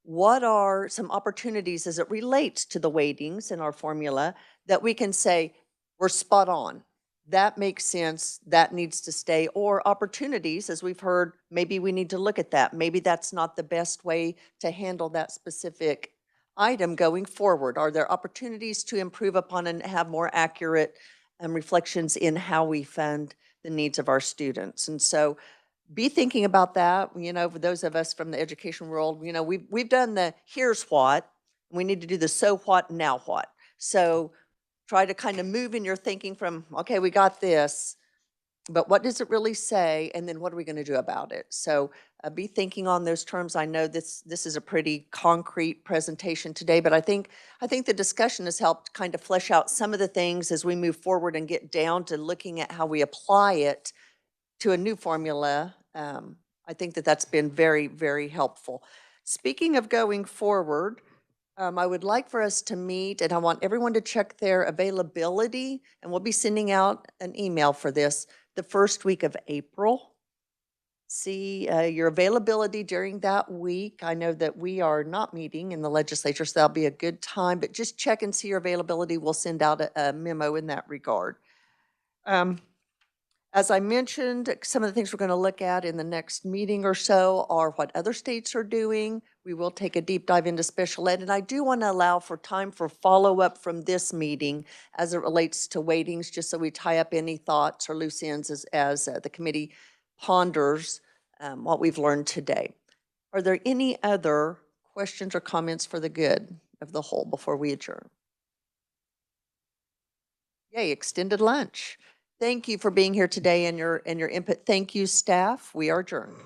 what are some opportunities as it relates to the weightings in our formula that we can say, we're spot on. That makes sense, that needs to stay, or opportunities, as we've heard, maybe we need to look at that. Maybe that's not the best way to handle that specific item going forward. Are there opportunities to improve upon and have more accurate reflections in how we fund the needs of our students? And so be thinking about that. For those of us from the education world, we've done the here's what, we need to do the so what, now what. So try to kind of move in your thinking from, okay, we got this, but what does it really say? And then what are we going to do about it? So be thinking on those terms. I know this is a pretty concrete presentation today, but I think the discussion has helped kind of flesh out some of the things as we move forward and get down to looking at how we apply it to a new formula. I think that's been very, very helpful. Speaking of going forward, I would like for us to meet, and I want everyone to check their availability, and we'll be sending out an email for this the first week of April. See your availability during that week. I know that we are not meeting in the legislature, so that'll be a good time, but just check and see your availability. We'll send out a memo in that regard. As I mentioned, some of the things we're going to look at in the next meeting or so are what other states are doing. We will take a deep dive into special ed, and I do want to allow for time for follow-up from this meeting as it relates to weightings, just so we tie up any thoughts or loose ends as the committee ponders what we've learned today. Are there any other questions or comments for the good of the whole before we adjourn? Yay, extended lunch. Thank you for being here today and your input. Thank you, staff. We are adjourned.